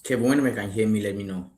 Kevin, when you can hear me, let me know.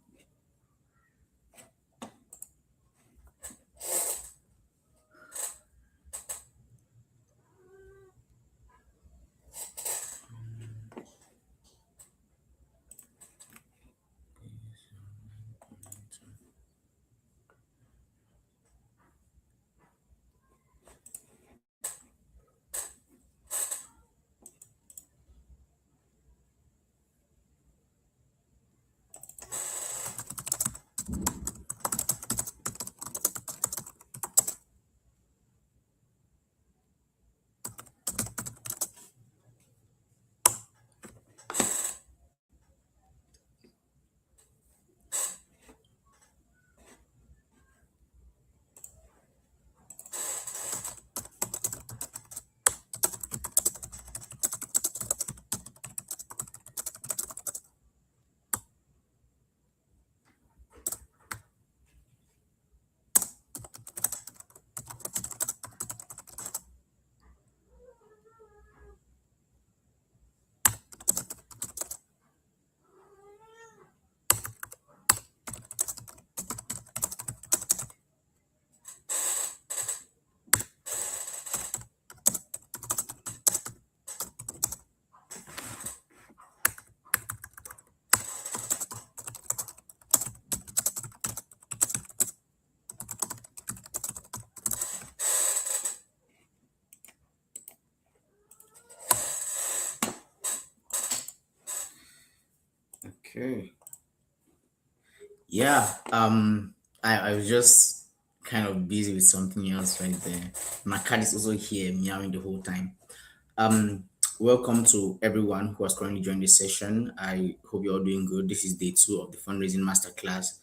Okay. Yeah. I was just kind of busy with something else right there. My cat is also here meowing the whole time. Um, Welcome to everyone who has currently joined this session. I hope you're all doing good. This is day 2 of the Fundraising Masterclass.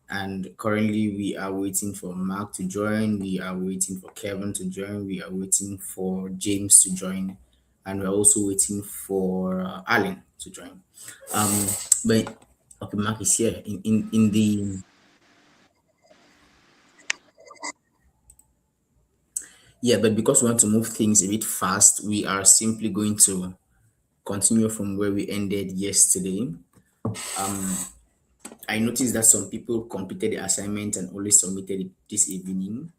And currently, we are waiting for Mark to join. We are waiting for Kevin to join. We are waiting for James to join. And we're also waiting for Alan to join. Um, but okay, Mark is here. In the Yeah, but because we want to move things a bit fast, we are simply going to continue from where we ended yesterday. I noticed that some people completed the assignment and only submitted it this evening,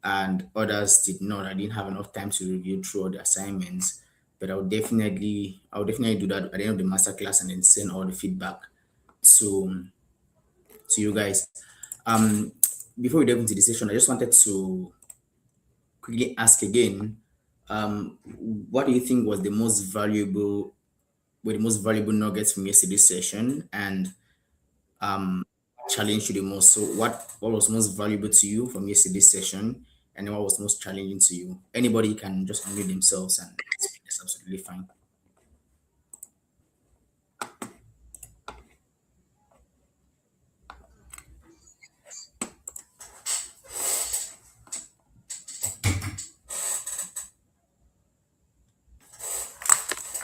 and others did not. I didn't have enough time to review through all the assignments, but I'll definitely do that at the end of the masterclass and then send all the feedback to to you guys. Um, Before we dive into the session, I just wanted to quickly ask again, what do you think was the most valuable, were the most valuable nuggets from yesterday's session, and challenged you the most? So what was most valuable to you from yesterday's session, and then what was most challenging to you? Anybody can just unmute themselves and speak. That's absolutely fine.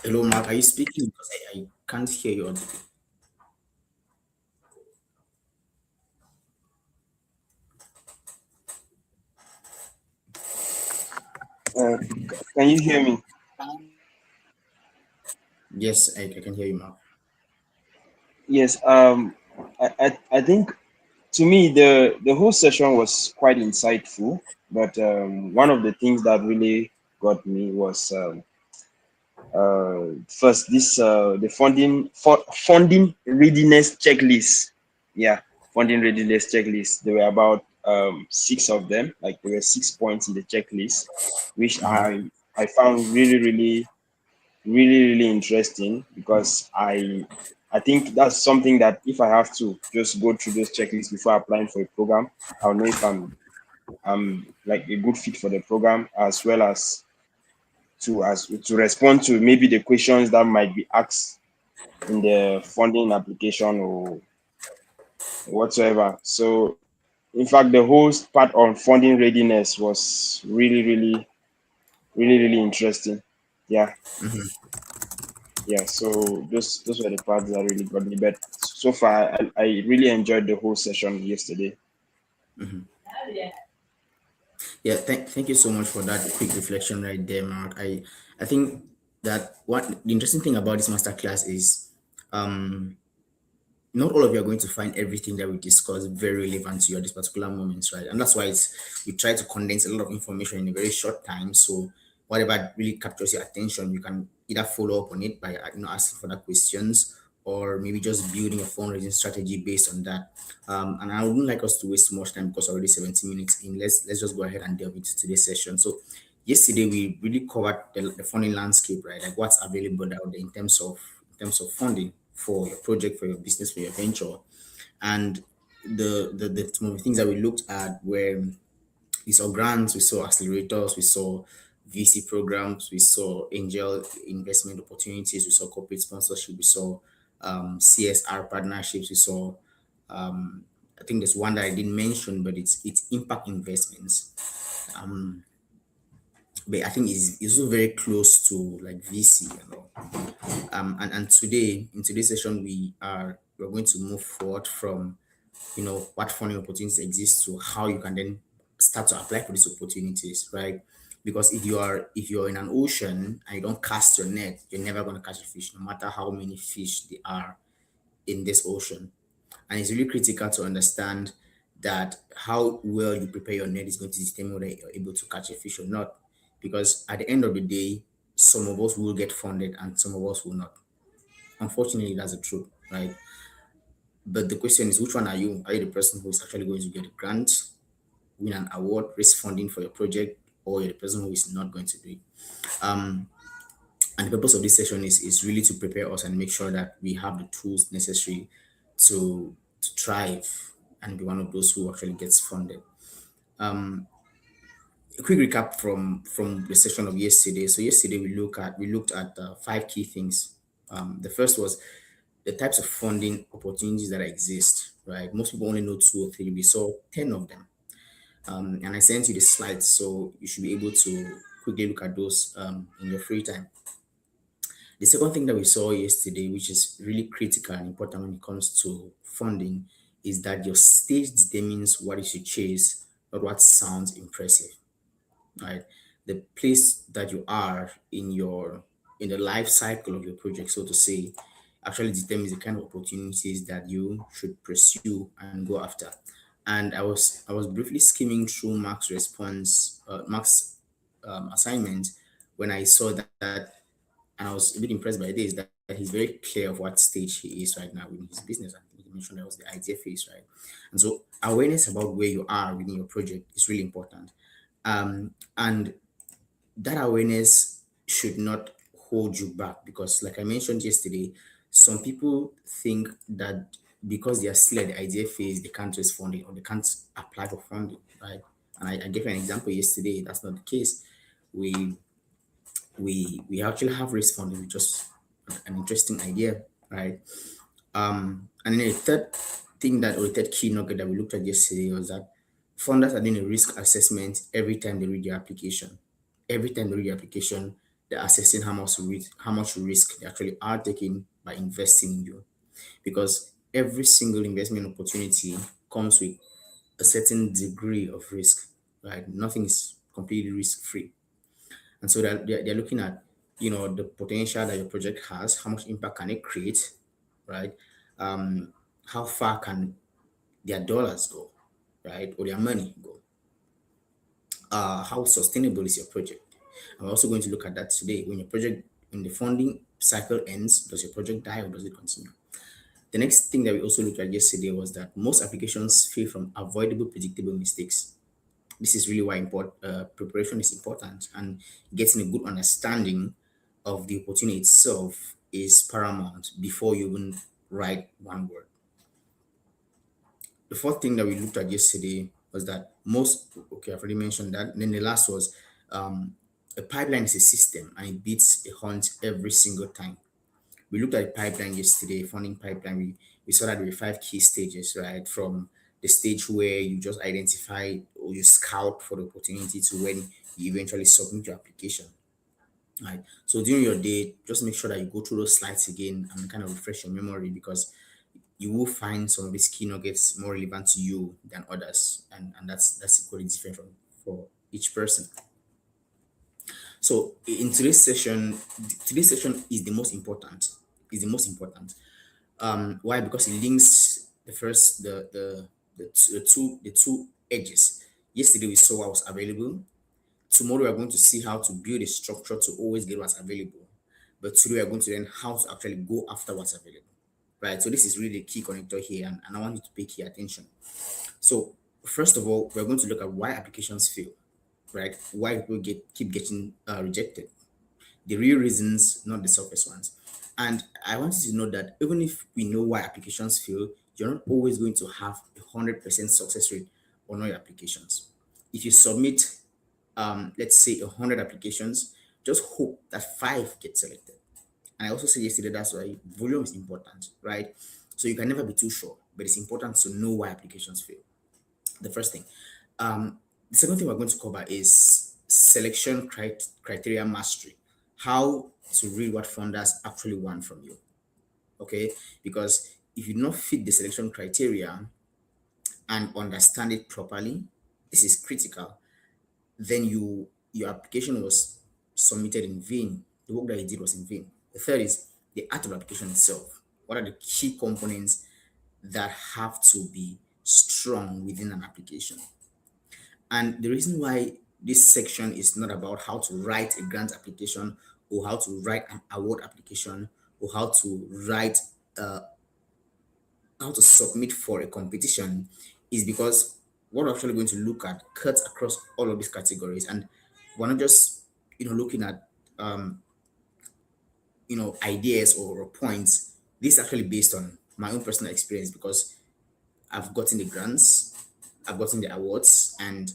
Hello, Mark. Are you speaking? Because I can't hear you audibly. Uh, can you hear me? Yes, I can hear you, Mark. Yes. I think to me the whole session was quite insightful. But one of the things that really got me was first this the funding readiness checklist. Yeah, funding readiness checklist. There were about 6 of them. Like there were 6 points in the checklist, which I found really interesting because I think that's something that if I have to just go through those checklists before applying for a program, I'll know if I'm like a good fit for the program, as well as to respond to maybe the questions that might be asked in the funding application or whatsoever. So in fact, the whole part on funding readiness was really interesting. Yeah. Yeah, so those were the parts that really got me. But so far, I really enjoyed the whole session yesterday. Yeah, thank you so much for that quick reflection right there, Mark. I think that what the interesting thing about this masterclass is, not all of you are going to find everything that we discuss very relevant to you at this particular moment, right? And that's why we try to condense a lot of information in a very short time. So whatever really captures your attention, you can either follow up on it by asking further questions, or maybe just building a fundraising strategy based on that. And I wouldn't like us to waste too much time because already 17 minutes in. Let's just go ahead and delve into today's session. So yesterday we really covered the funding landscape, right? Like what's available out there in terms of funding for your project, for your business, for your venture. And the some of the things that we looked at were, we saw grants, we saw accelerators, we saw VC programs, we saw angel investment opportunities, we saw corporate sponsorship, we saw CSR partnerships, we saw I think there's one that I didn't mention, but it's impact investments. But I think it's also very close to like VC and all. And today, in today's session, we're going to move forward from what funding opportunities exist to how you can then start to apply for these opportunities, right? Because if you're in an ocean and you don't cast your net, you're never going to catch a fish, no matter how many fish there are in this ocean. And it's really critical to understand that how well you prepare your net is going to determine whether you're able to catch a fish or not. Because at the end of the day, some of us will get funded and some of us will not. Unfortunately, that's the truth, right? But the question is, which one are you? Are you the person who is actually going to get a grant, win an award, raise funding for your project, or you're the person who is not going to do it? Um, and the purpose of this session is really to prepare us and make sure that we have the tools necessary to thrive and be one of those who actually gets funded. A quick recap from the session of yesterday. So yesterday we looked at five key things. The first was the types of funding opportunities that exist. Right, most people only know two or three. We saw 10 of them, and I sent you the slides, so you should be able to quickly look at those in your free time. The second thing that we saw yesterday, which is really critical and important when it comes to funding, is that your stage determines what you should chase, not what sounds impressive, right? The place that you are in the life cycle of your project, so to say, actually determines the kind of opportunities that you should pursue and go after. And I was briefly skimming through Mark's assignment when I saw that, and I was a bit impressed by this, that he's very clear of what stage he is right now in his business. And he mentioned that was the idea phase, right? And so awareness about where you are within your project is really important. And that awareness should not hold you back, because like I mentioned yesterday, some people think that because they are still at the idea phase, they can't raise funding or they can't apply for funding, right? And I gave an example yesterday. That's not the case. We we we actually have raised funding with just an interesting idea, right? And then the third thing that, or the third key nugget that we looked at yesterday was that funders are doing a risk assessment every time they read your application. Every time they read your application, they're assessing how much risk they actually are taking by investing in you. Because every single investment opportunity comes with a certain degree of risk, right? Nothing is completely risk free. And so they're looking at, the potential that your project has, how much impact can it create, right? How far can their dollars go, right? Or their money go? How sustainable is your project? And we're also going to look at that today. When the funding cycle ends, does your project die or does it continue? The next thing that we also looked at yesterday was that most applications fail from avoidable, predictable mistakes. This is really why preparation is important, and getting a good understanding of the opportunity itself is paramount before you even write one word. The fourth thing that we looked at yesterday was that okay, I've already mentioned that. And then the last was a pipeline is a system and it beats a hunt every single time. We looked at the pipeline yesterday, funding pipeline. We saw that there were five key stages, right? From the stage where you just identify or you scout for the opportunity to when you eventually submit your application, right? So during your day, just make sure that you go through those slides again and kind of refresh your memory, because you will find some of these key nuggets more relevant to you than others, and that's equally different from for each person. So in today's session is the most important. Is the most important. Why? Because it links the first the two edges. Yesterday we saw what was available. Tomorrow we are going to see how to build a structure to always get what's available. But today we are going to learn how to actually go after what's available. Right. So this is really the key connector here, and I want you to pay key attention. So first of all, we're going to look at why applications fail, right? Why people keep getting rejected. The real reasons, not the surface ones. And I want you to know that even if we know why applications fail, you're not always going to have 100% success rate on all your applications. If you submit, let's say 100 applications, just hope that five get selected. And I also said yesterday that's why volume is important, right? So you can never be too sure, but it's important to know why applications fail. The first thing. The second thing we're going to cover is selection criteria mastery. How to read what funders actually want from you. Okay, because if you do not fit the selection criteria and understand it properly, this is critical. Then your application was submitted in vain. The work that you did was in vain. The third is the art of application itself. What are the key components that have to be strong within an application? And the reason why this section is not about how to write a grant application or how to write an award application or how to submit for a competition is because what we're actually going to look at cuts across all of these categories, and we're not just looking at ideas or points. This is actually based on my own personal experience because I've gotten the grants, I've gotten the awards, and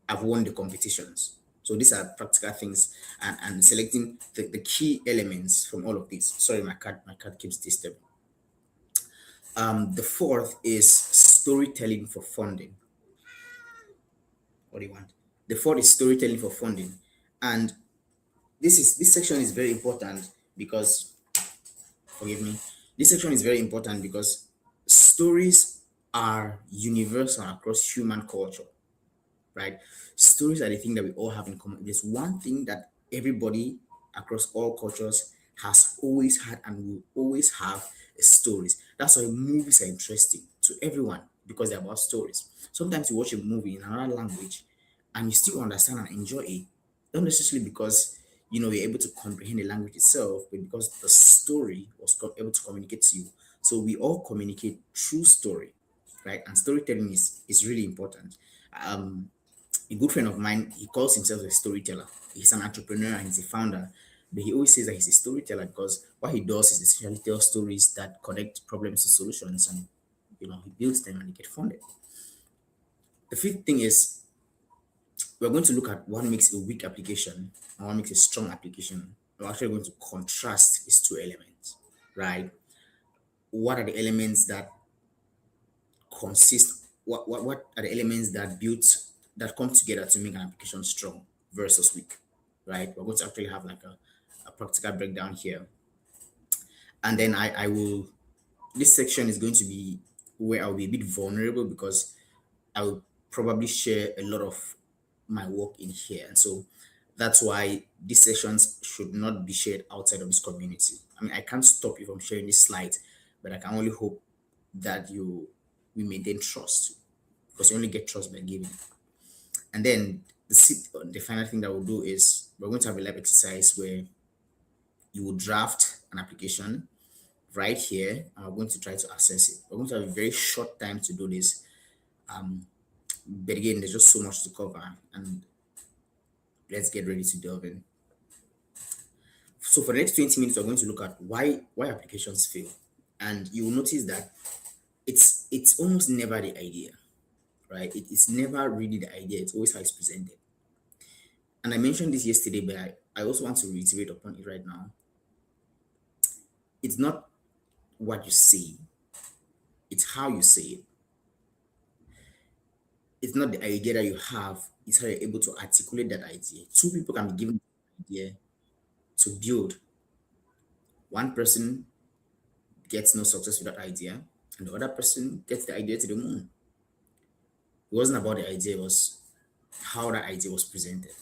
I've won the competitions. So these are practical things, and selecting the key elements from all of these. Sorry, my cat keeps disturbing. The fourth is storytelling for funding. What do you want? The fourth is storytelling for funding, and this section is very important because forgive me. This section is very important because stories are universal across human culture, right? Stories are the thing that we all have in common. There's one thing that everybody across all cultures has always had and will always have is stories. That's why movies are interesting to everyone because they're about stories. Sometimes you watch a movie in another language and you still understand and enjoy it, not necessarily because you're able to comprehend the language itself, but because the story was able to communicate to you. So we all communicate through story, right? And storytelling is really important. Um, a good friend of mine, he calls himself a storyteller. He's an entrepreneur and he's a founder, but he always says that he's a storyteller because what he does is essentially tell stories that connect problems to solutions, and he builds them and they get funded. The fifth thing is we're going to look at what makes a weak application and what makes a strong application. We're actually going to contrast these two elements, right? What are the elements that consist what are the elements that come together to make an application strong versus weak, right? We're going to actually have like a practical breakdown here, and then I will this section is going to be where I'll be a bit vulnerable because I will probably share a lot of my work in here, and so that's why these sessions should not be shared outside of this community. I mean, I can't stop you from sharing this slide, but I can only hope that we maintain trust because you only get trust by giving. And then the final thing that we'll do is we're going to have a lab exercise where you will draft an application right here, and we're going to try to assess it. We're going to have a very short time to do this, but again, there's just so much to cover, and let's get ready to delve in. So for the next 20 minutes, we're going to look at why applications fail, and you will notice that it's almost never the idea, right? It's never really the idea. It's always how it's presented. And I mentioned this yesterday, but I also want to reiterate upon it right now. It's not what you say, it's how you say it. It's not the idea that you have, it's how you're able to articulate that idea. Two people can be given an idea to build. One person gets no success with that idea, and the other person gets the idea to the moon. It wasn't about the idea, it was how that idea was presented.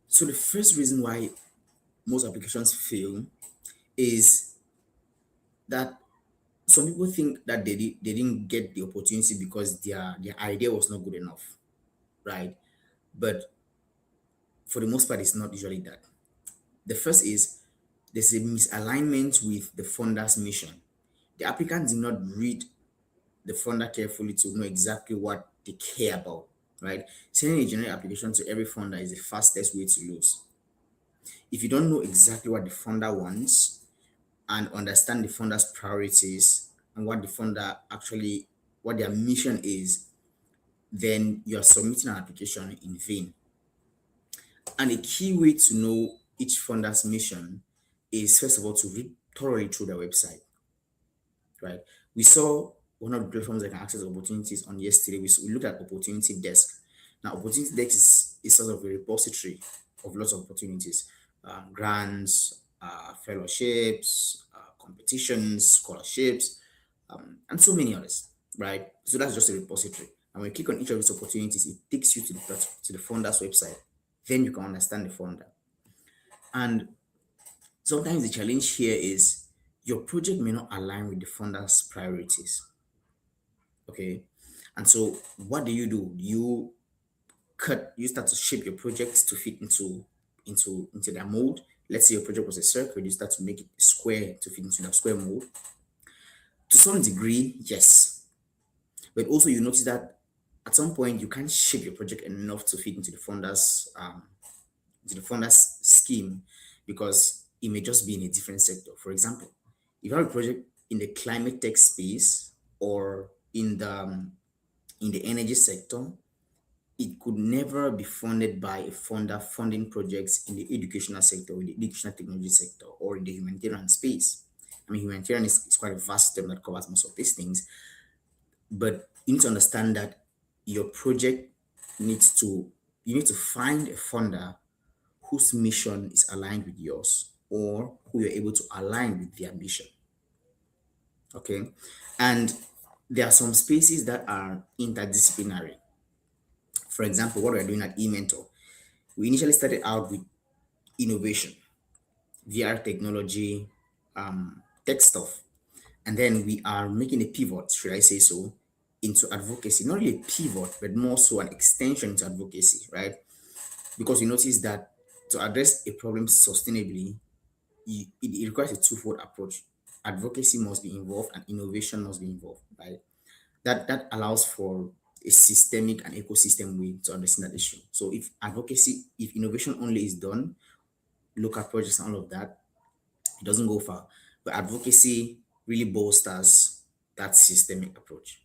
So the first reason why most applications fail is that some people think that they didn't get the opportunity because their idea was not good enough, right? But for the most part, it's not usually that. The first is there's a misalignment with the funder's mission. The applicant did not read the funder carefully to know exactly what they care about, right? Sending a generic application to every funder is the fastest way to lose. If you don't know exactly what the funder wants and understand the funder's priorities and what the funder actually, what their mission is, then you are submitting an application in vain. And a key way to know each funder's mission is, first of all, to read thoroughly through their website, right? We saw one of the platforms that can access opportunities on yesterday. We looked at Opportunity Desk. Now, Opportunity Desk is sort of a repository of lots of opportunities, grants, fellowships, competitions, scholarships, and so many others, right? So that's just a repository. And when you click on each of these opportunities, it takes you to the founder's website. Then you can understand the founder. And sometimes the challenge here is your project may not align with the founder's priorities. Okay. And so what do? You start to shape your project to fit into their mold. Let's say your project was a circle, you start to make it square to fit into the square mold. To some degree, yes. But also you notice that at some point you can't shape your project enough to fit into the founder's scheme because it may just be in a different sector. For example, if you have a project in the climate tech space or in the energy sector, it could never be funded by a funder funding projects in the educational sector or the educational technology sector or in the humanitarian space. I mean, humanitarian is quite a vast term that covers most of these things, but you need to understand that your project needs to you need to find a funder whose mission is aligned with yours or who you're able to align with their mission. Okay. And there are some spaces that are interdisciplinary. For example, what we're doing at eMentor, we initially started out with innovation, VR technology, tech stuff. And then we are making a pivot, should I say so, into advocacy. Not really a pivot, but more so an extension to advocacy, right? Because we notice that to address a problem sustainably, it requires a twofold approach. Advocacy must be involved and innovation must be involved, right? That allows for a systemic and ecosystem way to understand that issue. So if innovation only is done, local projects and all of that, it doesn't go far. But advocacy really bolsters that systemic approach.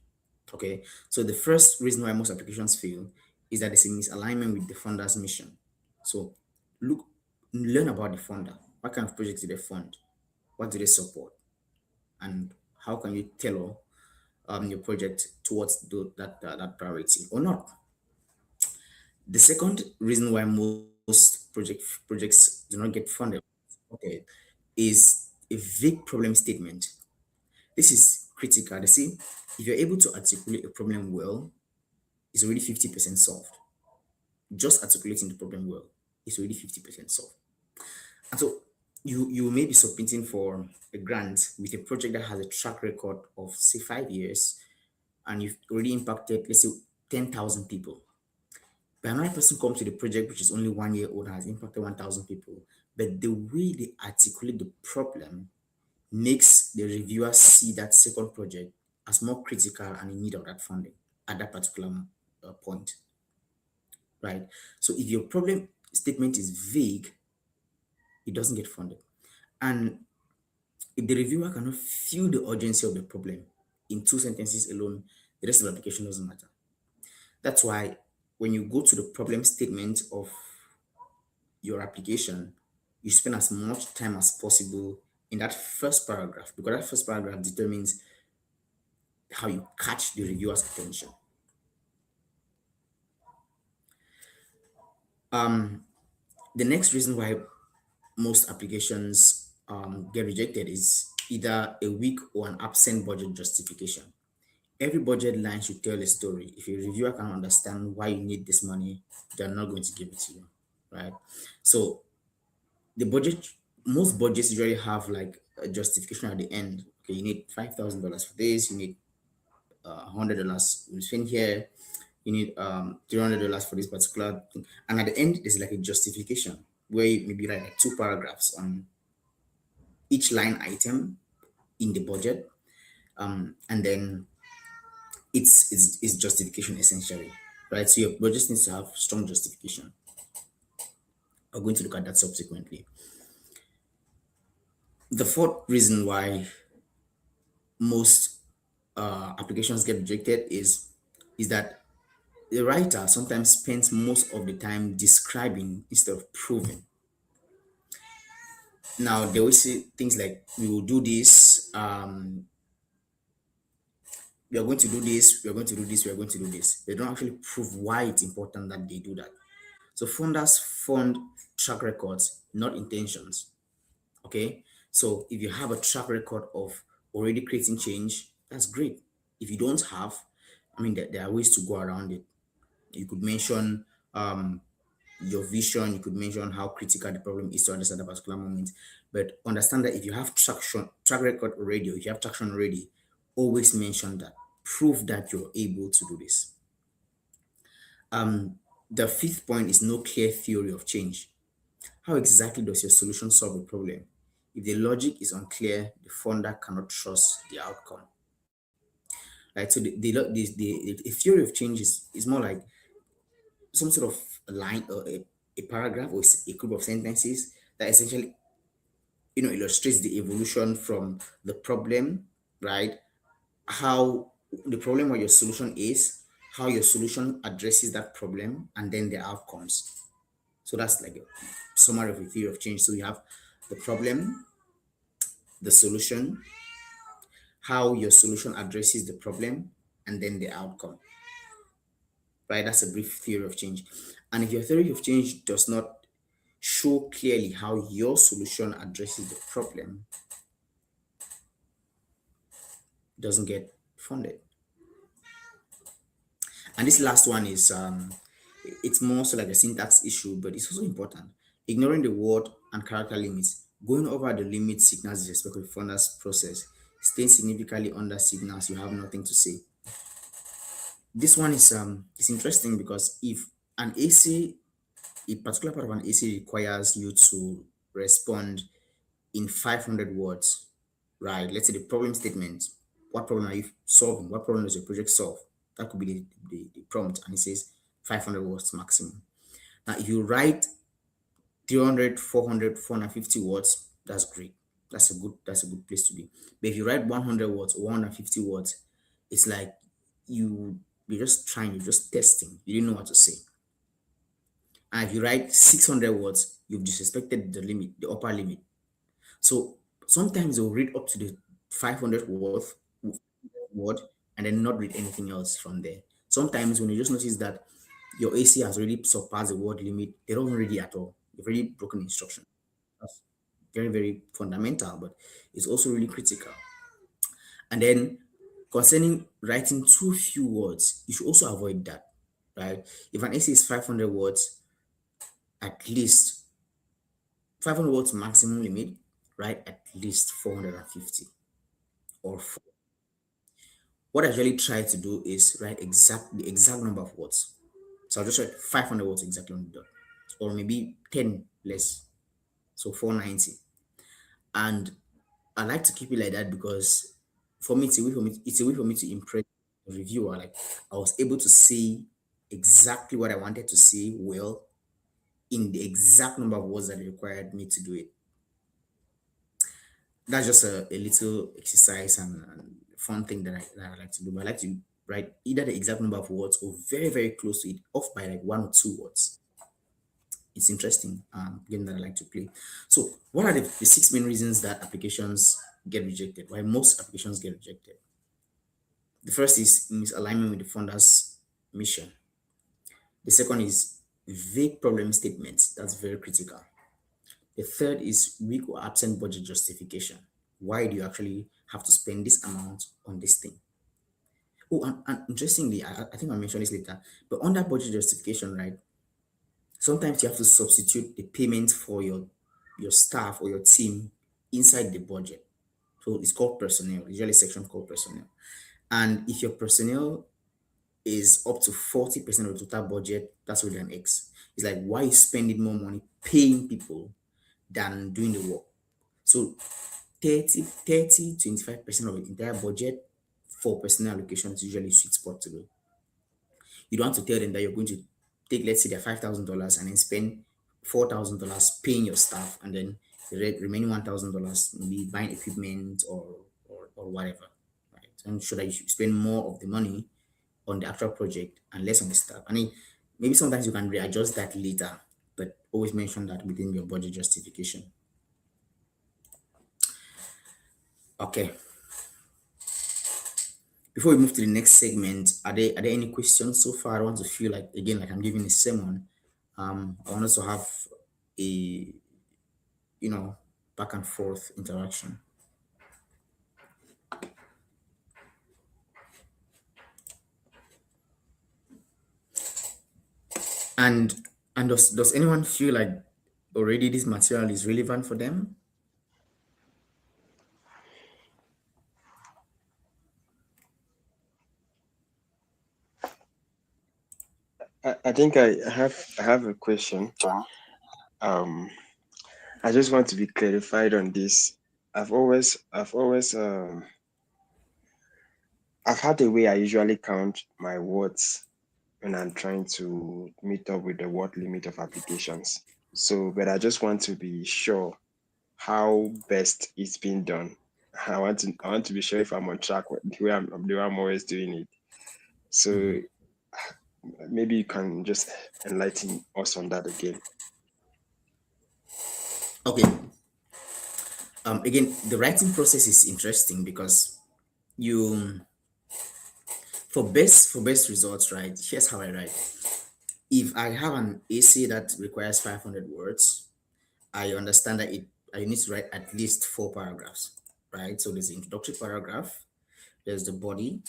Okay. So the first reason why most applications fail is that there's a misalignment with the funder's mission. So look, learn about the funder. What kind of projects do they fund? What do they support? And how can you tailor your project towards that priority or not? The second reason why most projects do not get funded, okay, is a vague problem statement. This is critical. You see, if you're able to articulate a problem well, it's already 50% solved. Just articulating the problem well is already 50% solved. And so you may be submitting for a grant with a project that has a track record of say 5 years, and you've already impacted, let's say, 10,000 people. But another person comes to the project which is only 1 year old and has impacted 1,000 people. But the way they articulate the problem makes the reviewer see that second project as more critical and in need of that funding at that particular point, right? So if your problem statement is vague, it doesn't get funded. And if the reviewer cannot feel the urgency of the problem in 2 sentences alone, the rest of the application doesn't matter. That's why when you go to the problem statement of your application, you spend as much time as possible in that first paragraph because that first paragraph determines how you catch the reviewer's attention. The next reason why most applications get rejected is either a weak or an absent budget justification. Every budget line should tell a story. If a reviewer can understand why you need this money, they're not going to give it to you, right? So the budget most budgets usually have like a justification at the end. Okay, you need $5,000 for this. You need $100 we spend here. You need $300 for this particular thing. And at the end, there's like a justification where you maybe write like two paragraphs on each line item in the budget, and then it's justification essentially, right? So your budget needs to have strong justification. We're going to look at that subsequently. The fourth reason why most applications get rejected is that the writer sometimes spends most of the time describing instead of proving. Now they always say things like, "We will do this. We are going to do this. We are going to do this. We are going to do this." They don't actually prove why it's important that they do that. So funders fund track records, not intentions. Okay. So if you have a track record of already creating change, that's great. If you don't have, I mean, there are ways to go around it. You could mention your vision, you could mention how critical the problem is to understand a particular moment. But understand that if you have track record already, or if you have traction already, always mention that. Prove that you're able to do this. The fifth point is no clear theory of change. How exactly does your solution solve a problem? If the logic is unclear, the funder cannot trust the outcome. Right. So the theory of change is more like some sort of a line or a paragraph or a group of sentences that essentially illustrates the evolution from the problem, right? How the problem or your solution is, how your solution addresses that problem, and then the outcomes. So that's like a summary of a theory of change. So you have the problem, the solution, how your solution addresses the problem, and then the outcome. Right? That's a brief theory of change. And if your theory of change does not show clearly how your solution addresses the problem, it doesn't get funded. And this last one is it's more so like a syntax issue, but it's also important. Ignoring the word and character limits. Going over the limit signals disrespect with funders process. Staying significantly under signals you have nothing to say. This one is interesting because if an AC, a particular part of an AC requires you to respond in 500 words, right? Let's say the problem statement. What problem are you solving? What problem does your project solve? That could be the prompt, and it says 500 words maximum. Now, if you write 300, 400, 450 words, that's great. That's a good place to be. But if you write 100 words or 150 words, it's like you're just trying, you're just testing. You didn't know what to say. And if you write 600 words, you've disrespected the limit, the upper limit. So sometimes they'll read up to the 500 word and then not read anything else from there. Sometimes when you just notice that your AC has already surpassed the word limit, they don't read it at all. You've already broken instruction. That's very, very fundamental, but it's also really critical. And then concerning writing too few words, you should also avoid that, right? If an essay is 500 words, at least 500 words maximum limit, right? At least 450 or four. What I usually try to do is write the exact number of words. So I'll just write 500 words exactly on the dot, or maybe 10 less, so 490. And I like to keep it like that because for me, it's a way for me to impress the reviewer. Like I was able to say exactly what I wanted to say well in the exact number of words that required me to do it. That's just a little exercise and fun thing that I like to do. But I like to write either the exact number of words or very, very close to it, off by like one or two words. It's interesting game that I like to play. So, what are the six main reasons that applications get rejected? Why most applications get rejected? The first is misalignment with the founder's mission. The second is vague problem statements. That's very critical. The third is weak or absent budget justification. Why do you actually have to spend this amount on this thing? Oh, and interestingly, I think I'll mention this later, but under budget justification, right? Sometimes you have to substitute the payment for your your staff or your team inside the budget. So it's called personnel, usually section called personnel. And if your personnel is up to 40% of the total budget, that's already an X. It's like, why are you spending more money paying people than doing the work? So 25% of the entire budget for personnel allocation is usually sweet spot to go. You don't have to tell them that you're going to take, let's say, their $5,000 and then spend $4,000 paying your staff, and then the remaining $1,000 maybe buying equipment or whatever. Right? So I'm sure that you should spend more of the money on the actual project and less on the staff. I mean, maybe sometimes you can readjust that later, but always mention that within your budget justification. Okay. Before we move to the next segment, are there any questions so far? I don't want to feel like, again, like I'm giving a sermon. I want us to have a, you know, back and forth interaction. And does anyone feel like already this material is relevant for them? I think I have a question. Um, I just want to be clarified on this. I've had a way I usually count my words when I'm trying to meet up with the word limit of applications. So, but I just want to be sure how best it's being done. I want to be sure if I'm on track with the way I'm always doing it. So maybe you can just enlighten us on that again. Okay. Again, the writing process is interesting because you, for best results, right? Here's how I write. If I have an essay that requires 500 words, I understand that I need to write at least 4 paragraphs, right? So there's the introductory paragraph, there's the body,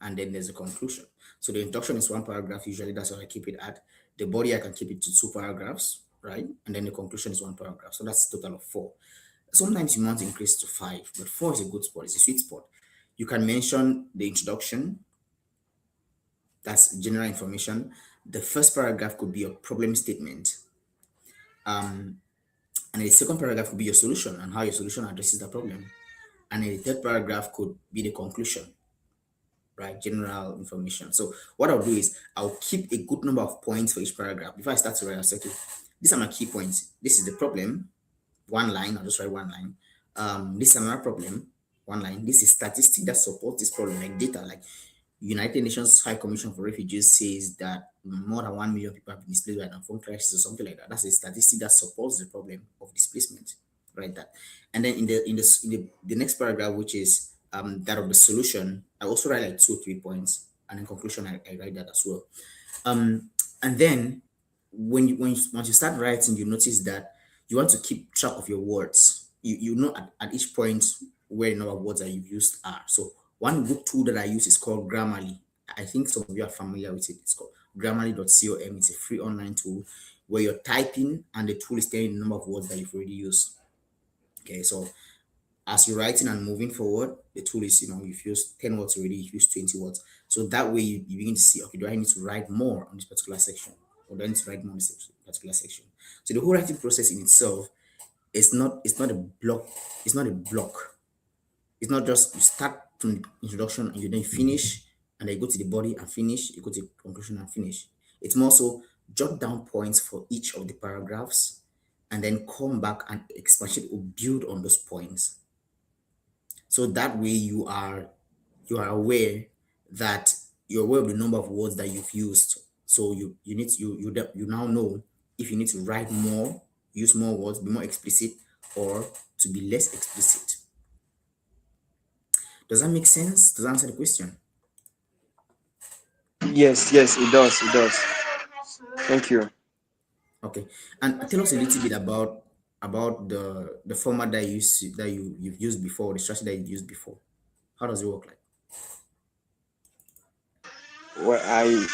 and then there's a conclusion. So the introduction is 1 paragraph. Usually that's how I keep it at. The body I can keep it to 2 paragraphs, right? And then the conclusion is 1 paragraph. So that's a total of 4. Sometimes you want to increase to 5, but 4 is a good spot. It's a sweet spot. You can mention the introduction, that's general information. The first paragraph could be a problem statement. And the second paragraph could be your solution and how your solution addresses the problem. And then the third paragraph could be the conclusion, right? General information. So what I'll do is I'll keep a good number of points for each paragraph. Before I start to write, I'll say, okay, these are my key points. This is the problem, 1 line. I'll just write 1 line. This is another problem, 1 line. This is statistic that supports this problem, like data, like United Nations High Commission for Refugees says that more than 1 million people have been displaced by an unformed crisis or something like that. That's a statistic that supports the problem of displacement, right? That, and then in the next paragraph, which is that of the solution, I also write like 2 or 3 points, and in conclusion, I write that as well. And then once you start writing, you notice that you want to keep track of your words. You know at each point where the number of words that you've used are. So one good tool that I use is called Grammarly. I think some of you are familiar with it. It's called Grammarly.com. It's a free online tool where you're typing and the tool is telling the number of words that you've already used. Okay, so as you're writing and moving forward, the tool is, you've used 10 words already, you've used 20 words. So that way you begin to see, okay, do I need to write more on this particular section? Or do I need to write more on this particular section? So the whole writing process in itself it's not a block, it's not a block. It's not just you start from the introduction and you then finish, and then you go to the body and finish, you go to the conclusion and finish. It's more so jot down points for each of the paragraphs and then come back and expand or build on those points. So that way you are aware that you're aware of the number of words that you've used. So you need to, you now know if you need to write more, use more words, be more explicit, or to be less explicit. Does that make sense? Does that answer the question? Yes, yes, it does. It does. Thank you. Okay. And tell us a little bit about the format that you've used before, the strategy that you've used before. How does it work like? Well, I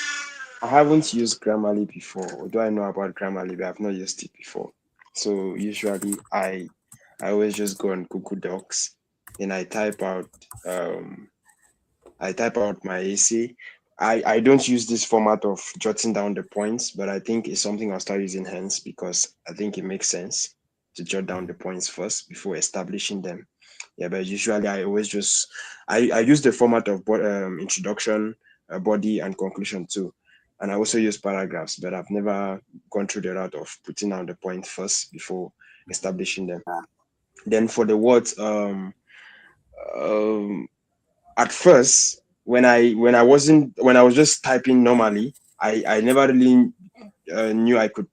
haven't used Grammarly before. Although I know about Grammarly, but I've not used it before. So usually I always just go on Google Docs, then um I type out my essay. I don't use this format of jotting down the points, but I think it's something I'll start using hence because I think it makes sense to jot down the points first before establishing them. Yeah, but usually I always just I use the format of introduction, body, and conclusion too. And I also use paragraphs, but I've never gone through the route of putting down the point first before establishing them. Then for the words, um at first when I was just typing normally, I never really knew I could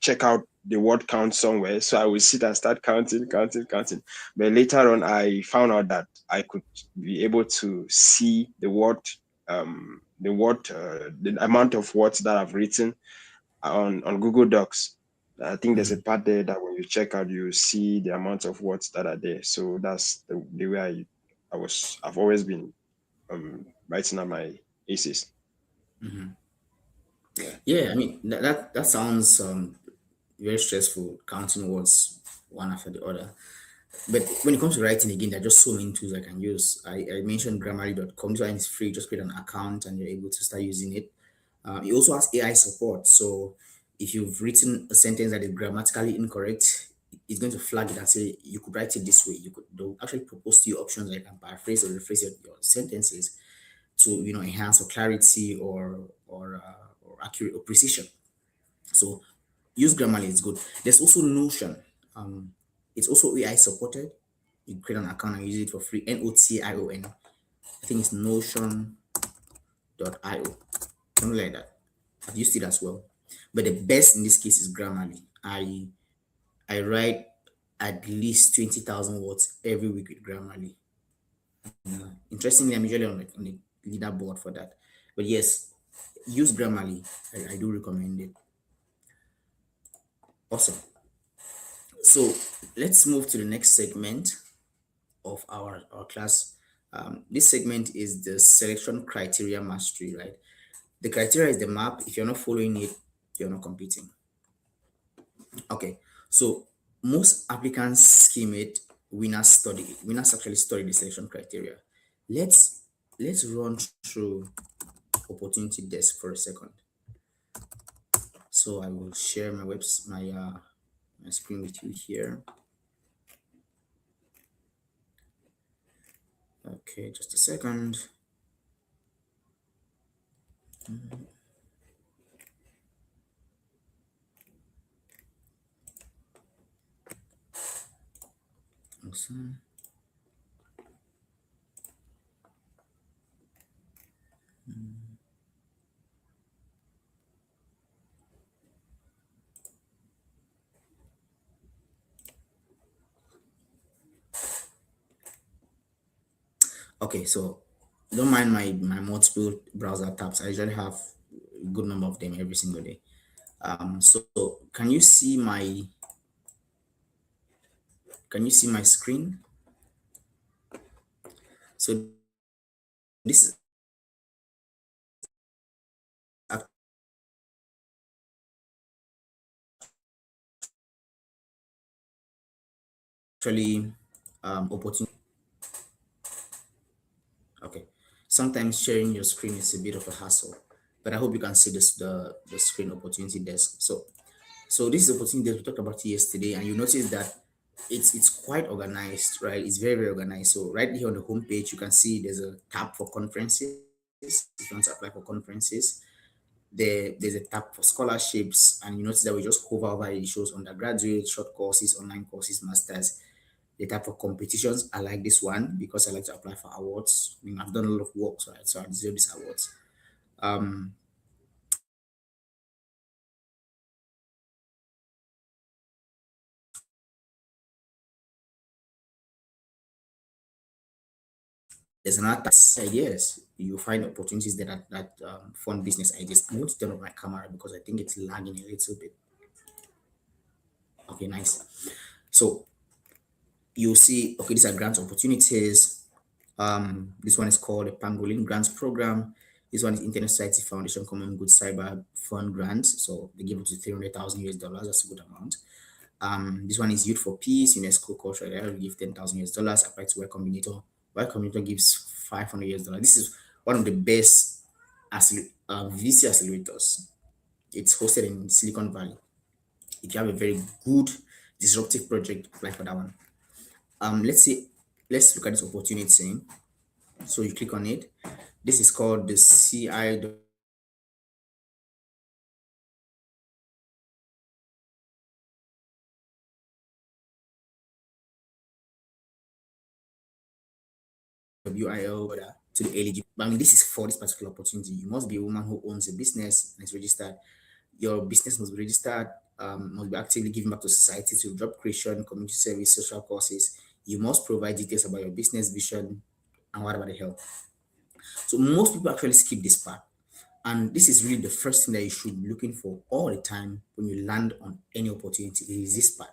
check out the word count somewhere, so I would sit and start counting. But later on I found out that I could be able to see the amount of words that I've written on Google Docs. I think there's a part there that when you check out, you see the amount of words that are there. So that's the way I've always been writing out my essays. Yeah. Yeah, I mean that sounds very stressful, counting words one after the other. But when it comes to writing again, there are just so many tools I can use. I mentioned grammarly.com. This one is free. Just create an account and you're able to start using it. It also has AI support. So if you've written a sentence that is grammatically incorrect, it's going to flag it and say you could write it this way. You could they'll actually propose to you options that you can paraphrase or rephrase your sentences to enhance or clarity or accurate or precision. So use Grammarly, it's good. There's also Notion. Um, it's also AI supported. You create an account and use it for free. Notion. I think it's Notion.io. Something like that. I've used it as well. But the best in this case is Grammarly. I write at least 20,000 words every week with Grammarly. Interestingly, I'm usually on the leaderboard for that. But yes, use Grammarly. I do recommend it. Awesome. So let's move to the next segment of our class. This segment is the selection criteria mastery, right? The criteria is the map. If you're not following it, you're not competing. Okay, so most applicants skim it. Winners actually study the selection criteria. Let's run through opportunity desk for a second. So I will share my screen with you here. Okay, just a second. Awesome. Okay, so don't mind my multiple browser tabs. I usually have a good number of them every single day. So can you see my screen? So this is actually opportunity. Okay. Sometimes sharing your screen is a bit of a hassle, but I hope you can see the screen opportunity desk. So this is opportunity desk we talked about yesterday, and you notice that it's quite organized, right? It's very, very organized. So right here on the homepage, you can see there's a tab for conferences. If you want to apply for conferences, there's a tab for scholarships, and you notice that we just hover over it. It shows undergraduate, short courses, online courses, masters. The type of competitions I like this one because I like to apply for awards. I mean, I've done a lot of work, so I deserve these awards. Um, there's another ideas. You find opportunities that fund business ideas. I'm going to turn on my camera because I think it's lagging a little bit. Okay, nice. So you'll see, okay, these are grant opportunities. This one is called the Pangolin Grants Program. This one is Internet Society Foundation Common Good Cyber Fund grants. So they give up to 300,000 US dollars. That's a good amount. This one is Youth for Peace, UNESCO Culture. They will give 10,000 US dollars. Apply to Y Combinator. Y Combinator gives 500 US dollars. This is one of the best VC accelerators. It's hosted in Silicon Valley. If you have a very good disruptive project, apply for that one. Let's look at this opportunity. So you click on it. This is called the CIWIL to the eligible. I mean, this is for this particular opportunity. You must be a woman who owns a business and is registered. Your business must be registered, must be actively giving back to society to job creation, community service, social causes. You must provide details about your business vision and whatever the hell. So most people actually skip this part. And this is really the first thing that you should be looking for all the time when you land on any opportunity is this part.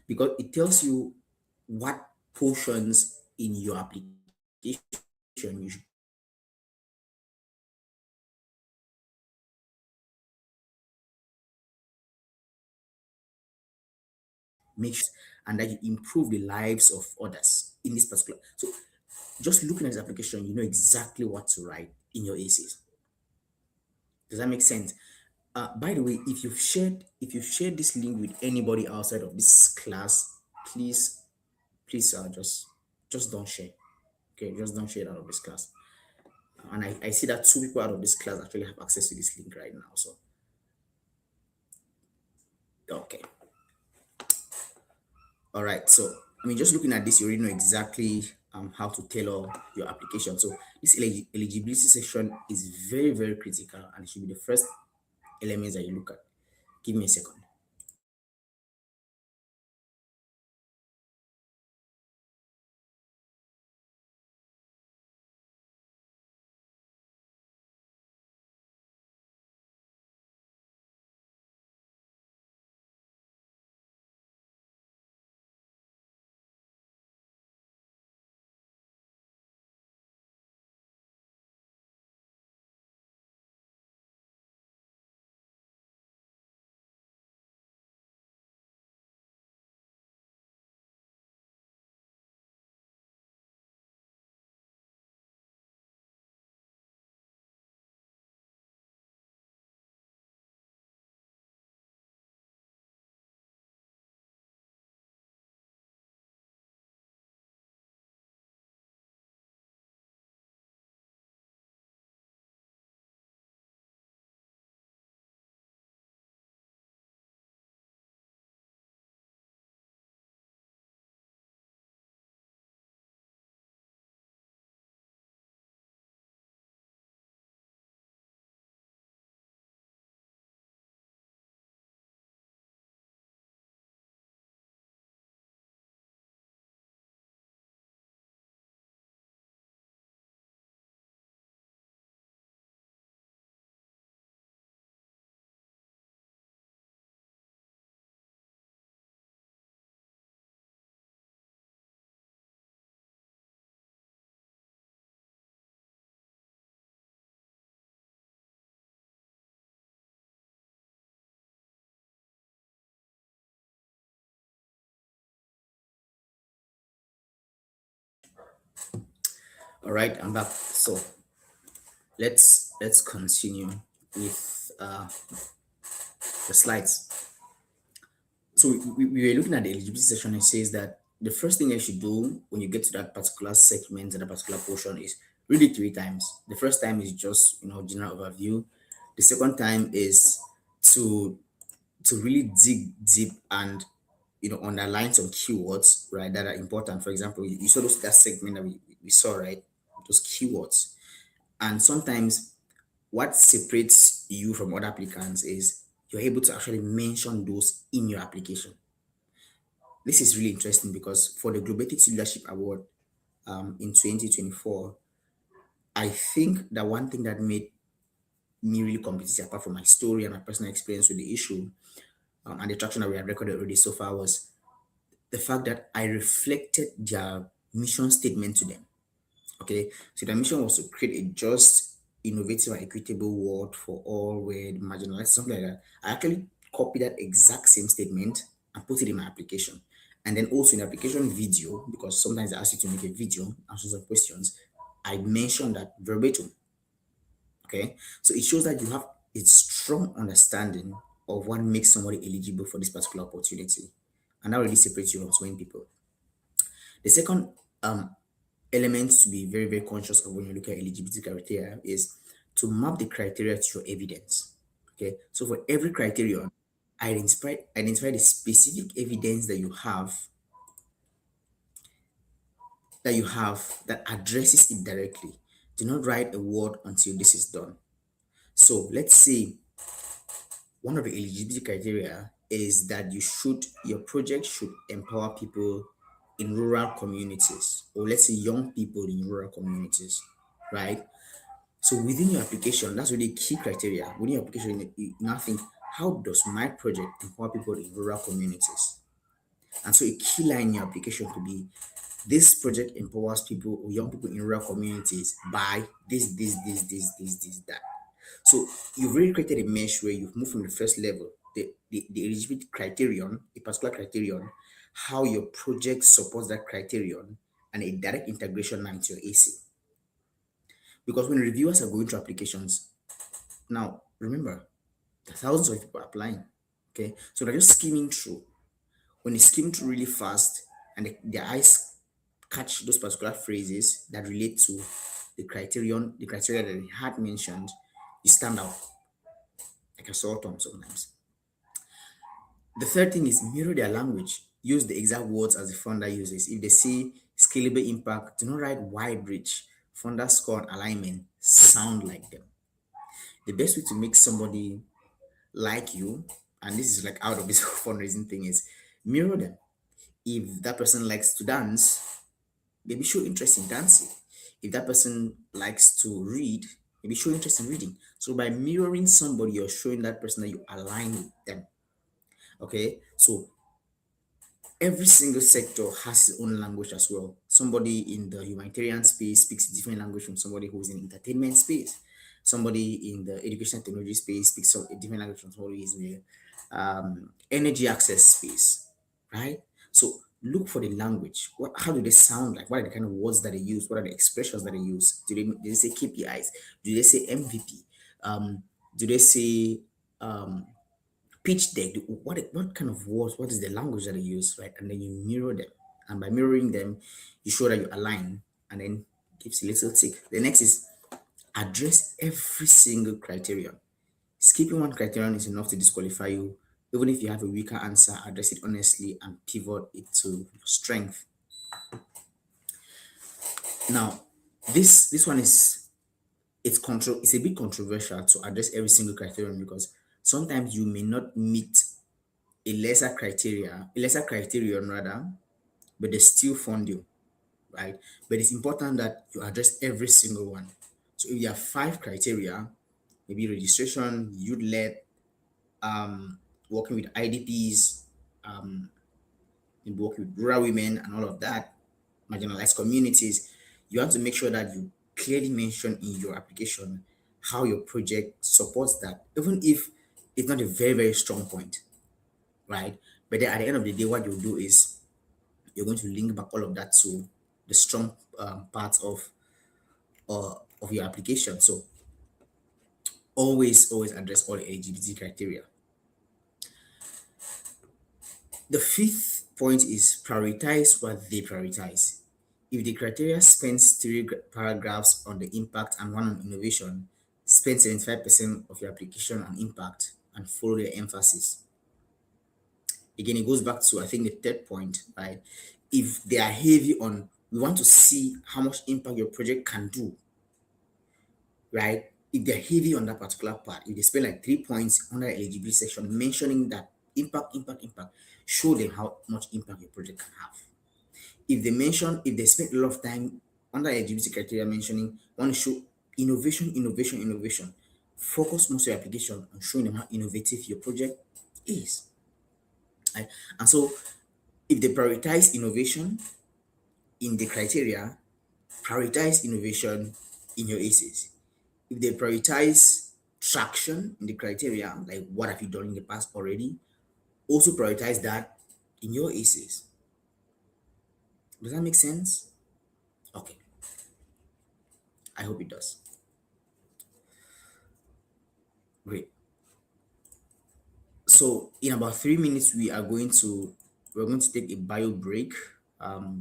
Because it tells you what portions in your application you should make sure and that you improve the lives of others in this particular. So just looking at this application, you know exactly what to write in your essays. Does that make sense? By the way, if you've shared this link with anybody outside of this class, please just don't share. Okay, just don't share it out of this class. And I see that two people out of this class actually have access to this link right now. So okay. All right. So I mean, just looking at this, you already know exactly how to tailor your application. So this eligibility section is very, very critical and it should be the first elements that you look at. Give me a second. All right, I'm back. So let's continue with the slides. So we were looking at the eligibility section. It says that the first thing you should do when you get to that particular segment and that particular portion is read it three times. The first time is just general overview. The second time is to really dig deep and underline some keywords, right, that are important. For example, you saw that segment that we saw, right, those keywords. And sometimes what separates you from other applicants is you're able to actually mention those in your application. This is really interesting because for the Globatics Leadership Award in 2024, I think that one thing that made me really competitive, apart from my story and my personal experience with the issue and the traction that we had recorded already so far, was the fact that I reflected their mission statement to them. Okay, so their mission was to create a just, innovative and equitable world for all where the marginalized, something like that. I actually copy that exact same statement and put it in my application. And then also in the application video, because sometimes I ask you to make a video, answer some questions, I mention that verbatim. Okay. So it shows that you have a strong understanding of what makes somebody eligible for this particular opportunity. And that really separates you from so many people. The second um, element to be very, very conscious of when you look at eligibility criteria is to map the criteria to your evidence. Okay. So for every criterion, identify the specific evidence that that addresses it directly. Do not write a word until this is done. So let's say one of the eligibility criteria is that your project should empower people in rural communities, or let's say young people in rural communities, right? So within your application, that's really key criteria. Within your application, you now think, how does my project empower people in rural communities? And so a key line in your application could be, this project empowers people or young people in rural communities by that. So you've already created a mesh where you've moved from the first level, the eligibility criterion, a particular criterion, how your project supports that criterion, and a direct integration now into your AC. Because when reviewers are going through applications, now remember, there are thousands of people applying. Okay, so they're just skimming through. When they skim through really fast and their eyes catch those particular phrases that relate to the criteria that they had mentioned, you stand out like a sore thumb sometimes. The third thing is mirror their language. Use the exact words as the funder uses. If they say scalable impact, do not write wide reach. Funder score and alignment sound like them. The best way to make somebody like you, and this is like out of this fundraising thing, is mirror them. If that person likes to dance, maybe show interest in dancing. If that person likes to read, maybe show interest in reading. So by mirroring somebody, you're showing that person that you align with them. Okay, so every single sector has its own language as well. Somebody in the humanitarian space speaks a different language from somebody who's in entertainment space. Somebody in the education and technology space speaks a different language from somebody who's in the energy access space, right? So look for the language. How do they sound like? What are the kind of words that they use? What are the expressions that they use? Do they say KPIs? Do they say MVP? Do they say pitch deck? What kind of words, what is the language that they use, right? And then you mirror them, and by mirroring them you show that you align, and then gives a little tick. The next is address every single criterion. Skipping one criterion is enough to disqualify you. Even if you have a weaker answer, address it honestly and pivot it to your strength. Now this one is, it's a bit controversial to address every single criterion, because sometimes you may not meet a lesser criterion rather, but they still fund you, right? But it's important that you address every single one. So if you have five criteria, maybe registration, youth led, working with IDPs, maybe working with rural women and all of that, marginalized communities, you have to make sure that you clearly mention in your application how your project supports that, even if it's not a very, very strong point, right? But then at the end of the day, what you'll do is you're going to link back all of that to the strong parts of your application. So always address all eligibility criteria. The fifth point is prioritize what they prioritize. If the criteria spends three paragraphs on the impact and one on innovation, spend 75% of your application on impact and follow the emphasis. Again, it goes back to, I think, the third point, right? If they are heavy on, we want to see how much impact your project can do, right? If they're heavy on that particular part, if they spend like 3 points on the eligibility section mentioning that impact, show them how much impact your project can have. If they spend a lot of time under eligibility criteria mentioning, want to show innovation, focus most of your application on showing them how innovative your project is. Right? And so if they prioritize innovation in the criteria, prioritize innovation in your ACEs. If they prioritize traction in the criteria, like what have you done in the past already, also prioritize that in your essays. Does that make sense? Okay, I hope it does. Great. So in about 3 minutes, we're going to take a bio break,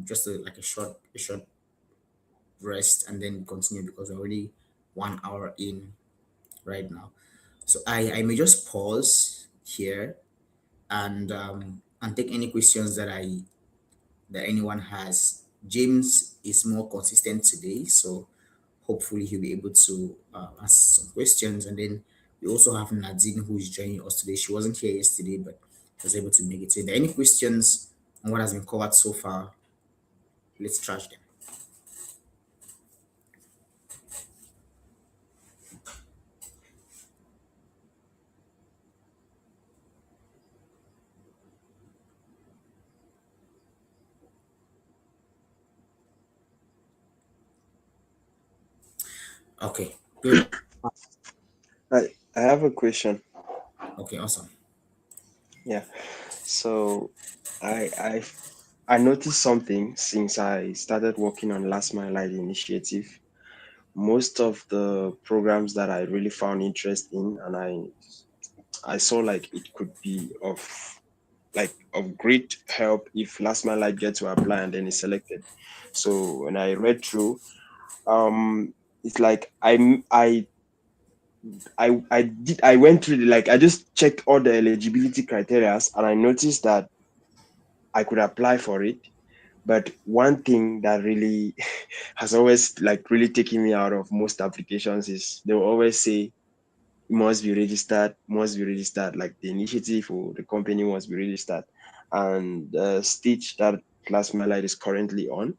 just like a short rest, and then continue because we're already 1 hour in right now. So I may just pause here and take any questions that anyone has. James is more consistent today, so hopefully he'll be able to ask some questions. And then we also have Nadine who is joining us today. She wasn't here yesterday, but was able to make it. So if there are any questions on what has been covered so far, let's trash them. Okay, good. I have a question. Okay, awesome. Yeah. So I I I noticed something since I started working on Last Mile Light initiative. Most of the programs that I really found interest in, and I saw like it could be of great help if Last Mile Light get to apply and then is selected. So when I read through, it's like I went through like I just checked all the eligibility criteria and I noticed that I could apply for it. But one thing that really has always like really taken me out of most applications is they will always say must be registered, like the initiative or the company must be registered. And the stage that Class Light is currently on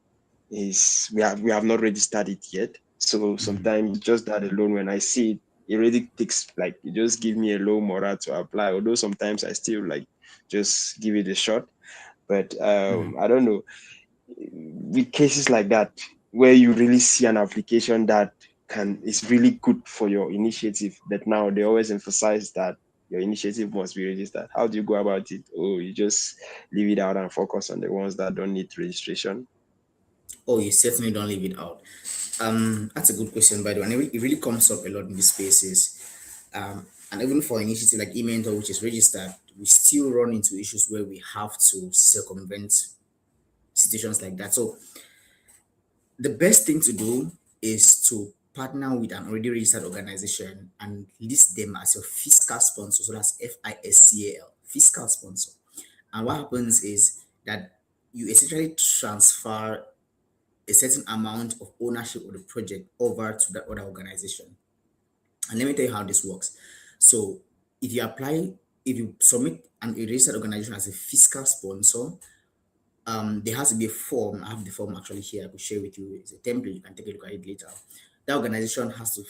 is we have not registered it yet. So sometimes just that alone, when I see it, it really takes like it just give me a low morale to apply. Although sometimes I still like just give it a shot. But I don't know, with cases like that where you really see an application that can is really good for your initiative, but now they always emphasize that your initiative must be registered. How do you go about it? Or you just leave it out and focus on the ones that don't need registration? Oh, you certainly don't leave it out. That's a good question, by the way. And it really comes up a lot in these spaces. And even for initiative like eMentor, which is registered, we still run into issues where we have to circumvent situations like that. So the best thing to do is to partner with an already registered organization and list them as your fiscal sponsor. So that's FISCAL, fiscal sponsor. And what happens is that you essentially transfer a certain amount of ownership of the project over to that other organization. And let me tell you how this works. So if you apply, if you submit an a registered organization as a fiscal sponsor, there has to be a form. I have the form actually here. I could share with you. It's a template. You can take a look at it later. That organization has to,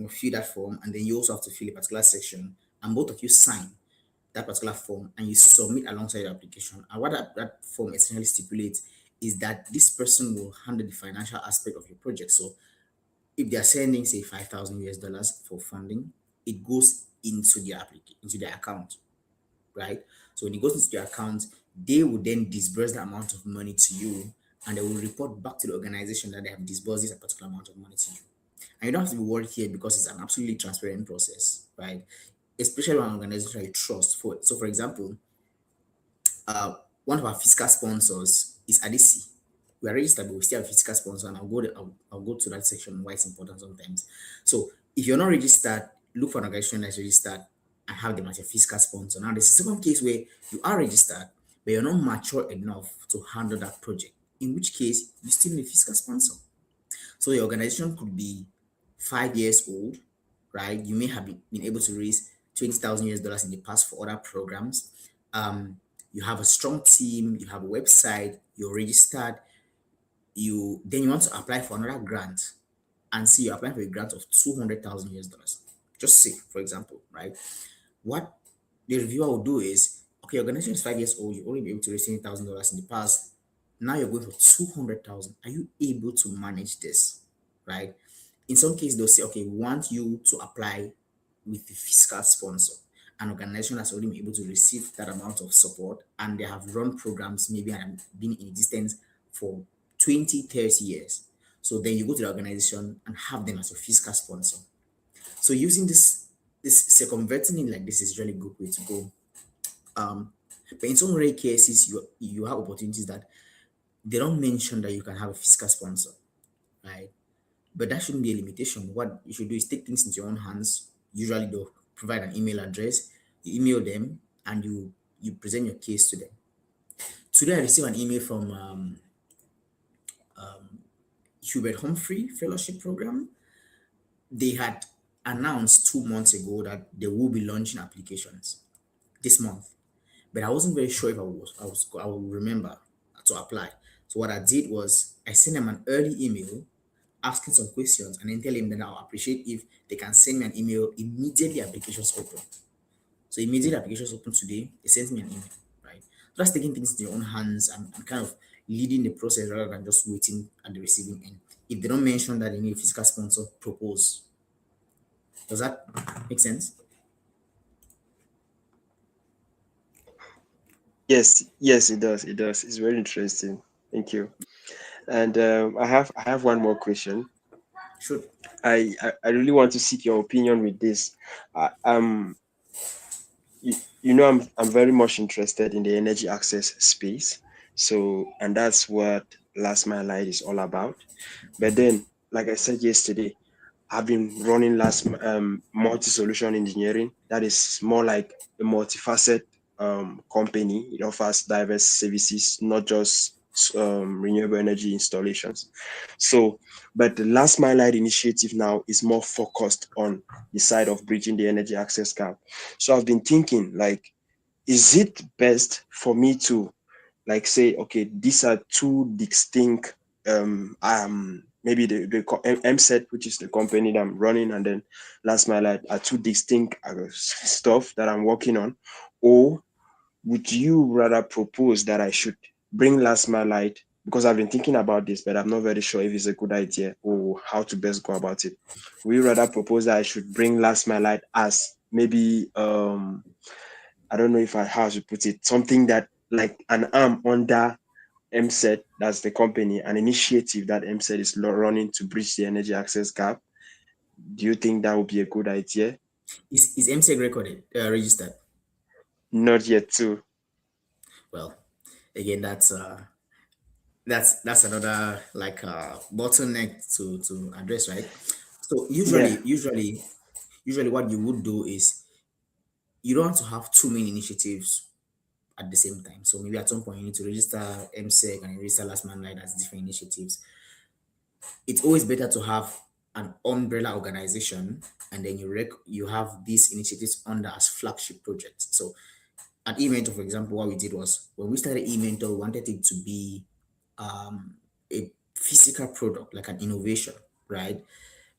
fill that form, and then you also have to fill a particular section, and both of you sign that particular form, and you submit alongside your application. And what that form essentially stipulates is that this person will handle the financial aspect of your project. So if they are sending say 5,000 US dollars for funding, it goes into their into their account, right? So when it goes into their account, they will then disburse the amount of money to you, and they will report back to the organization that they have disbursed this particular amount of money to you. And you don't have to be worried here because it's an absolutely transparent process, right? Especially when an organization you trust. For example, uh, one of our fiscal sponsors is ADC. We are registered, but we still have a fiscal sponsor, and I'll go to that section why it's important sometimes. So if you're not registered, look for an organization that's registered and have them as a fiscal sponsor. Now, there's a second case where you are registered, but you're not mature enough to handle that project, in which case you still need a fiscal sponsor. So your organization could be 5 years old, right? You may have been able to raise 20,000 US dollars in the past for other programs. You have a strong team, you have a website, you're registered, you want to apply for another grant and see you're applying for a grant of 200,000 US dollars. Just say, for example, right? What the reviewer will do is, okay, your organization is 5 years old, you've only been able to raise $20,000 in the past. Now you're going for 200,000. Are you able to manage this? Right? In some cases, they'll say, okay, we want you to apply with the fiscal sponsor. An organization has already been able to receive that amount of support and they have run programs maybe and have been in existence for 20, 30 years. So then you go to the organization and have them as a fiscal sponsor. So using this circumventing it like this is really good way to go. Um, but in some rare cases, you have opportunities that they don't mention that you can have a fiscal sponsor, right? But that shouldn't be a limitation. What you should do is take things into your own hands. Usually they'll provide an email address, you email them and you present your case to them. Today I received an email from Hubert Humphrey Fellowship Program. They had announced 2 months ago that they will be launching applications this month. But I wasn't very sure if I will remember to apply. So what I did was I sent them an early email asking some questions and then tell him that I'll appreciate if they can send me an email immediately applications open. So immediately applications open today, they sent me an email, right? So that's taking things in your own hands and kind of leading the process rather than just waiting at the receiving end. If they don't mention that they need a physical sponsor, propose. Does that make sense? Yes, yes, it does. It does. It's very interesting. Thank you. And I have one more question. Should. I really want to seek your opinion with this. I'm very much interested in the energy access space. So, and that's what Last Mile Light is all about. But then, like I said yesterday, I've been running multi-solution engineering. That is more like a multifaceted company. It offers diverse services, not just renewable energy installations. So, but the Last Mile Light initiative now is more focused on the side of bridging the energy access gap. So I've been thinking, like, is it best for me to like say, okay, these are two distinct maybe the MSET, which is the company that I'm running, and then Last Mile Light are two distinct stuff that I'm working on, or would you rather propose that I should bring Last Mile Light, because I've been thinking about this, but I'm not very sure if it's a good idea or how to best go about it. Would you rather propose that I should bring Last Mile Light as maybe I don't know if I how to put it, something that like an arm under MSET, that's the company, an initiative that MSET is running to bridge the energy access gap. Do you think that would be a good idea? Is MTech recorded, registered? Not yet, too. Well, again, that's another like bottleneck to address, right? So Yeah. usually what you would do is you don't want to have too many initiatives at the same time. So maybe at some point you need to register MSEC and register Last Man Light as different initiatives. It's always better to have an umbrella organization and then you have these initiatives under as flagship projects. So at eMentor, for example, what we did was when we started eMentor, we wanted it to be a physical product, like an innovation, right?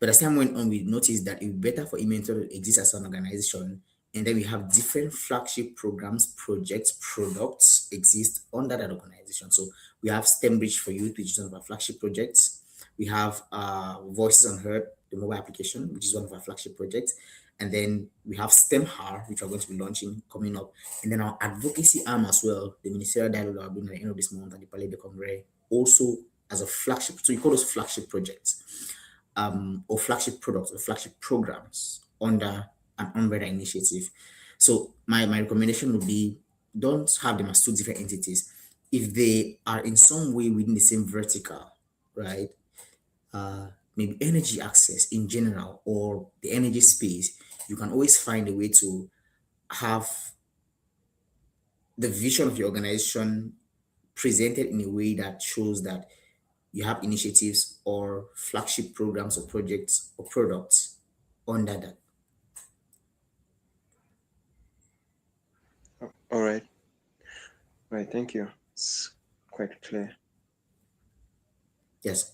But as time went on, we noticed that it would be better for eMentor to exist as an organization. And then we have different flagship programs, projects, products exist under that organization. So we have STEMBridge for Youth, which is one of our flagship projects. We have Voices on Heard, the mobile application, which is one of our flagship projects. And then we have STEMHAR, which we're going to be launching coming up. And then our advocacy arm as well, the ministerial dialogue that we're doing at the end of this month at the Palais de Congrès, also as a flagship. So you call those flagship projects or flagship products or flagship programs under an umbrella initiative. So my recommendation would be don't have them as two different entities. If they are in some way within the same vertical, right? Maybe energy access in general or the energy space, you can always find a way to have the vision of your organization presented in a way that shows that you have initiatives or flagship programs or projects or products under that. All right. Right. Thank you. It's quite clear. Yes.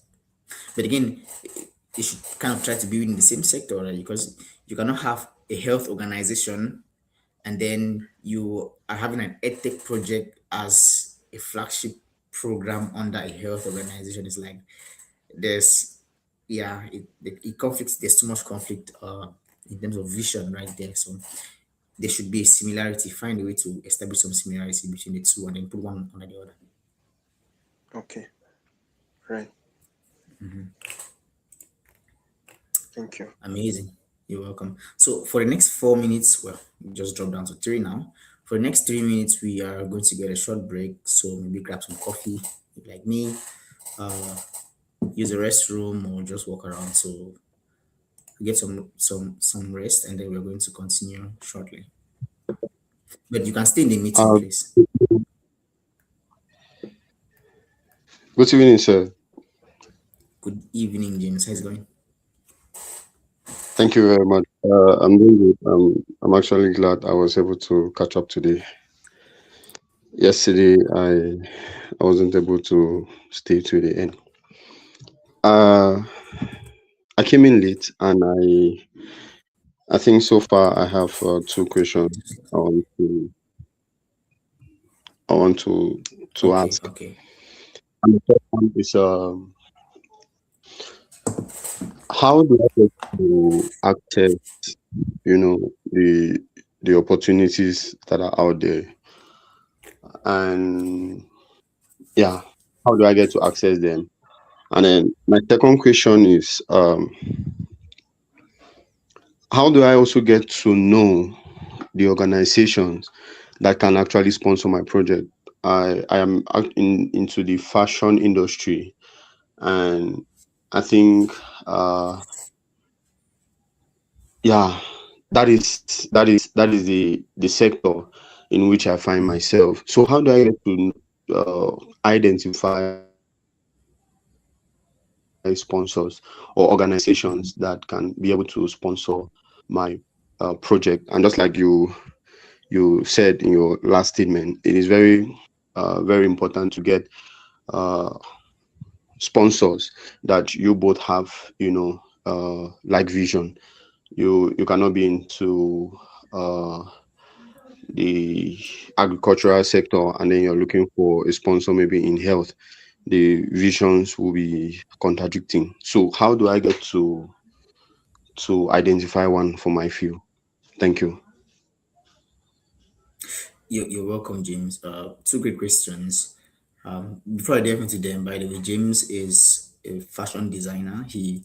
But again, you should kind of try to be within the same sector, right? Because you cannot have a health organization and then you are having an edtech project as a flagship program under a health organization. It's like there's yeah, it conflicts. There's too much conflict in terms of vision right there. So there should be a similarity. Find a way to establish some similarity between the two, and then put one under the other. Okay, right. Thank you. Amazing. You're welcome. So for the next 4 minutes, well, we just drop down to three now. For the next 3 minutes, we are going to get a short break. So maybe grab some coffee, if like me, uh, use a restroom, or just walk around. So get some rest, and then we're going to continue shortly. But you can stay in the meeting, Uh, please. Good evening, sir. Good evening, James. How's it going? Thank you very much. I'm doing good. I'm actually glad I was able to catch up today. Yesterday, I wasn't able to stay to the end. Uh, I came in late, and I think so far I have two questions I want to I want to Okay, ask. okay. And the first one is how do I get to access, you know, the opportunities that are out there, and yeah, how do I get to access them? And then my second question is, how do I also get to know the organizations that can actually sponsor my project? I am into the fashion industry, and I think, yeah, that is the sector in which I find myself. So how do I get to identify sponsors or organizations that can be able to sponsor my project? And just like you said in your last statement, it is very important to get uh, sponsors that you both have, like vision. You cannot be into uh, the agricultural sector and then you're looking for a sponsor maybe in health. The visions will be contradicting. So how do I get to identify one for my field? Thank you. You're welcome, James. Two great questions. Before I dive into them, by the way, James is a fashion designer. I mean,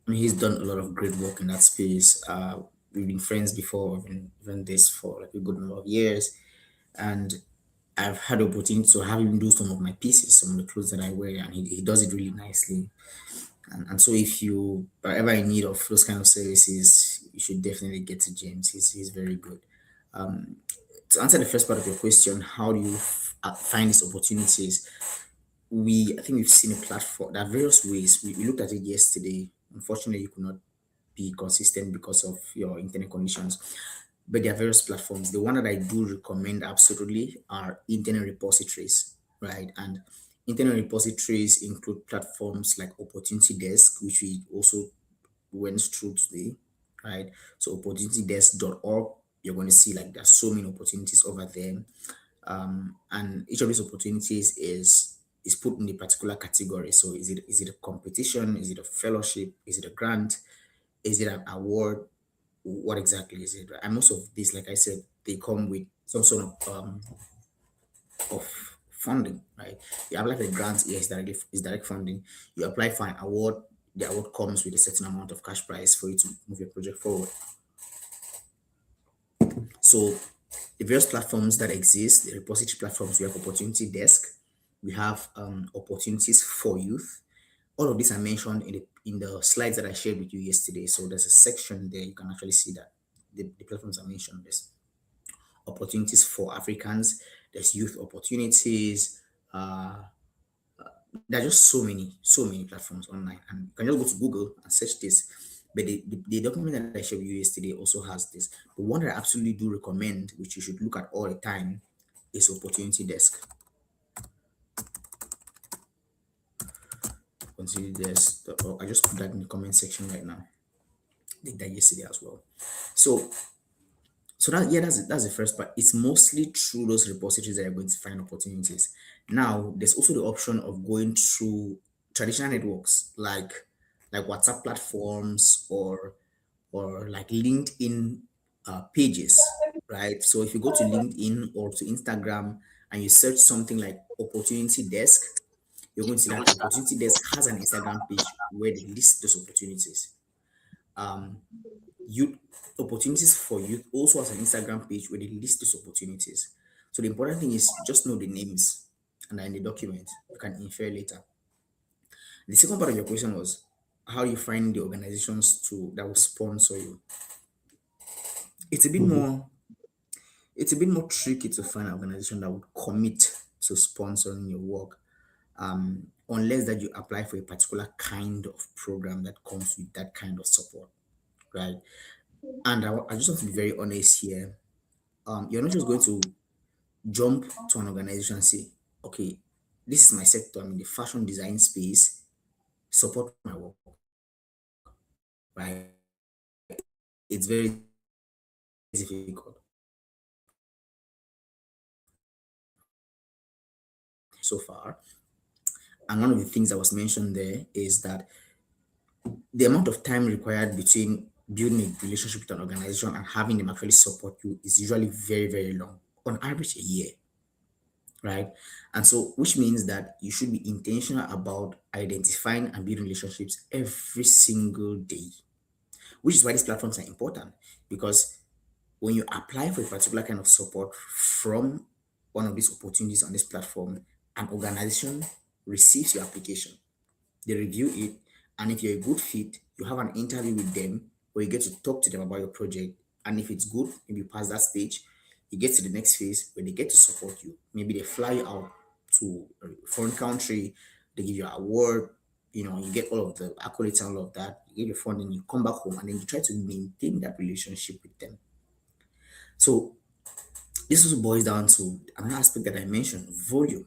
he's done a lot of great work in that space. We've been friends before, we've been doing this for like a good number of years, and I've had the opportunity to have him do some of my pieces, some of the clothes that I wear, and he does it really nicely. And so if you are ever in need of those kind of services, you should definitely get to James. He's very good. To answer the first part of your question, how do you find these opportunities? I think we've seen a platform. There are various ways. We looked at it yesterday. Unfortunately, you could not be consistent because of your internet conditions. But there are various platforms. The one that I do recommend absolutely are internet repositories, right? And internet repositories include platforms like Opportunity Desk, which we also went through today, right? So opportunitydesk.org, you're going to see like there's so many opportunities over there, and each of these opportunities is put in a particular category. So is it a competition? Is it a fellowship? Is it a grant? Is it an award? What exactly is it? Right? And most of these, like I said, they come with some sort of funding, right? You apply for a grant, yes, directly is direct funding. You apply for an award, the award comes with a certain amount of cash prize for you to move your project forward. So the various platforms that exist, the repository platforms, we have Opportunity Desk, we have opportunities for youth. All of these are mentioned in the slides that I shared with you yesterday. So there's a section there you can actually see that the platforms are mentioned. There's opportunities for Africans, there's youth opportunities. There are just so many platforms online, and you can just go to Google and search this. But the document that I shared with you yesterday also has this. The one that I absolutely do recommend, which you should look at all the time, is Opportunity Desk. Opportunity Desk. I just put that in the comment section right now. Did that yesterday as well. So that, yeah, that's the first part. It's mostly through those repositories that you're going to find opportunities. Now there's also the option of going through traditional networks like like WhatsApp platforms or like LinkedIn pages, right? So if you go to LinkedIn or to Instagram and you search something like Opportunity Desk, you're going to see that Opportunity Desk has an Instagram page where they list those opportunities. Um, youth Opportunities for youth also has an Instagram page where they list those opportunities. So the important thing is just know the names and are in the document. You can infer later. The second part of your question was how you find the organizations to that will sponsor you. It's a bit Mhm. more it's a bit more tricky to find an organization that would commit to sponsoring your work, unless that you apply for a particular kind of program that comes with that kind of support, right? And I just want to be very honest here. You're not just going to jump to an organization and say, okay, this is my sector, I'm in the fashion design space, support my work, right? It's very difficult. So far, and one of the things that was mentioned there is that the amount of time required between building a relationship with an organization and having them actually support you is usually very, very long, on average a year, right? And so, which means that you should be intentional about identifying and building relationships every single day, which is why these platforms are important because when you apply for a particular kind of support from one of these opportunities on this platform, an organization receives your application, they review it, and if you're a good fit, you have an interview with them where you get to talk to them about your project. And if it's good, maybe you pass that stage, you get to the next phase where they get to support you. Maybe they fly you out to a foreign country, they give you an award, you get all of the accolades and all of that, you get your funding, you come back home, and then you try to maintain that relationship with them. So this also boils down to another aspect that I mentioned, volume.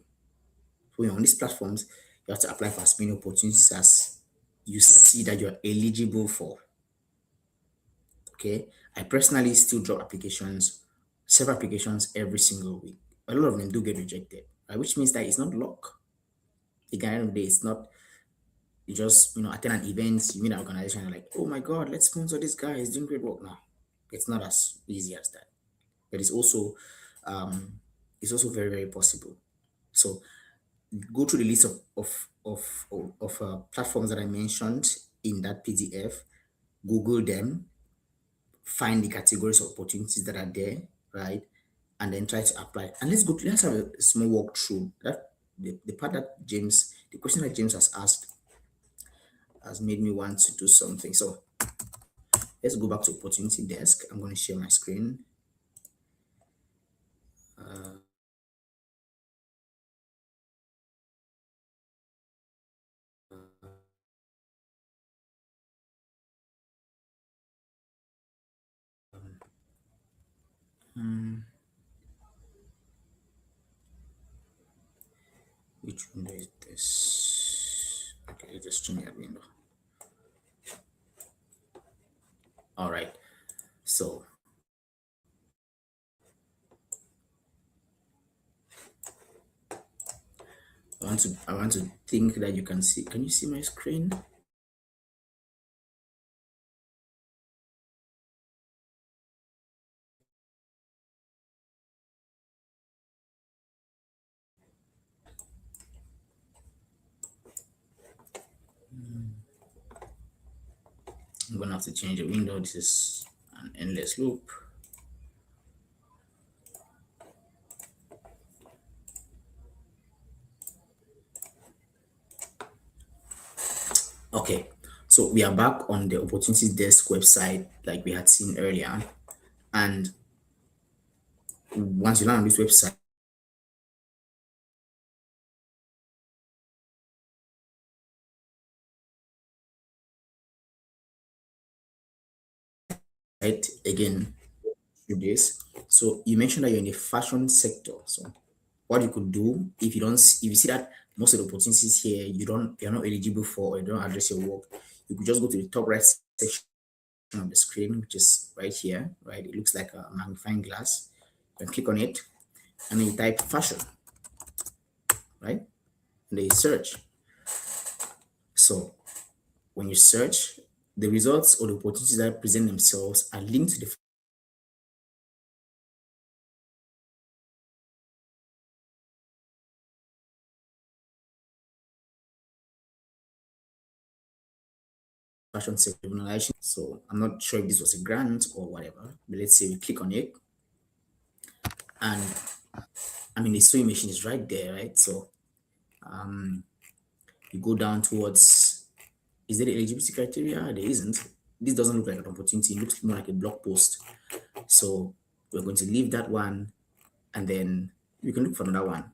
So on these platforms, you have to apply for as many opportunities as you see that you're eligible for. Okay. I personally still drop applications, several applications every single week. A lot of them do get rejected, right? Which means that it's not luck. At the end of the day, it's not you just attend an event, you meet an organization, and you're like, oh my god, let's sponsor this guy, he's doing great work. No, it's not as easy as that. But um it's also very, very possible. So go through the list of platforms that I mentioned in that PDF, Google them, find the categories of opportunities that are there, right? And then try to apply. And let's have a small walkthrough. That the part that the question that James has asked has made me want to do something. So let's go back to opportunity desk. I'm going to share my screen. Which window is this? Okay, let's just change that window. All right. So I want to think that you can see. Can you see my screen? I'm gonna have to change the window. This is an endless loop. Okay, so we are back on the opportunities desk website like we had seen earlier. And once you land on this website, again, do this. So you mentioned that you're in the fashion sector. So what you could do if you see that most of the opportunities here you're not eligible for or you don't address your work, you could just go to the top right section of the screen, which is right here, right? It looks like a magnifying glass. You can click on it and then you type fashion, right? And then you search. So When you search, the results or the opportunities that present themselves are linked to the fashion sector organization. So I'm not sure if this was a grant or whatever, but let's say we click on it, and I mean the sewing machine is right there, right? So you go down towards, is there the eligibility criteria? There isn't. This doesn't look like an opportunity, it looks more like a blog post. So we're going to leave that one, and then we can look for another one.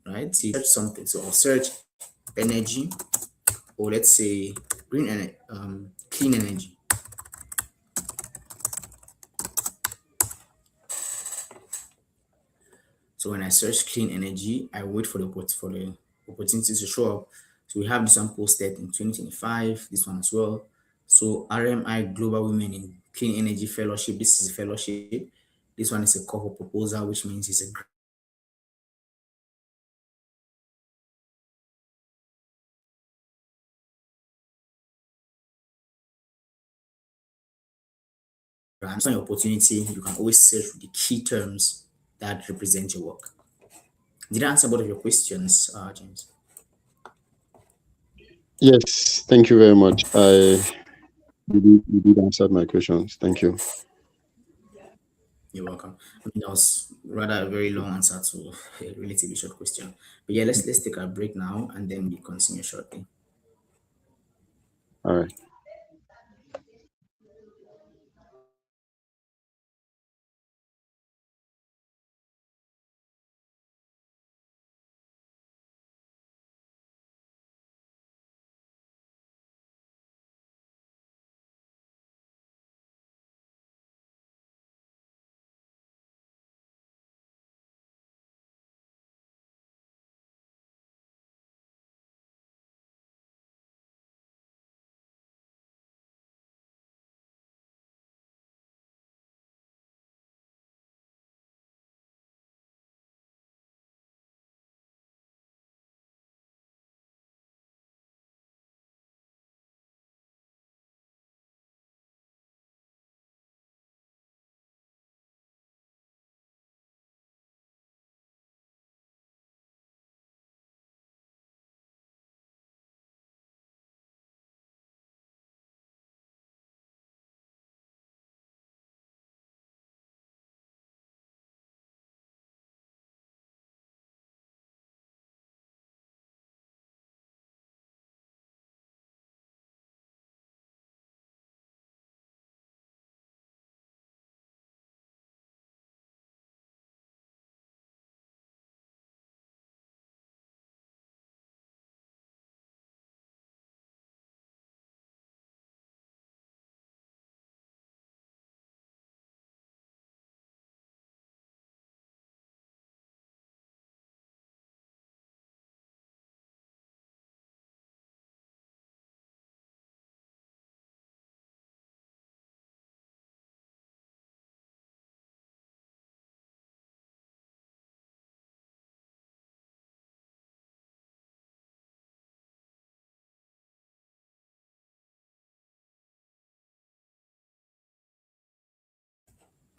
Right? So you search something. So I'll search energy, or let's say green energy, clean energy. So when I search clean energy, I wait for the opportunities to show up. So we have this one posted in 2025, this one as well. So RMI Global Women in Clean Energy Fellowship. This is a fellowship. This one is a call for proposal, which means it's a grant. So an opportunity, you can always search for the key terms that represent your work. Did I answer both of your questions, James? Yes, thank you very much. You did answer my questions. Thank you. You're welcome. I mean, that was rather a very long answer to a relatively short question. But yeah, let's take a break now, and then we continue shortly. All right.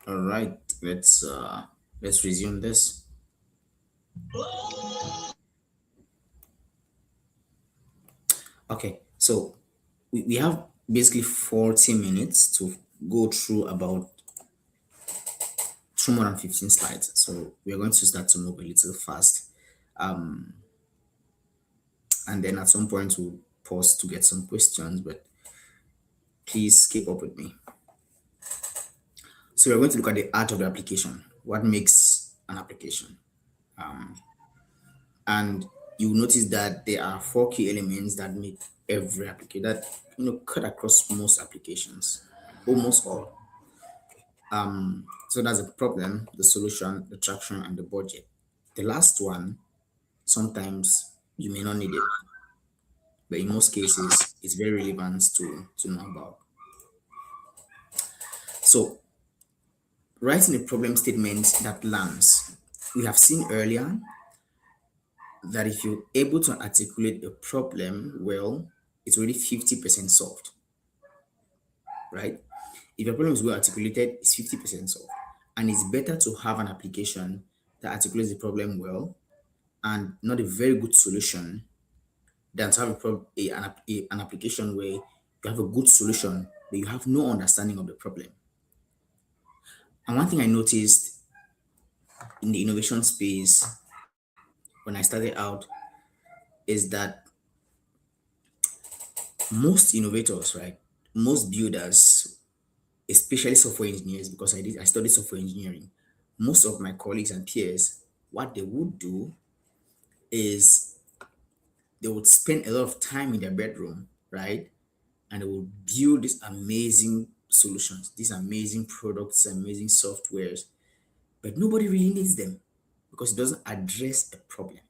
All right, let's resume this. Okay, so we have basically 40 minutes to go through about two more than 15 slides. So we're going to start to move a little fast. And then at some point we'll pause to get some questions, but please keep up with me. So we're going to look at the art of the application. What makes an application? And you'll notice that there are four key elements that make every application that cut across most applications, almost all. So that's a problem, the solution, the traction, and the budget. The last one, sometimes you may not need it, but in most cases, it's very relevant to know about. So Writing a problem statement that lands. We have seen earlier that if you're able to articulate a problem well, it's already 50% solved, right? If your problem is well articulated, it's 50% solved. And it's better to have an application that articulates the problem well and not a very good solution than to have an application where you have a good solution, but you have no understanding of the problem. And one thing I noticed in the innovation space when I started out is that most innovators, right, most builders, especially software engineers, because I studied software engineering, most of my colleagues and peers, what they would do is they would spend a lot of time in their bedroom, right? And they would build these amazing solutions, these amazing products, amazing softwares, but nobody really needs them because it doesn't address a problem.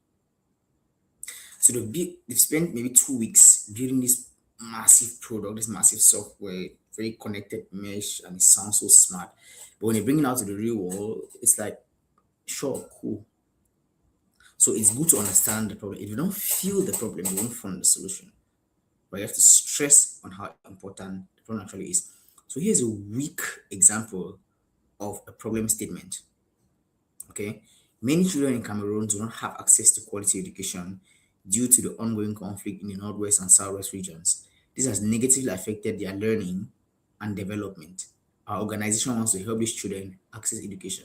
So they've spent maybe 2 weeks building this massive product, this massive software, very connected mesh, and it sounds so smart. But when you bring it out to the real world, it's like, sure, cool. So it's good to understand the problem. If you don't feel the problem, you won't find the solution. But you have to stress on how important the problem actually is. So here's a weak example of a problem statement. Okay, many children in Cameroon do not have access to quality education due to the ongoing conflict in the northwest and southwest regions. This has negatively affected their learning and development. Our organization wants to help these children access education.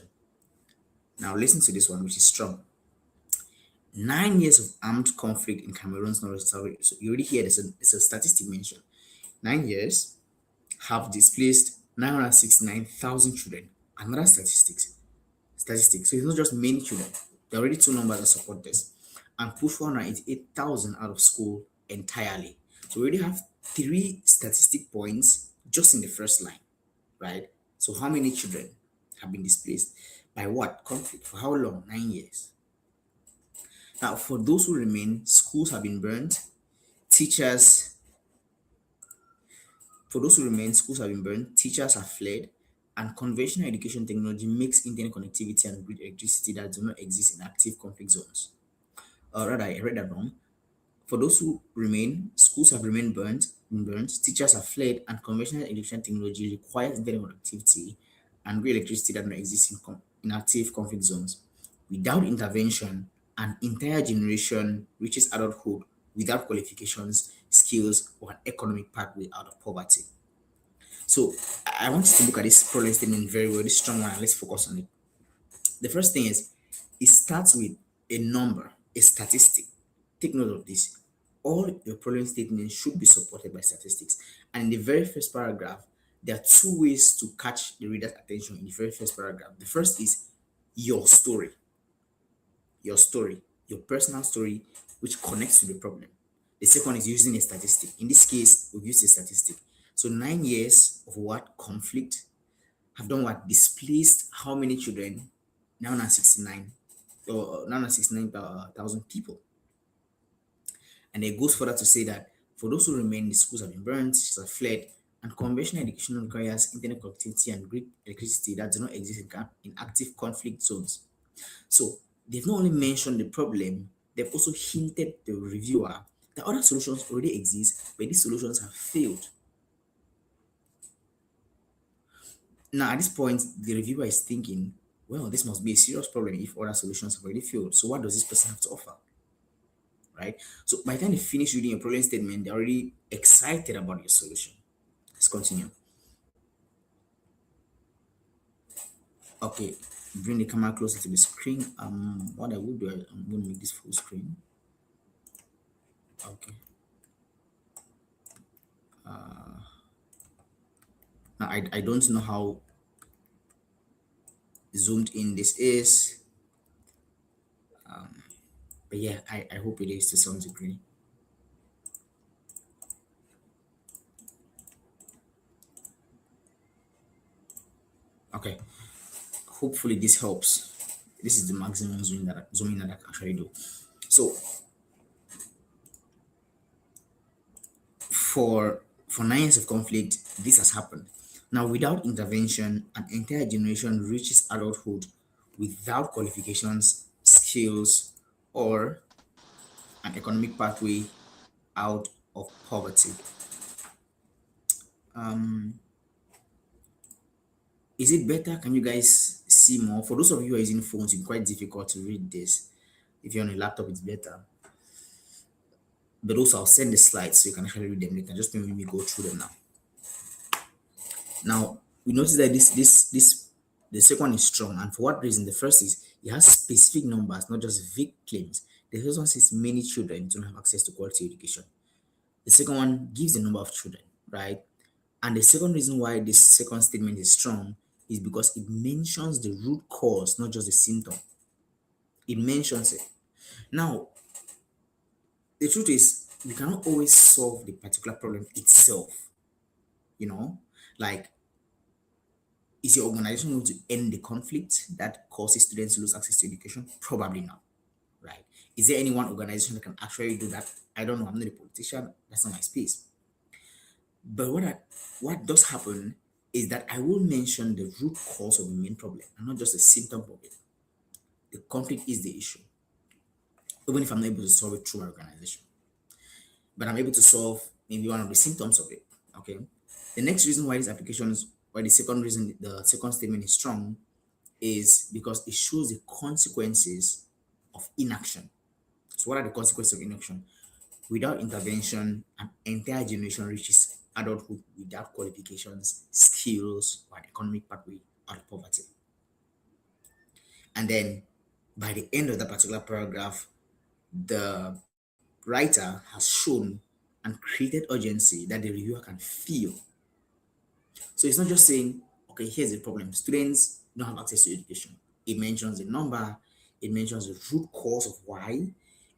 Now, listen to this one, which is strong. 9 years of armed conflict in Cameroon's northwest. So you already hear there's a statistic mentioned. 9 years have displaced 969,000 children. Another statistics. So it's not just many children. There are already two numbers that support this. And push 488,000 out of school entirely. So we already have three statistic points just in the first line, right? So how many children have been displaced? By what? Conflict. For how long? 9 years. Now, for those who remain, schools have been burned. Teachers, for those who remain, schools have been burned. Teachers have fled. And conventional education technology makes internet connectivity and grid electricity that do not exist in active conflict zones. Or rather, I read that wrong. For those who remain, schools have remained burnt, teachers have fled, and conventional education technology requires internet connectivity and grid electricity that do not exist in active conflict zones. Without intervention, an entire generation reaches adulthood without qualifications, skills, or an economic pathway out of poverty. So I want you to look at this problem statement very well, this strong one, and let's focus on it. The first thing is it starts with a number, a statistic. Take note of this. All your problem statements should be supported by statistics. And in the very first paragraph, there are two ways to catch the reader's attention in the very first paragraph. The first is your story, your personal story, which connects to the problem. The second is using a statistic. In this case, we've used a statistic. So 9 years of what? Conflict have done what? Displaced how many children? 969 or 969,000 people. And it goes further to say that for those who remain, the schools have been burned, teachers have fled, and conventional education requires internet connectivity and grid electricity that do not exist in active conflict zones. So they've not only mentioned the problem, they've also hinted the reviewer that other solutions already exist, but these solutions have failed. Now, at this point, the reviewer is thinking, well, this must be a serious problem if other solutions have already failed. So, what does this person have to offer? Right? So, by the time they finish reading your problem statement, they're already excited about your solution. Let's continue. Okay, bring the camera closer to the screen. What I will do, I'm going to make this full screen. Okay. Now, I don't know how zoomed in this is, but yeah, I hope it is to some degree. Okay, hopefully this helps. This is the maximum zooming that I can actually do. So for 9 years of conflict, this has happened. Now, without intervention, an entire generation reaches adulthood without qualifications, skills, or an economic pathway out of poverty. Um, is it better? Can you guys see more? For those of you who are using phones, it's quite difficult to read this. If you're on a laptop, it's better. But also, I'll send the slides so you can actually read them later. Just let me go through them now. Now, we notice that the second one is strong. And for what reason? The first is it has specific numbers, not just vague claims. The first one says many children don't have access to quality education. The second one gives the number of children, right? And the second reason why this second statement is strong is because it mentions the root cause, not just the symptom. It mentions it. Now, the truth is, we cannot always solve the particular problem itself. You know, like, is your organization going to end the conflict that causes students to lose access to education? Probably not, right? Is there any one organization that can actually do that? I don't know. I'm not a politician. That's not my space. But what does happen is that I will mention the root cause of the main problem and not just the symptom of it. The conflict is the issue, even if I'm not able to solve it through my organization. But I'm able to solve maybe one of the symptoms of it. Okay. The next reason why these applications, why the second reason the second statement is strong, is because it shows the consequences of inaction. So, what are the consequences of inaction? Without intervention, an entire generation reaches adulthood without qualifications, skills, or an economic pathway out of poverty. And then, by the end of that particular paragraph, the writer has shown and created urgency that the reviewer can feel. So it's not just saying, okay, here's the problem. Students don't have access to education. It mentions the number, it mentions the root cause of why,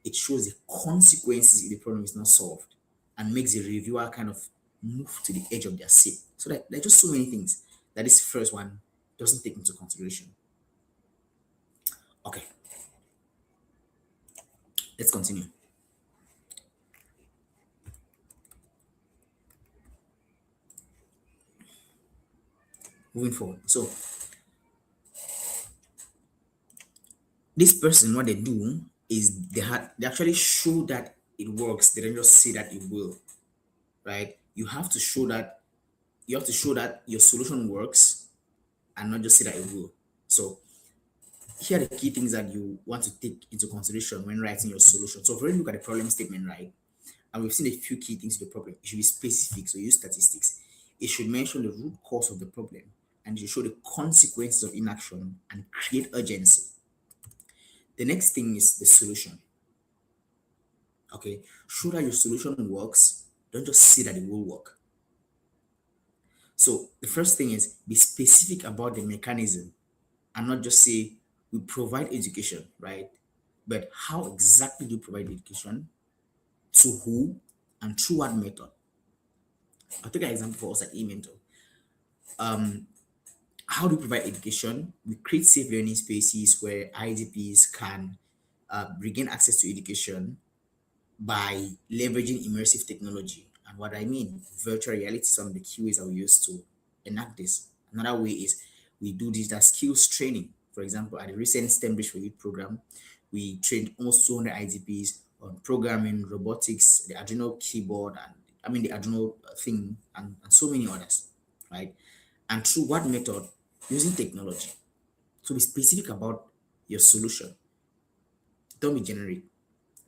it shows the consequences if the problem is not solved, and makes the reviewer kind of move to the edge of their seat. So that there are just so many things that this first one doesn't take into consideration. Okay, let's continue. Moving forward. So this person, what they do is they actually show that it works. They don't just say that it will, right? You have to show that your solution works and not just say that it will. So here are the key things that you want to take into consideration when writing your solution. So if we look at the problem statement, right? And we've seen a few key things to the problem. It should be specific, so use statistics. It should mention the root cause of the problem, and it should show the consequences of inaction and create urgency. The next thing is the solution. Okay, show that your solution works. Don't just say that it will work. So the first thing is be specific about the mechanism and not just say we provide education, right? But how exactly do you provide education? To who and through what method? I'll take an example for us at eMentor. How do we provide education? We create safe learning spaces where IDPs can regain access to education by leveraging immersive technology. And what I mean, virtual reality, some of the key ways that we use to enact this. Another way is we do digital skills training. For example, at the recent STEM Bridge for Youth program, we trained almost 200 IDPs on programming, robotics, the Arduino keyboard, and the Arduino thing, and so many others, right? And through what method? Using technology. So be specific about your solution. Don't be generic.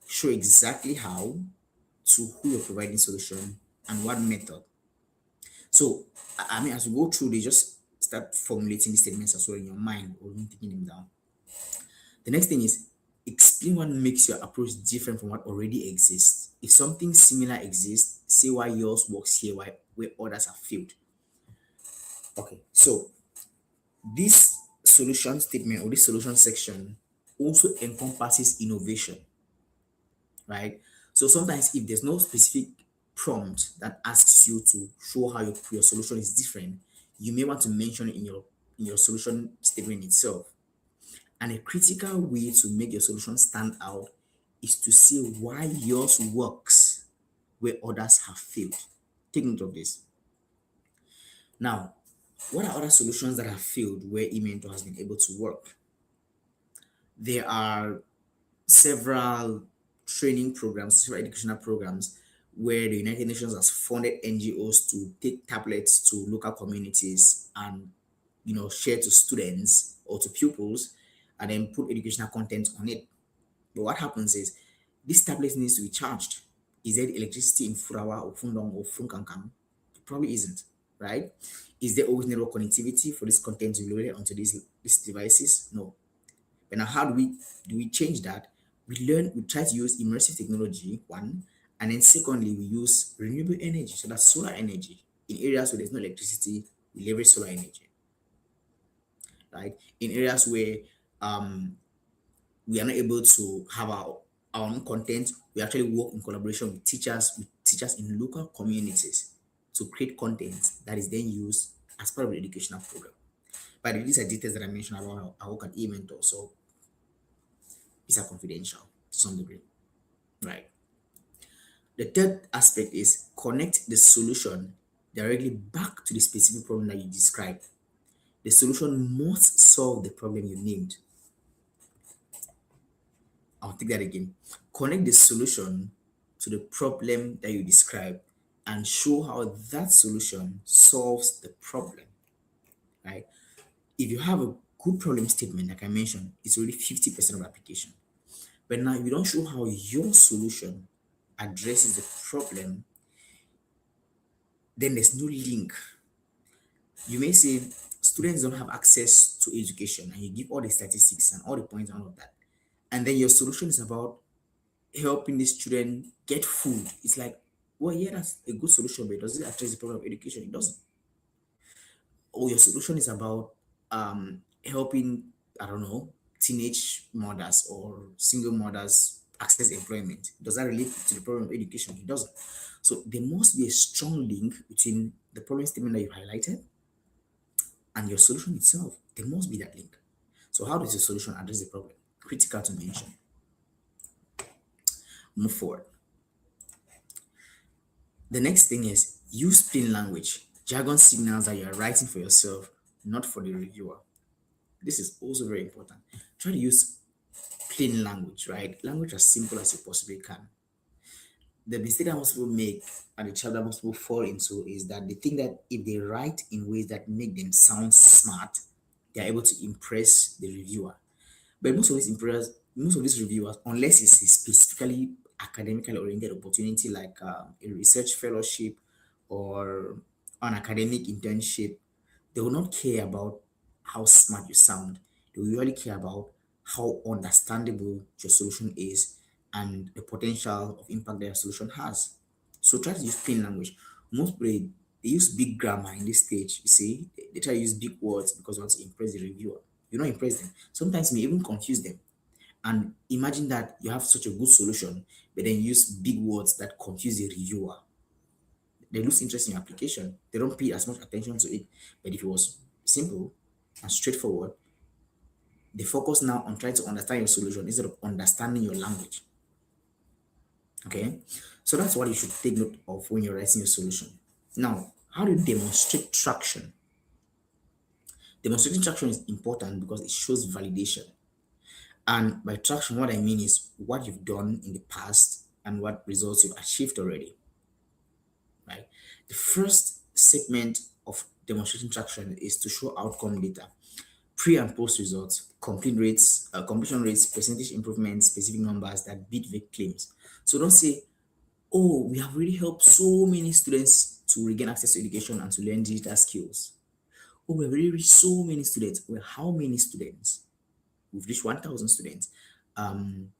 Show exactly how, to who you're providing solution, and what method. So, as you go through, they just start formulating these statements as well in your mind or even taking them down. The next thing is explain what makes your approach different from what already exists. If something similar exists, say why yours works here, why where others have failed. Okay, so this solution statement or this solution section also encompasses innovation, right? So sometimes if there's no specific prompt that asks you to show how your solution is different, you may want to mention it in your solution statement itself. And a critical way to make your solution stand out is to see why yours works where others have failed. Take note of this. Now, What are other solutions that have failed where e-mentor has been able to work? There are several training programs, several educational programs where the United Nations has funded NGOs to take tablets to local communities and share to students or to pupils and then put educational content on it. But what happens is this tablet needs to be charged. Is there electricity in Furawa or Fundong or Funkankang? It probably isn't, right? Is there always network connectivity for this content to be loaded onto these devices? No. But now how do we change that? We try to use immersive technology, one, and then secondly, we use renewable energy, so that's solar energy. In areas where there's no electricity, we leverage solar energy, right? In areas where um we are not able to have our own content, we actually work in collaboration with teachers in local communities to create content that is then used as part of the educational program. But these are details that I mentioned about how I work at eMentor, so these are confidential to some degree, right? The third aspect is connect the solution directly back to the specific problem that you described. The solution must solve the problem you named. I'll take that again. Connect the solution to the problem that you describe and show how that solution solves the problem, right? If you have a good problem statement, like I mentioned, it's already 50% of application. But now, if you don't show how your solution addresses the problem, then there's no link. You may say students don't have access to education, and you give all the statistics and all the points and all of that. And then your solution is about helping these children get food. It's like, well, yeah, that's a good solution, but does it address the problem of education? It doesn't. Or your solution is about helping, I don't know, teenage mothers or single mothers access employment. Does that relate to the problem of education? It doesn't. So there must be a strong link between the problem statement that you highlighted and your solution itself. There must be that link. So how does your solution address the problem? Critical to mention. Move forward. The next thing is use plain language, jargon signals that you are writing for yourself, not for the reviewer. This is also very important. Try to use plain language, right? Language as simple as you possibly can. The mistake that most people make and the trap that most people fall into is that they think that if they write in ways that make them sound smart, they're able to impress the reviewer. But most of these reviewers, unless it's a specifically academically oriented opportunity like a research fellowship or an academic internship, they will not care about how smart you sound. They will really care about how understandable your solution is and the potential of impact that your solution has. So try to use plain language. Most people they use big grammar in this stage. You see, they try to use big words because they want to impress the reviewer. You don't impress them. Sometimes you may even confuse them. And imagine that you have such a good solution, but then use big words that confuse the reviewer. They lose interest in your application. They don't pay as much attention to it. But if it was simple and straightforward, they focus now on trying to understand your solution instead of understanding your language. Okay, so that's what you should take note of when you're writing your solution. Now, how do you demonstrate traction? Demonstrating traction is important because it shows validation. And by traction, what I mean is what you've done in the past and what results you've achieved already, right? The first segment of demonstrating traction is to show outcome data, pre and post results, completion rates, percentage improvements, specific numbers that beat vague claims. So don't say, oh, we have really helped so many students to regain access to education and to learn digital skills. Oh, we've really reached so many students. Well, how many students? We've reached 1,000 students. And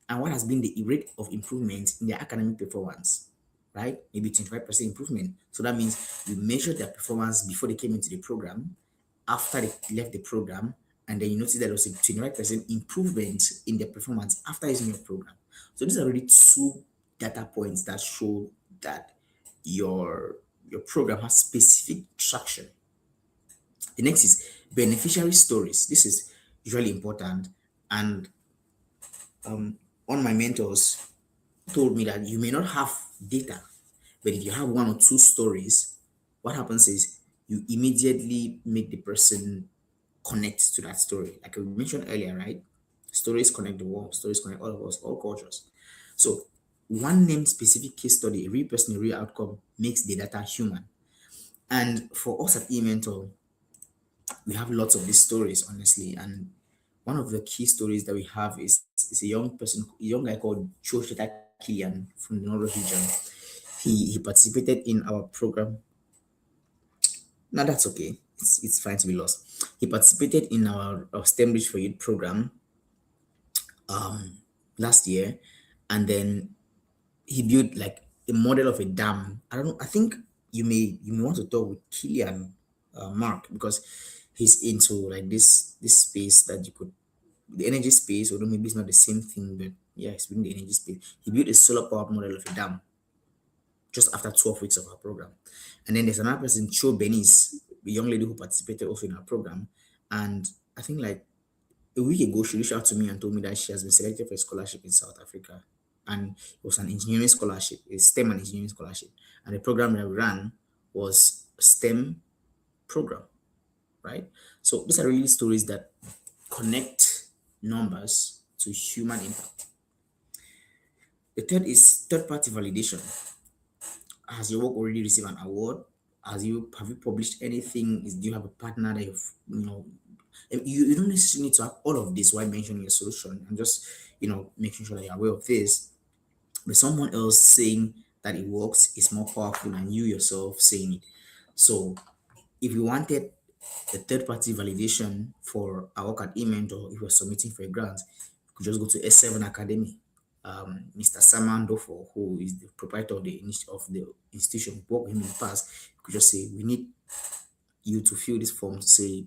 what has been the rate of improvement in their academic performance, right? Maybe 25% improvement. So that means you measure their performance before they came into the program, after they left the program, and then you notice that there was a 25% improvement in their performance after using your program. So these are really two data points that show that your program has specific traction. The next is beneficiary stories. This is usually important. And one of my mentors told me that you may not have data, but if you have one or two stories, what happens is you immediately make the person connect to that story. Like we mentioned earlier, right? Stories connect the world, stories connect all of us, all cultures. So one named specific case study, a real person, a real outcome makes the data human. And for us at eMentor, we have lots of these stories, honestly. And one of the key stories that we have is a young person, a young guy called Choshita Kilian from the Northern region. He participated in our program. Now that's okay. It's fine to be lost. He participated in our STEM Reach for Youth program last year, and then he built like a model of a dam. I don't know. I think you may want to talk with Killian Mark, because he's into like this space that you could, the energy space, although maybe it's not the same thing, but yeah, it's within the energy space. He built a solar power model of a dam just after 12 weeks of our program. And then there's another person, Cho Benis, a young lady who participated also in our program. And I think like a week ago, she reached out to me and told me that she has been selected for a scholarship in South Africa. And it was an engineering scholarship, a STEM and engineering scholarship. And the program that we ran was a STEM program, right? So these are really stories that connect numbers to human impact. The third is third party validation. Has your work already received an award? Have you published anything? Do you have a partner that you don't necessarily need to have all of this while mentioning your solution, and just making sure that you're aware of this. But someone else saying that it works is more powerful than you yourself saying it. So if you wanted a third party validation for our work at eMentor, if you're submitting for a grant, you could just go to S7 Academy. Mr. Saman Dofo, who is the proprietor of the institution, worked with him in the past, you could just say, we need you to fill this form to say,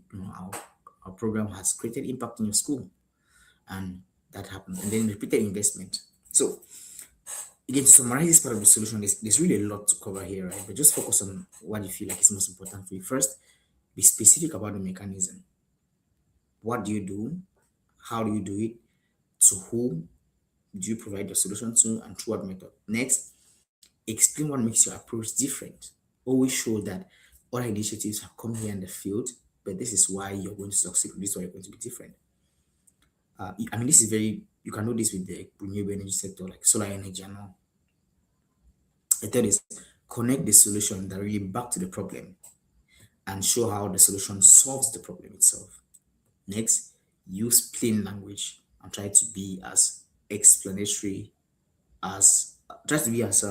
our program has created impact in your school. And that happens. And then repeated investment. So again, to summarize this part of the solution, there's really a lot to cover here, right? But just focus on what you feel like is most important for you. First, be specific about the mechanism. What do you do? How do you do it? To who do you provide the solution to, and through what method? Next, explain what makes your approach different. Always show that other initiatives have come here in the field, but this is why you're going to succeed. This is why you're going to be different. I mean, this is very, you can do this with the renewable energy sector, like solar energy and all. The third is connect the solution directly back to the problem and show how the solution solves the problem itself. Next, use plain language and try to be as explanatory as try to be as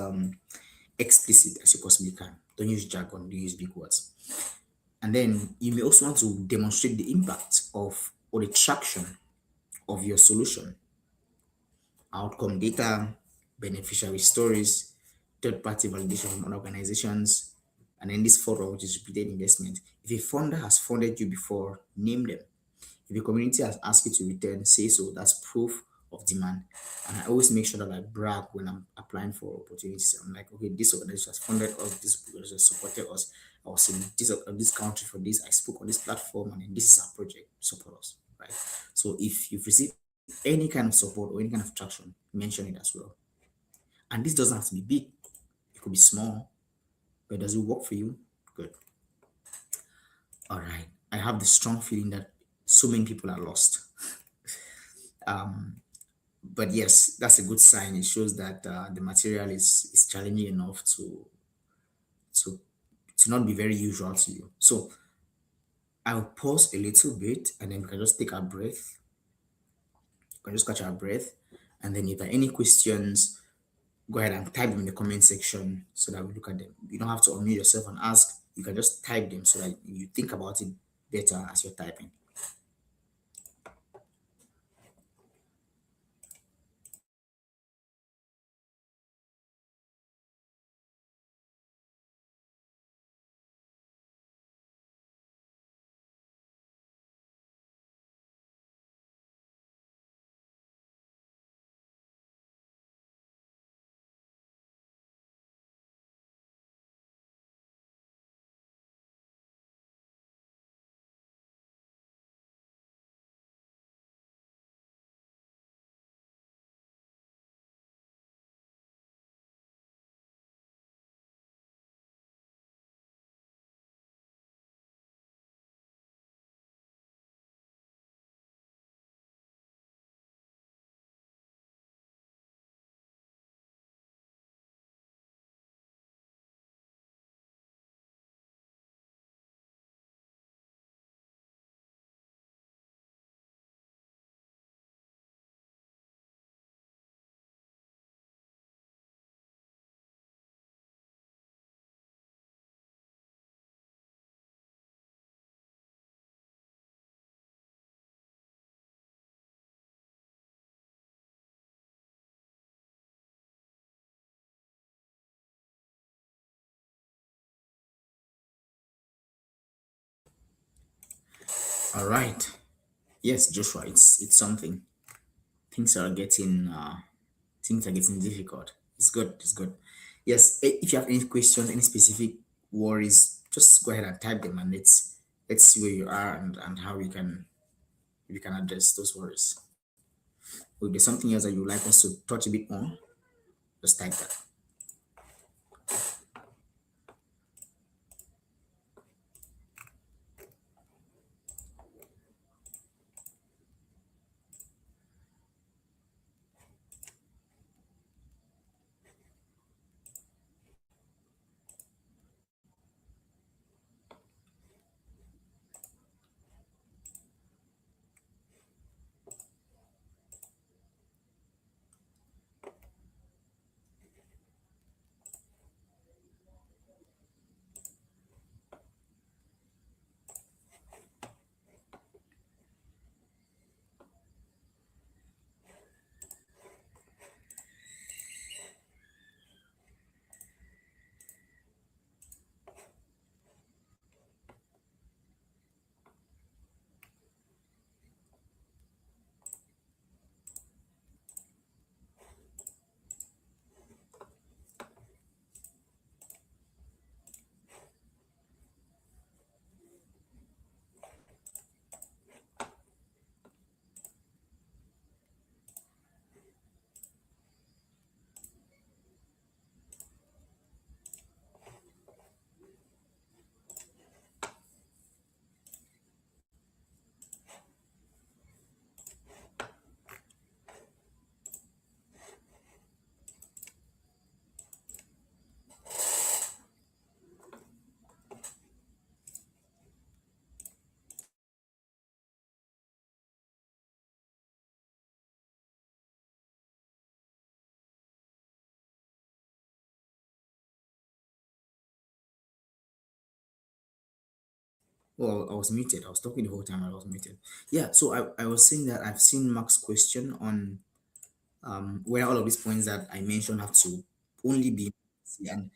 explicit as you possibly can. Don't use jargon, don't use big words. And then you may also want to demonstrate the impact of or the traction of your solution, outcome data, beneficiary stories, third-party validation from other organizations, and then this fourth one, which is repeated investment. If a funder has funded you before, name them. If a community has asked you to return, say so. That's proof of demand. And I always make sure that I brag when I'm applying for opportunities. I'm like, okay, this organization has funded us, this organization has supported us. I was in this country for this. I spoke on this platform, and then this is our project. Support us, right? So if you've received any kind of support or any kind of traction, mention it as well. And this doesn't have to be big. It could be small, but does it work for you? Good. All right. I have the strong feeling that so many people are lost. But yes, that's a good sign. It shows that the material is challenging enough to to not be very usual to you. So I'll pause a little bit, and then we can just take our breath. We can just catch our breath, and then if there are any questions, go ahead and type them in the comment section so that we look at them. You don't have to unmute yourself and ask. You can just type them so that you think about it better as you're typing. All right. Yes, Joshua, it's something. Things are getting difficult. It's good. It's good. Yes. If you have any questions, any specific worries, just go ahead and type them, and let's see where you are and how we can address those worries. If there's something else that you would like us to touch a bit on, just type that. Well, I was muted. I was talking the whole time. I was muted. Yeah. So I was saying that I've seen Mark's question on where all of these points that I mentioned have to only be, and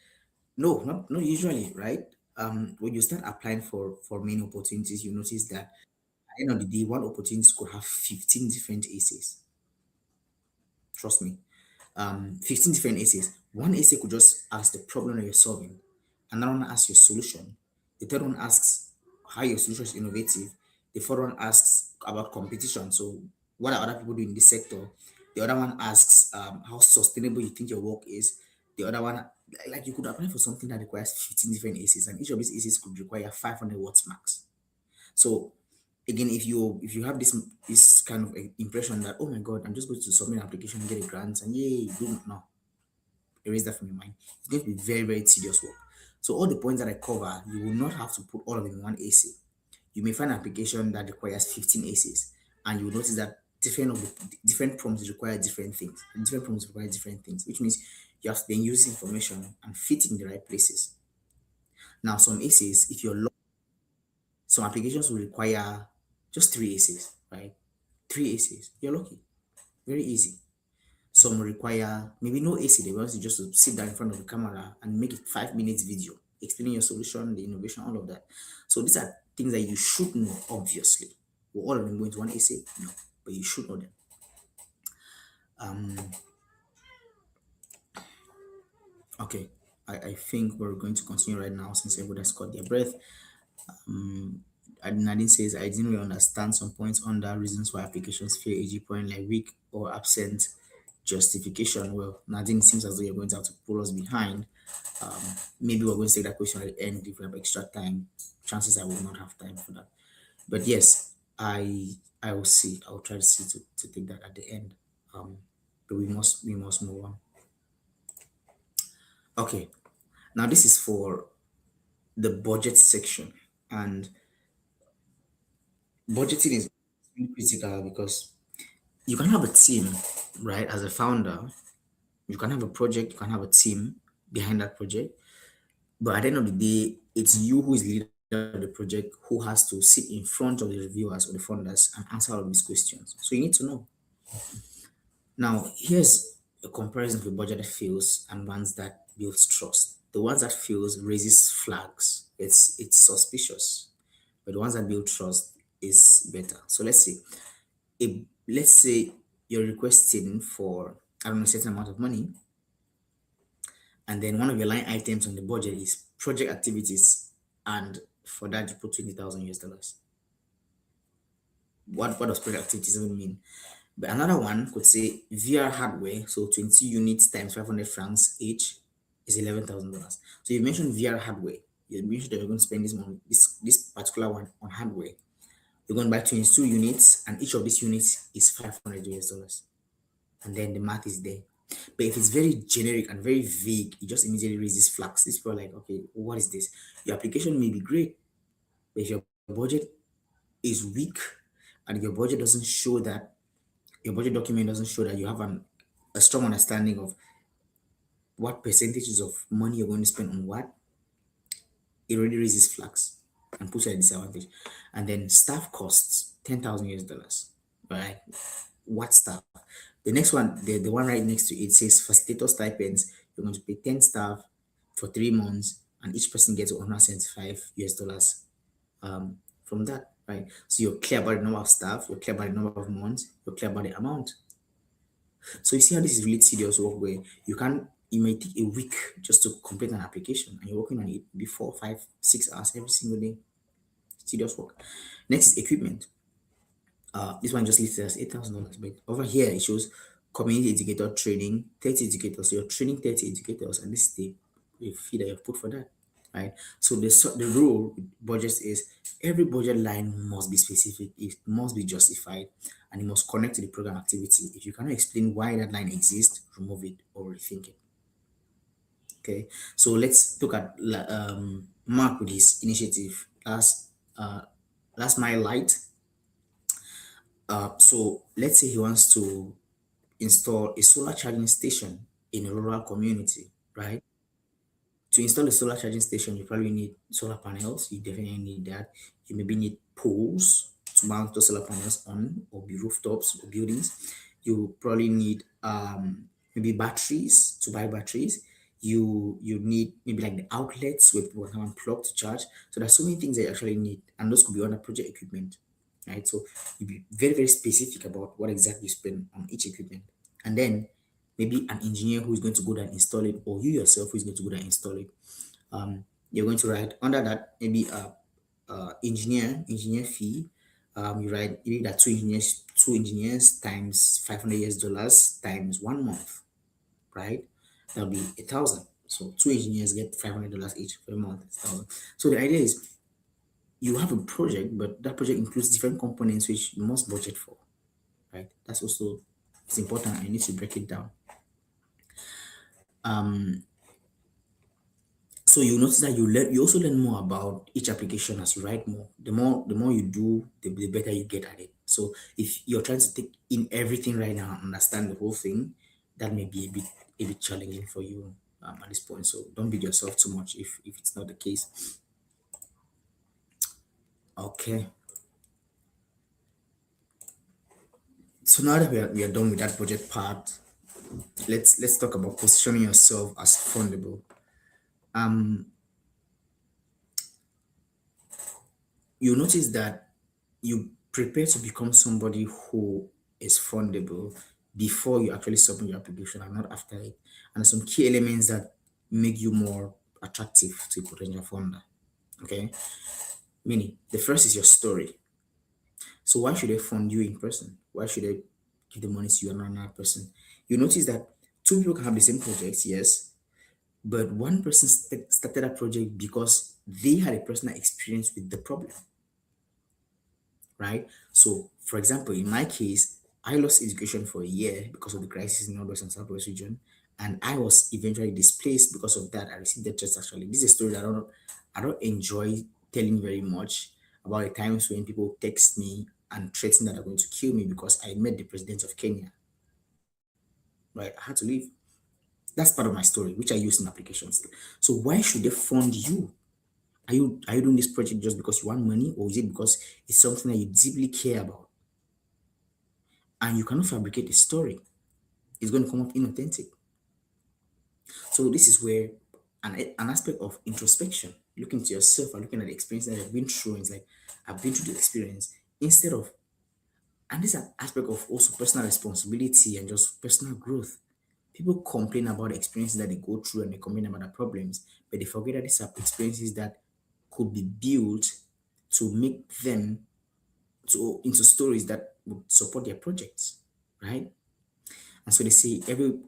no, not usually, right? When you start applying for many opportunities, you notice that at the end of the day, one opportunity could have 15 different aces. Trust me. 15 different essays. One essay could just ask the problem that you're solving. Another one asks your solution. The third one asks how your solution is innovative. The fourth one asks about competition. So, what are other people doing in this sector? The other one asks how sustainable you think your work is. The other one, like you could apply for something that requires 15 different essays, and each of these essays could require 500 words max. So again, if you have this kind of impression that, oh my god, I'm just going to submit an application and get a grant and yay, do no, erase that from your mind. It's going to be very, very tedious work. So all the points that I cover, you will not have to put all of them in one essay. You may find an application that requires 15 essays, and you will notice that different prompts require different things, and different prompts require different things, which means you have to then use this information and fit it in the right places. Now, some essays, if you're some applications will require just three essays, right? Three essays. You're lucky. Very easy. Some require maybe no essay. They want you just to sit down in front of the camera and make it 5 minutes video, explaining your solution, the innovation, all of that. So these are things that you should know, obviously. Will all of them go into one essay? No, but you should know them. Um, okay. I think we're going to continue right now since everybody has caught their breath. Nadine says, I didn't really understand some points under reasons why applications fail, e.g., point like weak or absent justification. Well, Nadine, seems as though you're going to have to pull us behind. Um, Maybe we're going to take that question at the end if we have extra time. Chances I will not have time for that. But yes, I will see. I will try to see to take that at the end. Um, but we must move on. Okay. Now this is for the budget section, and budgeting is really critical because you can have a team, right? As a founder, you can have a project, you can have a team behind that project, but at the end of the day, it's you who is the leader of the project who has to sit in front of the reviewers or the funders and answer all of these questions. So you need to know. Now, here's a comparison of a budget that fails and ones that builds trust. The ones that fails raises flags. It's suspicious. But the ones that build trust, is better. So let's say you're requesting for, I don't know, a certain amount of money, and then one of your line items on the budget is project activities, and for that you put 20,000 US dollars. What does project activities even mean? But another one could say VR hardware, so 20 units times 500 francs each is $11,000. So you mentioned VR hardware. You mentioned that you're going to spend this money, this particular one on hardware. You're going to buy 22 units, and each of these units is 500 US dollars. And then the math is there. But if it's very generic and very vague, it just immediately raises flags. These people are like, okay, what is this? Your application may be great, but if your budget is weak and your budget doesn't show that, your budget document doesn't show that you have a strong understanding of what percentages of money you're going to spend on what, it already raises flags and puts you at a disadvantage. And then staff costs 10,000 US dollars. Right? What staff? The next one, the one right next to it says facilitator stipends. You're going to pay 10 staff for 3 months, and each person gets 175 US dollars from that, right? So you're clear about the number of staff, you're clear about the number of months, you're clear about the amount. So you see how this is really tedious work where you may take a week just to complete an application, and you're working on it before 5, 6 hours every single day. Tedious work. Next is equipment. This one just listed as $8,000, but over here it shows community educator training, 30 educators. So you're training 30 educators, and this is the fee that you've put for that, right? So the rule with budgets is every budget line must be specific, it must be justified, and it must connect to the program activity. If you cannot explain why that line exists, remove it or rethink it. Okay, so let's look at Mark with his initiative last mile light. So let's say he wants to install a solar charging station in a rural community, right? To install a solar charging station, you probably need solar panels. You definitely need that. You maybe need poles to mount those solar panels on, or be rooftops or buildings. You probably need maybe batteries, to buy batteries. You need maybe like the outlets where people can plug to charge. So there's so many things that you actually need, and those could be under project equipment, right? So you be very, very specific about what exactly you spend on each equipment. And then maybe an engineer who is going to go there and install it, or you yourself who is going to go there and install it. You're going to write under that maybe engineer fee. You write maybe that two engineers times 500 US dollars times 1 month, right? That'll be 1,000. So two engineers get $500 each for a month. 1,000. So the idea is you have a project, but that project includes different components which you must budget for, right? That's also, it's important. I need to break it down. So you notice that you also learn more about each application as you write more. The more you do, the better you get at it. So if you're trying to take in everything right now and understand the whole thing, that may be a bit challenging for you at this point. So don't beat yourself too much if it's not the case. Okay. So now that we are done with that budget part, let's talk about positioning yourself as fundable. Um, you notice that you prepare to become somebody who is fundable before you actually submit your application and not after it. And some key elements that make you more attractive to a potential funder. Okay. Meaning the first is your story. So why should they fund you in person? Why should they give the money to you and not another person? You notice that two people can have the same projects, yes, but one person started a project because they had a personal experience with the problem, right? So, for example, in my case, I lost education for a year because of the crisis in Northwest and Southwest region, and I was eventually displaced because of that. I received the threats. Actually, this is a story that I don't enjoy telling very much about the times when people text me and threaten that they're going to kill me because I met the president of Kenya. Right, I had to leave. That's part of my story, which I use in applications. So why should they fund you? Are you doing this project just because you want money, or is it because it's something that you deeply care about? And you cannot fabricate a story. It's going to come up inauthentic. So this is where an aspect of introspection, looking to yourself and looking at the experience that you've been through, and it's like, I've been through the experience. instead of, and this is an aspect of also personal responsibility and just personal growth. People complain about the experiences that they go through and they complain about the problems, but they forget that these are experiences that could be built to make them to into stories that would support their projects, right? And so they say every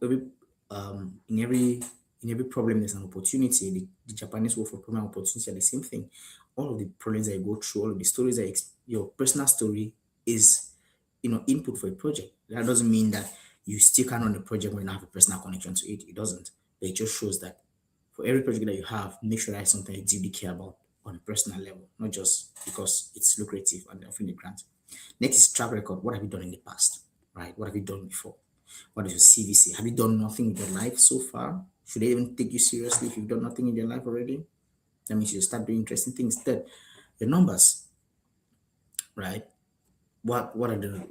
in every problem there's an opportunity. The Japanese word for problem and opportunity are the same thing. All of the problems that you go through, all of the stories that your personal story is, input for a project. That doesn't mean that you still can't run the project when you don't have a personal connection to it. It doesn't. But it just shows that for every project that you have, make sure that it's something you deeply care about on a personal level, not just because it's lucrative and offering the grant. Next is track record. What have you done in the past? Right? What have you done before? What is your CVC? Have you done nothing in your life so far? Should they even take you seriously if you've done nothing in your life already? That means you start doing interesting things. Third, your numbers, right? What are the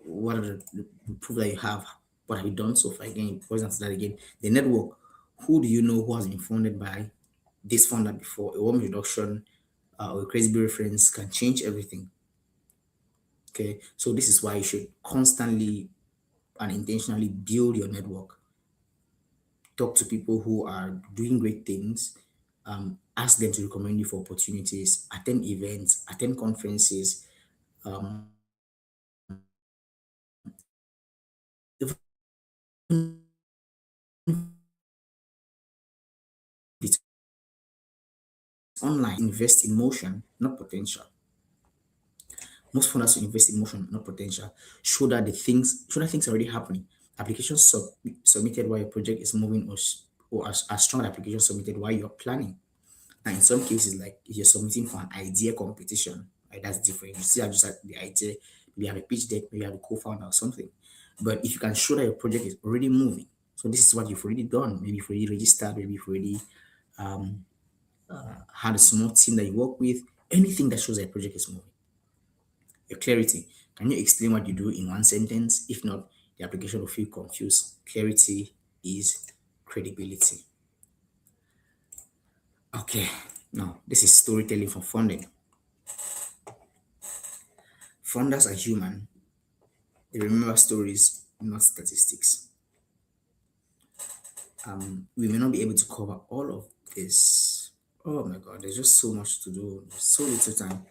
proof that you have? What have you done so far? Again, for example, that again, the network. Who do you know who has been funded by this funder before? A warm introduction or a crazy reference can change everything. Okay, so this is why you should constantly and intentionally build your network. Talk to people who are doing great things. Ask them to recommend you for opportunities. Attend events. Attend conferences. Even if it's online, invest in motion, not potential. Most funders will invest in motion, not potential. Show that things are already happening. Applications submitted while your project is moving, or as strong applications submitted while you're planning. Now, in some cases, like if you're submitting for an idea competition, right, that's different. You still have just like the idea, maybe you have a pitch deck, maybe you have a co-founder or something. But if you can show that your project is already moving, so this is what you've already done. Maybe you've already registered, maybe you've already had a small team that you work with. Anything that shows that your project is moving. Your clarity. Can you explain what you do in one sentence? If not, the application will feel confused. Clarity is credibility. Okay, now this is storytelling for funding. Funders are human. They remember stories, not statistics. We may not be able to cover all of this. Oh my God, there's just so much to do. There's so little time.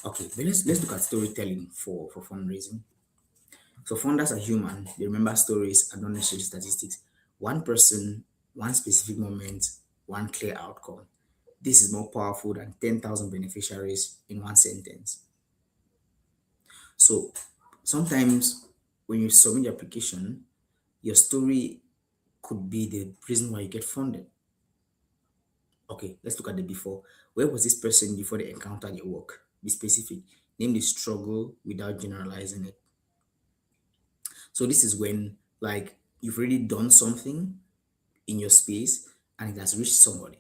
Okay, but let's look at storytelling for fundraising. So funders are human. They remember stories and not necessarily statistics. One person, one specific moment, one clear outcome. This is more powerful than 10,000 beneficiaries in one sentence. So sometimes when you submit your application, your story could be the reason why you get funded. Okay, let's look at the before. Where was this person before they encountered your work? Be specific. Name the struggle without generalizing it. So this is when like you've already done something in your space and it has reached somebody,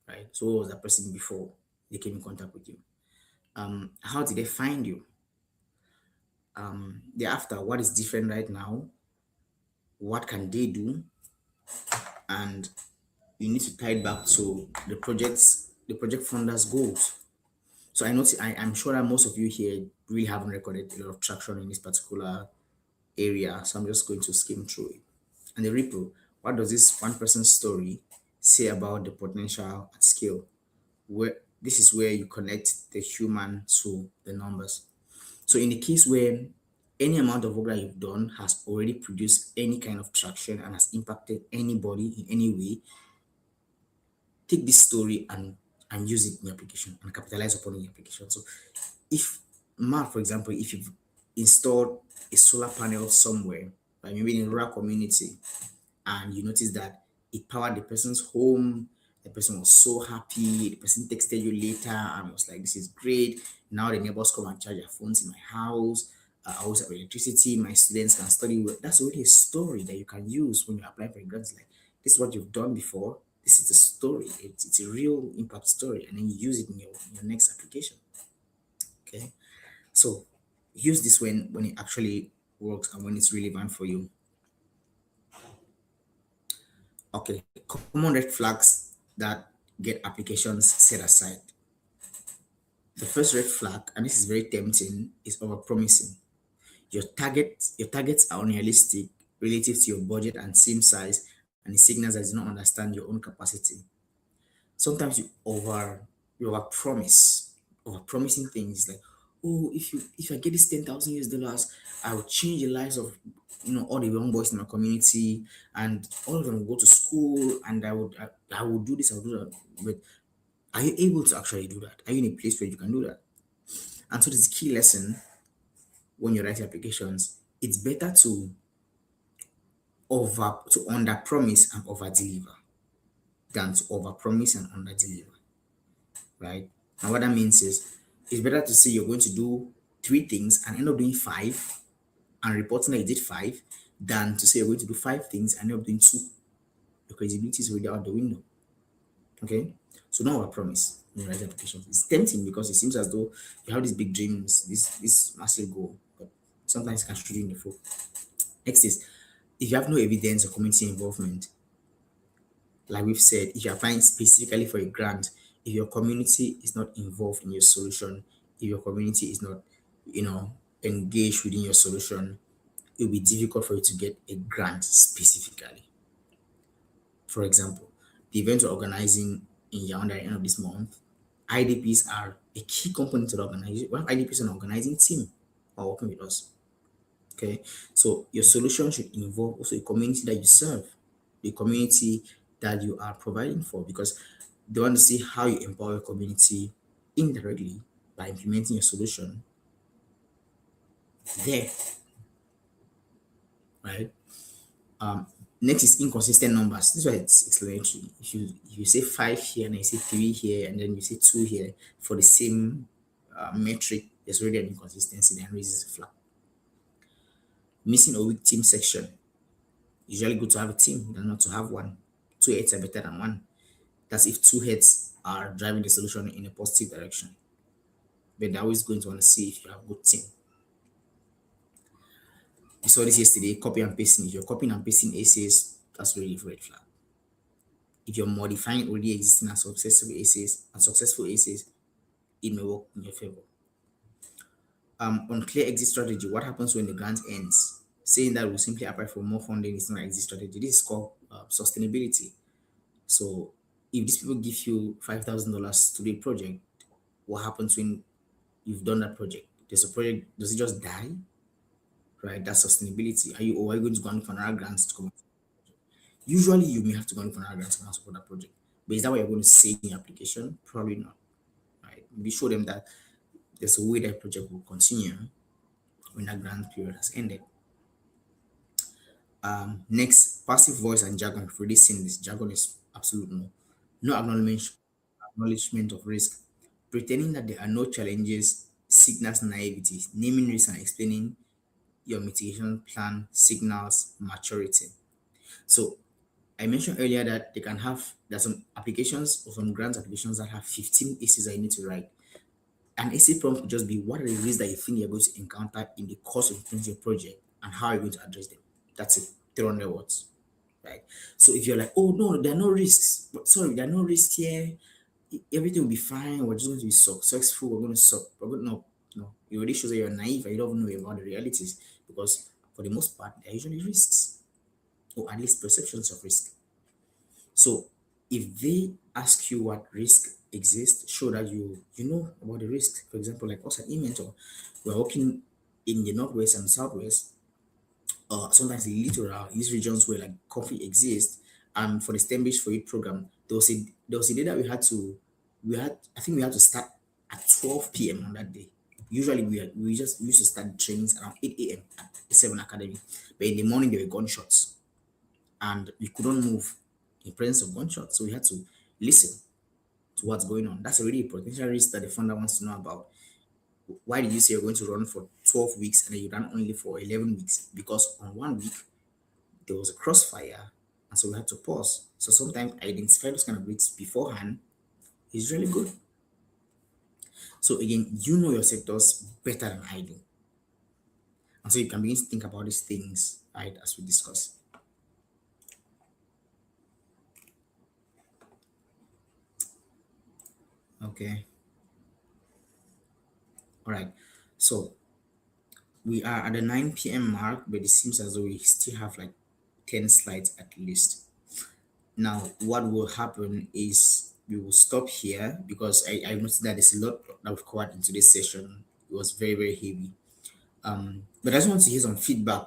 right? So what was that person before they came in contact with you? How did they find you? Thereafter, what is different right now? What can they do? And you need to tie it back to the project funder's goals. So I'm sure that most of you here really haven't recorded a lot of traction in this particular area. So I'm just going to skim through it. And the ripple, what does this one person's story say about the potential at scale? Where this is where you connect the human to the numbers. So in the case where any amount of work that you've done has already produced any kind of traction and has impacted anybody in any way, take this story and use it in your application and capitalize upon it in your application. So if for example, if you've installed a solar panel somewhere, like maybe in a rural community, and you notice that it powered the person's home. The person was so happy. The person texted you later and was like, "This is great. Now the neighbors come and charge their phones in my house. I always have electricity. My students can study." Well, that's already a story that you can use when you apply for a grant. It's like, this is what you've done before. This is the story. It's a real impact story, and then you use it in your next application. Okay, so use this when it actually works and when it's relevant for you. Okay, common red flags that get applications set aside. The first red flag, and this is very tempting, is overpromising. Your targets are unrealistic relative to your budget and team size, and it signals that you do not understand your own capacity. Sometimes you over promise, over promising things like, oh, if I get this $10,000, I will change the lives of all the young boys in my community, and all of them will go to school, and I will do this, I will do that. But are you able to actually do that? Are you in a place where you can do that? And so this key lesson when you're writing applications, it's better to under promise and over deliver than to over promise and under deliver, right? And what that means is it's better to say you're going to do three things and end up doing five and reporting that you did five than to say you're going to do five things and end up doing two. Your credibility is already out the window. Okay? So don't over promise when you write applications. It's tempting because it seems as though you have these big dreams, this massive goal, but sometimes it can shoot you in the foot. Next is if you have no evidence of community involvement, like we've said, if you're applying specifically for a grant, if your community is not involved in your solution, if your community is not, engaged within your solution, it will be difficult for you to get a grant specifically. For example, the event we're organizing in Yaoundé at the end of this month, IDPs are a key component of the organization. We have IDPs on an organizing team who are working with us. Okay, so your solution should involve also a community that you serve, the community that you are providing for, because they want to see how you empower your community indirectly by implementing your solution there, right? Um, Next is inconsistent numbers. This is why it's explanatory. If you say five here and then you say three here and then you say two here for the same metric, there's already an inconsistency that raises a flag. Missing a weak team section. Usually good to have a team than not to have one. Two heads are better than one. That's if two heads are driving the solution in a positive direction. But they're always going to want to see if you have a good team. You saw this yesterday, copy and pasting. If you're copying and pasting essays, that's really a red flag. If you're modifying already existing and successful essays, it may work in your favor. On clear exit strategy, what happens when the grant ends? Saying that we'll simply apply for more funding is not an exit strategy. This is called sustainability. So if these people give you $5,000 to do a project, what happens when you've done that project? There's a project, does it just die? Right? That's sustainability. Are you going to go and look for another grants to come? Usually you may have to go and look for another grants to come and support that project. But is that what you're going to say in your application? Probably not. Right? Maybe show them that there's a way that project will continue when that grant period has ended. Next, passive voice and jargon. If really seen this, jargon is absolute no. No acknowledgement of risk. Pretending that there are no challenges signals naivety. Naming risk and explaining your mitigation plan signals maturity. So I mentioned earlier that there's some applications or some grant applications that have 15 essays that you need to write. An essay prompt could just be what are the risks that you think you're going to encounter in the course of implementing your project and how are you going to address them. That's it, 300 words, right? So if you're like, oh no, there are no risks, but sorry, there are no risks here, everything will be fine, we're just going to be successful, we're going to suck, we're going to, no, no, it already shows that you're naive and you don't know about the realities because for the most part, there are usually risks or at least perceptions of risk. So if they ask you what risk exists, show that you know about the risk. For example, like us at eMentor, we're working in the northwest and southwest, sometimes the littoral, these regions where like conflict exists. And for the STEM based for it program, there was a day that I think we had to start at 12 p.m. on that day. Usually we used to start trainings around 8 a.m. at A7 Academy. But in the morning there were gunshots and we couldn't move in presence of gunshots. So we had to listen to what's going on. That's already a potential risk that the funder wants to know about. Why did you say you're going to run for 12 weeks and then you ran only for 11 weeks? Because on 1 week, there was a crossfire, and so we had to pause. So sometimes identify those kind of risks beforehand is really good. So again, you know your sectors better than I do. And so you can begin to think about these things, right, as we discuss. Okay. All right. So we are at the 9 p.m. mark, but it seems as though we still have like 10 slides at least. Now, what will happen is we will stop here because I noticed that there's a lot that we've covered in today's session. It was very, very heavy. But I just want to hear some feedback,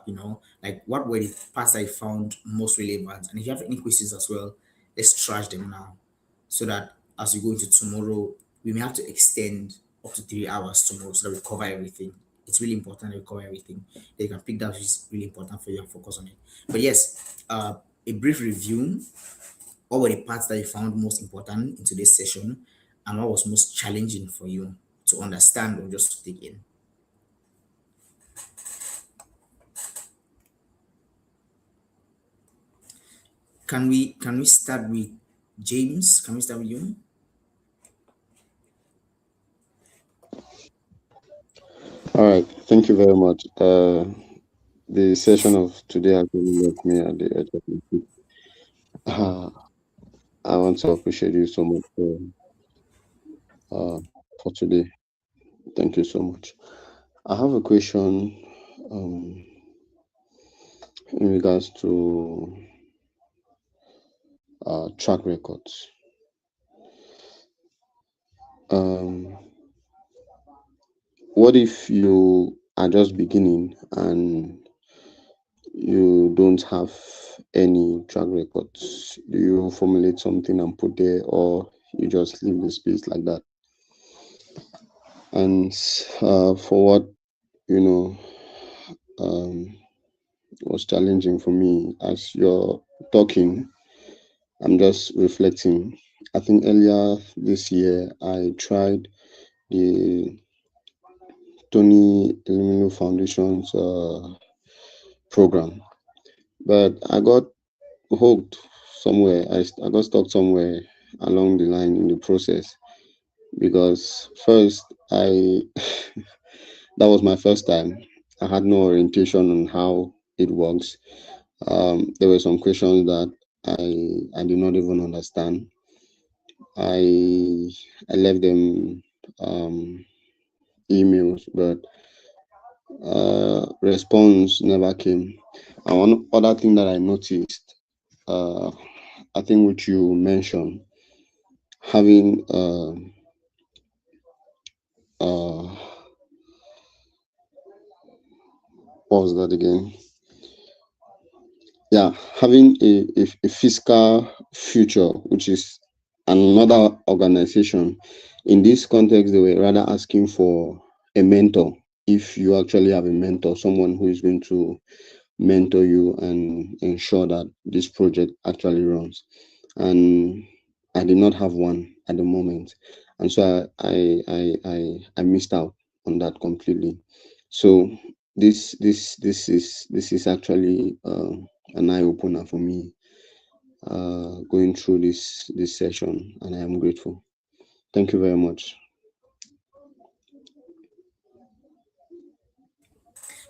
like what were the parts that you found most relevant? And if you have any questions as well, let's trash them now so that as we go into tomorrow, we may have to extend up to 3 hours tomorrow so that we cover everything. It's really important that we cover everything. That you can pick that which is really important for you and focus on it. But yes, a brief review. What were the parts that you found most important in today's session, and what was most challenging for you to understand or just to take in? Can we start with James? Can we start with you? All right, thank you very much. The session of today actually left me at the edge of my seat. Uh, I want to appreciate you so much uh, for today. Thank you so much. I have a question um, in regards to track records. Um, what if you are just beginning and you don't have any track records? Do you formulate something and put there, or you just leave the space like that? And for what you know um, was challenging for me as you're talking, I'm just reflecting. I think earlier this year I tried the Tony Elumelu Foundation's program, but I got hooked somewhere. I got stuck somewhere along the line in the process because first I that was my first time. I had no orientation on how it works. There were some questions that I did not even understand. I I left them um, emails, but response never came. And one other thing that I noticed, uh, I think which you mentioned, having uh, what was that again? Yeah, having a fiscal future, which is another organization. In this context, they were rather asking for a mentor. If you actually have a mentor, someone who is going to mentor you and ensure that this project actually runs. And I did not have one at the moment, and so I missed out on that completely. So this is actually an eye opener for me going through this session, and I am grateful. Thank you very much.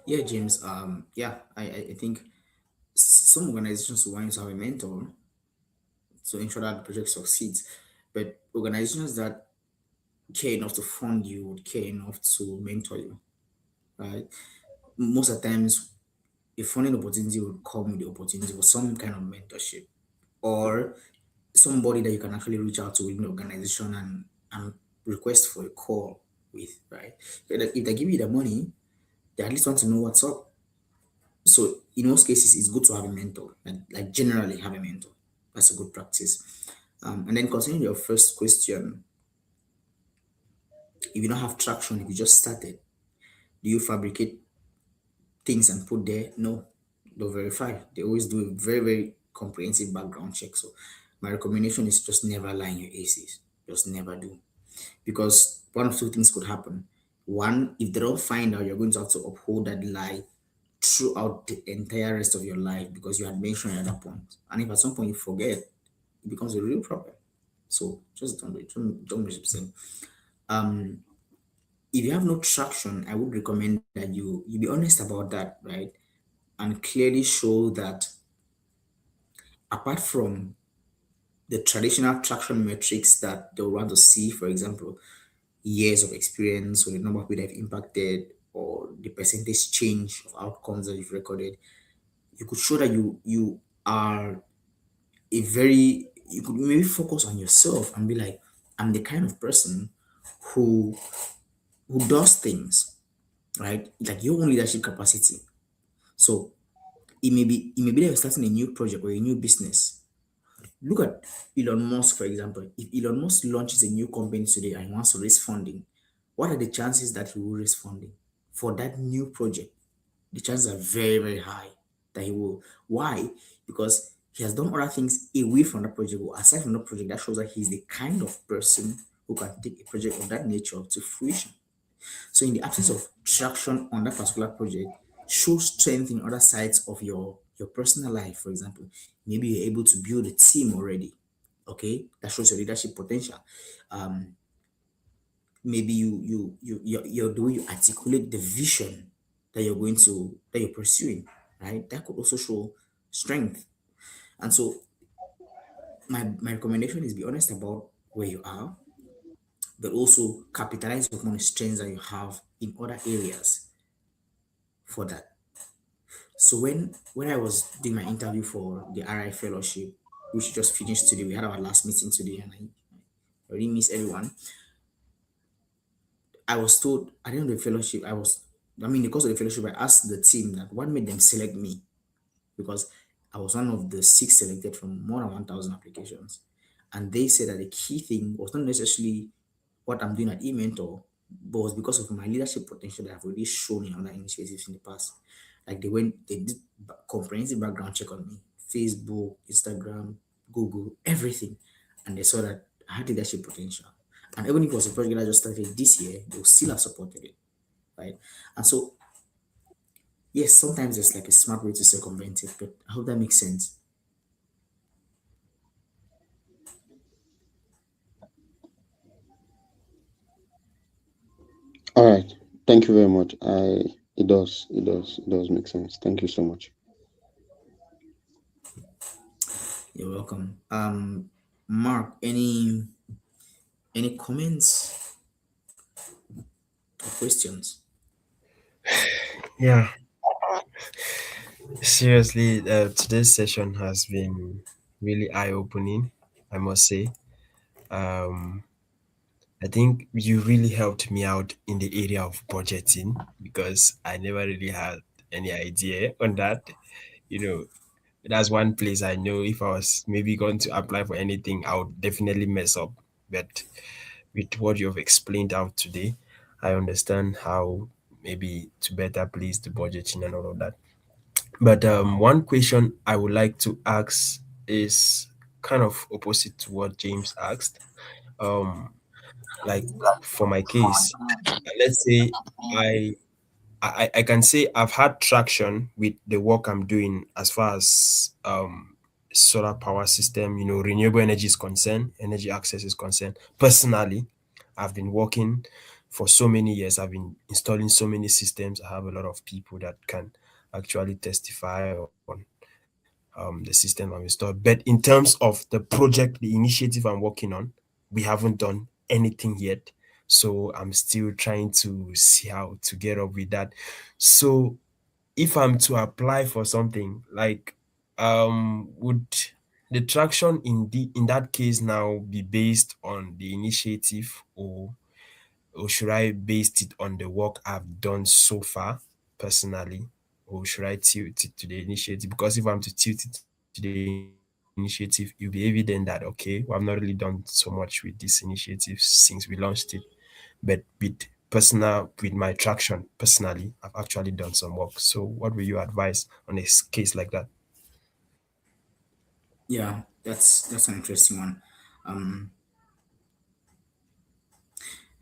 Yeah, James. Yeah, I think some organizations will want you to have a mentor to ensure that the project succeeds, but organizations that care enough to fund you would care enough to mentor you, right? Most of the times, a funding opportunity will come with the opportunity for some kind of mentorship or somebody that you can actually reach out to within the organization and request for a call with, right? If they give you the money, they at least want to know what's up. So in most cases, it's good to have a mentor, like generally have a mentor. That's a good practice. And then concerning your first question, if you don't have traction, if you just started, do you fabricate things and put there? No, they'll verify. They always do a very, very comprehensive background check. So my recommendation is just never lie in your ACs. Just never do. Because one of two things could happen. One, if they don't find out, you're going to have to uphold that lie throughout the entire rest of your life because you had mentioned it at that point. And if at some point you forget, it becomes a real problem. So just don't be upset. Um, if you have no traction, I would recommend that you be honest about that, right? And clearly show that apart from the traditional traction metrics that they'll want to see, for example, years of experience or the number of people that have impacted or the percentage change of outcomes that you've recorded. You could show that you are a very you could maybe focus on yourself and be like, I'm the kind of person who does things, right? Like your own leadership capacity. So it may be that you're starting a new project or a new business. Look at Elon Musk, for example. If Elon Musk launches a new company today and he wants to raise funding, what are the chances that he will raise funding for that new project? The chances are very, very high that he will. Why? Because he has done other things away from that project or aside from that project that shows that he's the kind of person who can take a project of that nature to fruition. So in the absence of traction on that particular project, show strength in other sides of your personal life. For example, maybe you're able to build a team already. Okay, that shows your leadership potential. Um, maybe you're the way you articulate the vision that you're pursuing, right? That could also show strength. And so my recommendation is be honest about where you are, but also capitalize upon the strengths that you have in other areas for that. So when I was doing my interview for the RI fellowship, which just finished today, we had our last meeting today, and I really miss everyone. I was told at the end of the fellowship, I mean, because of the fellowship, I asked the team that what made them select me because I was one of the six selected from more than 1,000 applications. And they said that the key thing was not necessarily what I'm doing at eMentor, but was because of my leadership potential that I've already shown in other initiatives in the past. Like they did comprehensive background check on me, Facebook, Instagram, Google, everything. And they saw that I had leadership potential. And even if it was a project that I just started this year, they would still have supported it, right? And so yes, sometimes there's like a smart way to circumvent it, but I hope that makes sense. All right. Thank you very much. It does make sense. Thank you so much. You're welcome. Mark, any comments or questions? Yeah, seriously, today's session has been really eye-opening, I must say. Um, I think you really helped me out in the area of budgeting because I never really had any idea on that. You know, that's one place I know if I was maybe going to apply for anything, I would definitely mess up. But with what you've explained out today, I understand how maybe to better place the budgeting and all of that. But one question I would like to ask is kind of opposite to what James asked. Um, like for my case, let's say I, I can say I've had traction with the work I'm doing as far as solar power system, renewable energy is concerned, energy access is concerned. Personally, I've been working for so many years. I've been installing so many systems. I have a lot of people that can actually testify on the system I've installed. But in terms of the project, the initiative I'm working on, we haven't done anything yet. So I'm still trying to see how to get up with that. So if I'm to apply for something, like would the traction in that case now be based on the initiative, or should I base it on the work I've done so far personally? Or should I tilt it to the initiative? Because if I'm to tilt it to the initiative, it'll be evident that okay, well, I've not really done so much with this initiative since we launched it. But with my traction personally, I've actually done some work. So what will you advise on a case like that? Yeah, that's an interesting one. Um,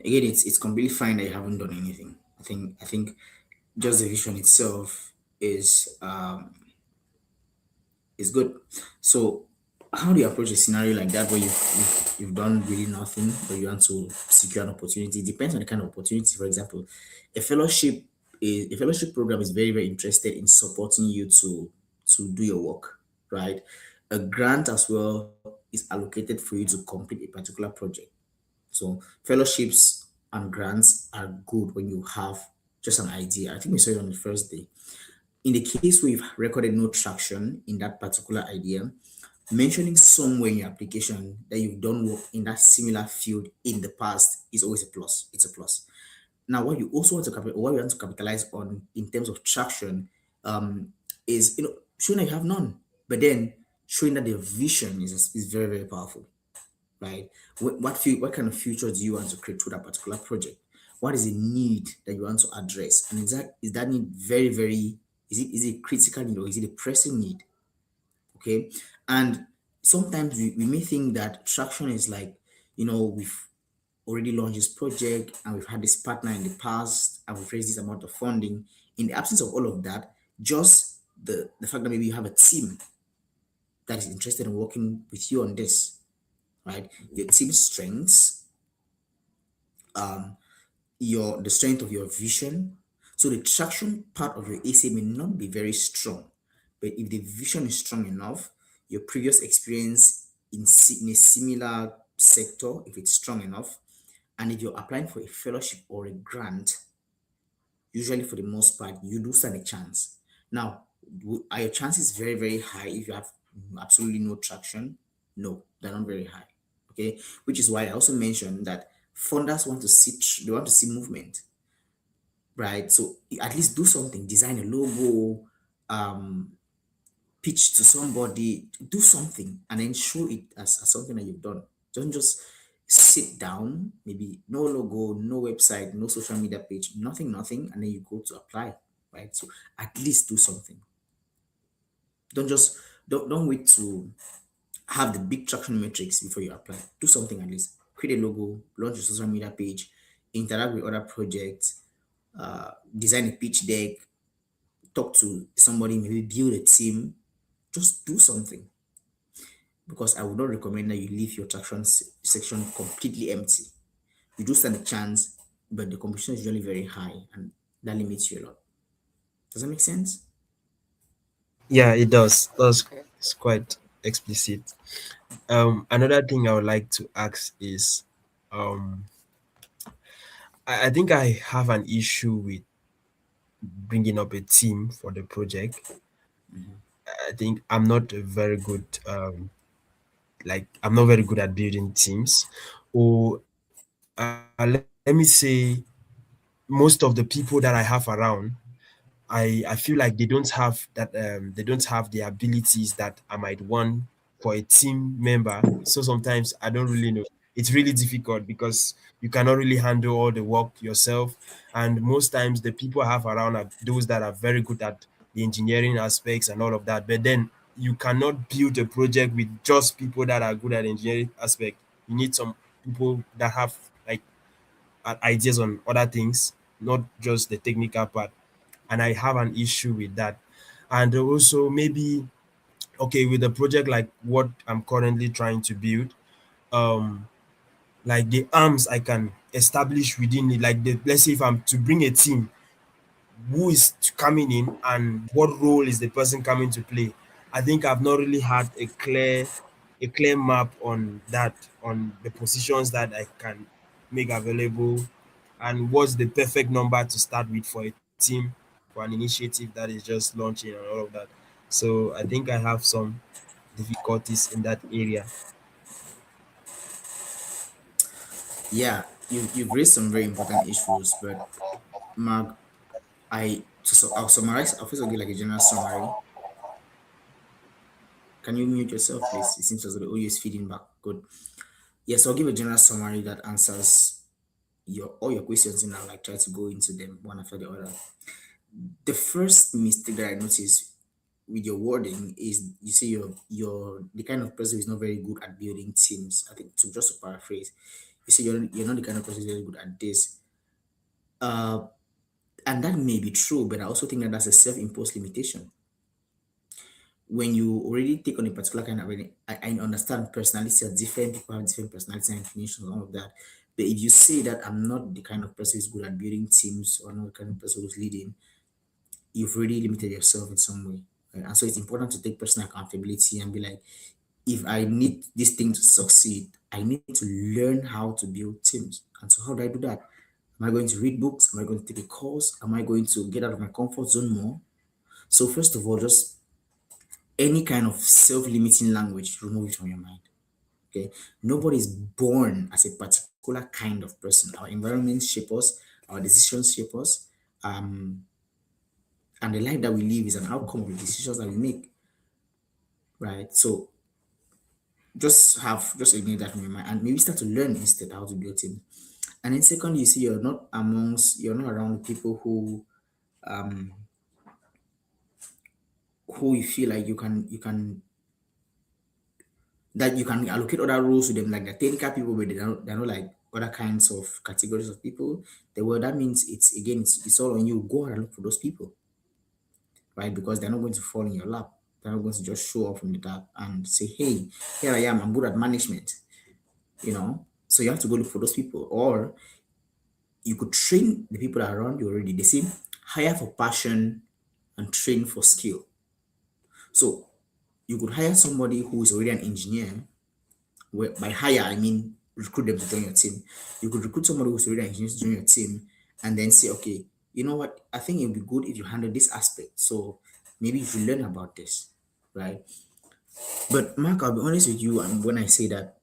Again, it's completely fine that you haven't done anything. I think just the vision itself is good. So, how do you approach a scenario like that where you've done really nothing, but you want to secure an opportunity? It depends on the kind of opportunity. For example, a fellowship a fellowship program is very very interested in supporting you to do your work, right? A grant as well is allocated for you to complete a particular project. So fellowships and grants are good when you have just an idea. I think we saw it on the first day. In the case where you've recorded no traction in that particular idea, mentioning somewhere in your application that you've done work in that similar field in the past is always a plus. It's a plus. Now, what you also want to what you want to capitalize on in terms of traction, is showing that you have none, but then showing that the vision is very very powerful, right? What kind of future do you want to create through that particular project? What is the need that you want to address, and is that need very very is it critical need or is it a pressing need? Okay, and sometimes we may think that traction is like, we've already launched this project and we've had this partner in the past and we've raised this amount of funding. In the absence of all of that, just the fact that maybe you have a team that is interested in working with you on this, right? Your team strengths, the strength of your vision. So the traction part of your AC may not be very strong, but if the vision is strong enough, your previous experience in a similar sector, if it's strong enough, and if you're applying for a fellowship or a grant, usually for the most part, you do stand a chance. Now, are your chances very, very high if you have absolutely no traction? No, they're not very high. Okay, which is why I also mentioned that funders want to see they want to see movement, right? So at least do something, design a logo, um, pitch to somebody, do something, and then show it as something that you've done. Don't just sit down, maybe no logo, no website, no social media page, nothing, and then you go to apply, right? So at least do something. Don't just don't wait to have the big traction metrics before you apply. Do something at least. Create a logo, launch a social media page, interact with other projects, design a pitch deck, talk to somebody, maybe build a team. Just do something, because I would not recommend that you leave your traction section completely empty. You do stand a chance, but the competition is usually very high, and that limits you a lot. Does that make sense? Yeah, it does. It's quite explicit. Another thing I would like to ask is, um, I think I have an issue with bringing up a team for the project. I think I'm not a very good, like I'm not very good at building teams, or let me say, most of the people that I have around, I feel like they don't have the abilities that I might want for a team member. So sometimes I don't really know. It's really difficult because you cannot really handle all the work yourself. And most times the people I have around are those that are very good at the engineering aspects and all of that. But then you cannot build a project with just people that are good at engineering aspect. You need some people that have like ideas on other things, not just the technical part. And I have an issue with that. And also maybe, okay, with a project like what I'm currently trying to build, um like the arms I can establish within it, like let's say if I'm to bring a team, who is coming in and what role is the person coming to play. I think I've not really had a clear map on that, on the positions that I can make available, and what's the perfect number to start with for a team, for an initiative that is just launching and all of that. So I think I have some difficulties in that area. Yeah, you've raised some very important issues, but Mark, I'll summarize. I'll first give like a general summary. Can you mute yourself, please? It seems as though the audio is feeding back. Good. Yes, I'll give a general summary that answers all your questions, and I'll like try to go into them one after the other. The first mistake that I noticed with your wording is you say you're the kind of person who's not very good at building teams. I think, to just to paraphrase, you say you're not the kind of person who's very good at this. Uh, and that may be true, but I also think that that's a self-imposed limitation. When you already take on a particular kind of, I understand personalities are different, people have different personalities and inclinations and all of that. But if you say that I'm not the kind of person who's good at building teams, or not the kind of person who's leading, you've already limited yourself in some way. Right? And so it's important to take personal accountability and be like, if I need this thing to succeed, I need to learn how to build teams. And so how do I do that? Am I going to read books? Am I going to take a course? Am I going to get out of my comfort zone more? So first of all, just any kind of self-limiting language, remove it from your mind. Okay. Nobody is born as a particular kind of person. Our environment shape us, our decisions shape us, um, and the life that we live is an outcome of the decisions that we make. Right. So just ignore that from your mind and maybe start to learn instead how to build teams. And then secondly, you see you're not around people who you feel like you can allocate other roles to them, like the technical people, but they're not like other kinds of categories of people. The well, that means it's all on you. Go out and look for those people, right? Because they're not going to fall in your lap. They're not going to just show up from the top and say, "Hey, here I am. I'm good at management." So you have to go look for those people, or you could train the people that are around you already. They say hire for passion and train for skill. So you could hire somebody who is already an engineer. Well, by hire, I mean recruit them to join your team. You could recruit somebody who's already an engineer to join your team and then say, okay, you know what? I think it would be good if you handle this aspect. So maybe you should learn about this, right? But Mark, I'll be honest with you, and when I say that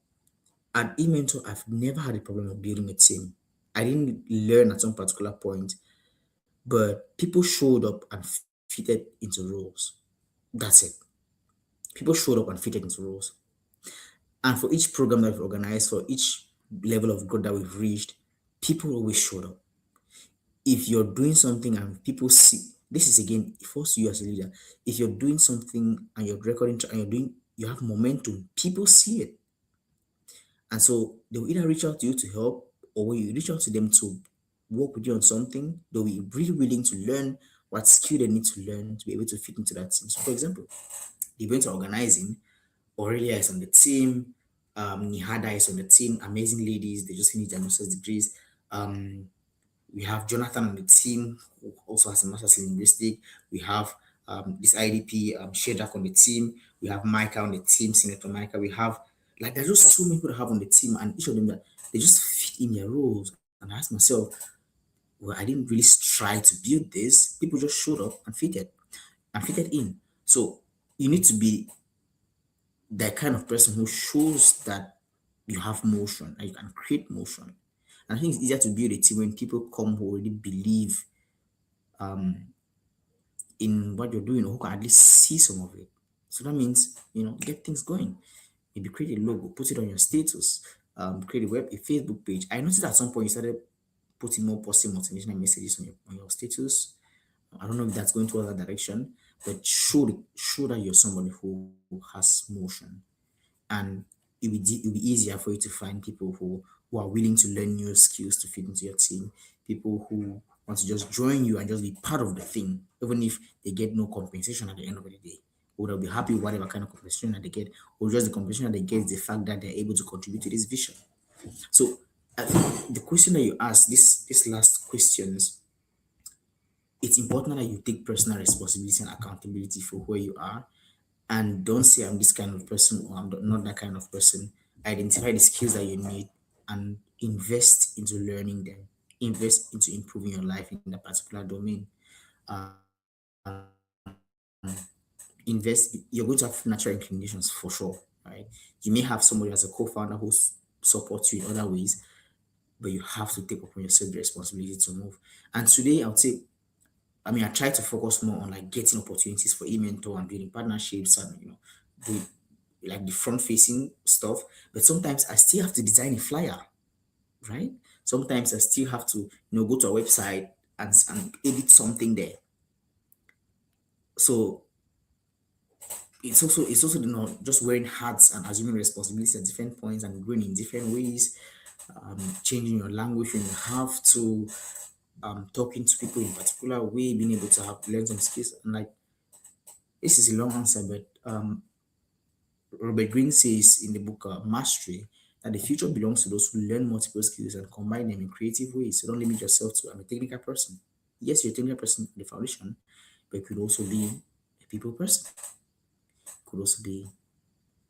at eMentor, I've never had a problem of building a team. I didn't learn at some particular point, but people showed up and fitted into roles. That's it. People showed up and fitted into roles. And for each program that we've organized, for each level of growth that we've reached, people always showed up. If you're doing something and people see, this is again, it falls to you as a leader. If you're doing something and you're recording and you have momentum, people see it. And so they'll either reach out to you to help, or when you reach out to them to work with you on something, they'll be really willing to learn what skill they need to learn to be able to fit into that team. So, for example, the events are organizing, Aurelia is on the team. Nihada is on the team. Amazing ladies. They just finished their master's degrees. Um, we have Jonathan on the team, who also has a master's in linguistics. We have this IDP Shedak on the team. We have Micah on the team, Senator Micah. We have like there's just so many people to have on the team, and each of them that they just fit in their roles. And I asked myself, well, I didn't really try to build this. People just showed up and fitted in. So you need to be the kind of person who shows that you have motion and you can create motion. And I think it's easier to build a team when people come who already believe in what you're doing or who can at least see some of it. So that means, get things going. Maybe create a logo, put it on your status, create a Facebook page. I noticed at some point you started putting more positive motivational messages on your status. I don't know if that's going to other direction, but show that you're somebody who has motion. And it'll be easier for you to find people who are willing to learn new skills to fit into your team, people who want to just join you and just be part of the thing, even if they get no compensation at the end of the day. Or they'll be happy with whatever kind of compensation that they get, or just the compensation that they get is the fact that they're able to contribute to this vision. So I think the question that you asked, this last questions, it's important that you take personal responsibility and accountability for where you are, and don't say I'm this kind of person or I'm not that kind of person. Identify the skills that you need and invest into learning them. Invest into improving your life in that particular domain. You're going to have natural inclinations for sure, right? You may have somebody as a co-founder who supports you in other ways, but you have to take upon yourself the responsibility to move. And today, I try to focus more on like getting opportunities for e-mentor and building partnerships and the like the front facing stuff. But sometimes I still have to design a flyer, right? Sometimes I still have to go to a website and edit something there. So it's also just wearing hats and assuming responsibilities at different points and growing in different ways, changing your language when you have to, talking to people in a particular way, being able to have learn some skills. And like this is a long answer, but Robert Greene says in the book Mastery that the future belongs to those who learn multiple skills and combine them in creative ways. So don't limit yourself to I'm a technical person. Yes, you're a technical person at the foundation, but you could also be a people person. You could also be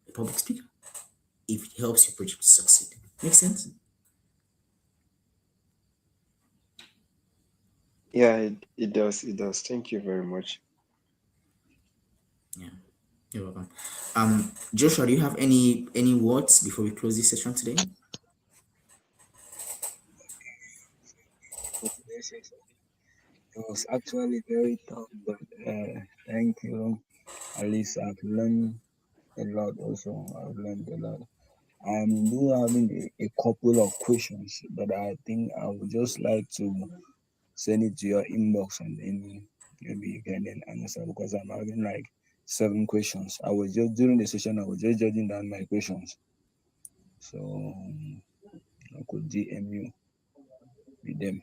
a public speaker if it helps your project to succeed. Make sense? Yeah, it does. It does. Thank you very much. Yeah, you're welcome. Joshua, do you have any words before we close this session today? For today's session. It was actually very tough, but thank you. At least I've learned a lot also. I've learned a lot. I'm do having a couple of questions, but I think I would just like to send it to your inbox and then maybe you can then answer because I'm having like 7 questions. I was just during the session I was just jotting down my questions. So I could DM you with them.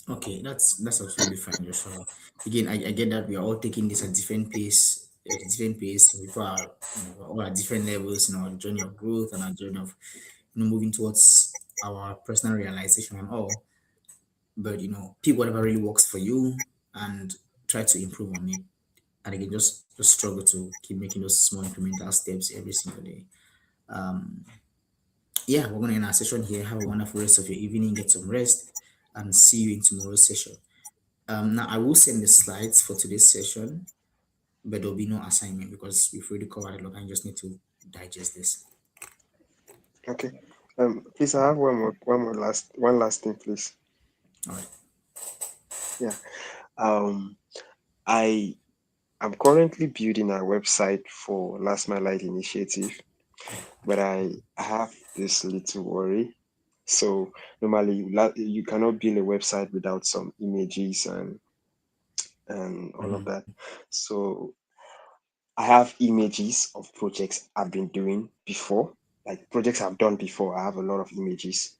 Okay, that's absolutely fine, Joshua. Again, I get that we are all taking this at different pace. At a different pace, people are, we're all at different levels in our journey of growth and our journey of, moving towards our personal realization and all. But pick whatever really works for you and try to improve on it. And again, just struggle to keep making those small incremental steps every single day. Um, yeah, we're gonna end our session here. Have a wonderful rest of your evening. Get some rest, and see you in tomorrow's session. Now I will send the slides for today's session, but there'll be no assignment because we've already covered a lot. I just need to digest this. Okay. Please, I have one last thing, please. All right. Yeah. Um, I am currently building a website for Last My Light initiative, but I have this little worry. So normally you cannot build a website without some images and all of Mhm. that. So I have images of projects I've been doing before, like projects I've done before. I have a lot of images.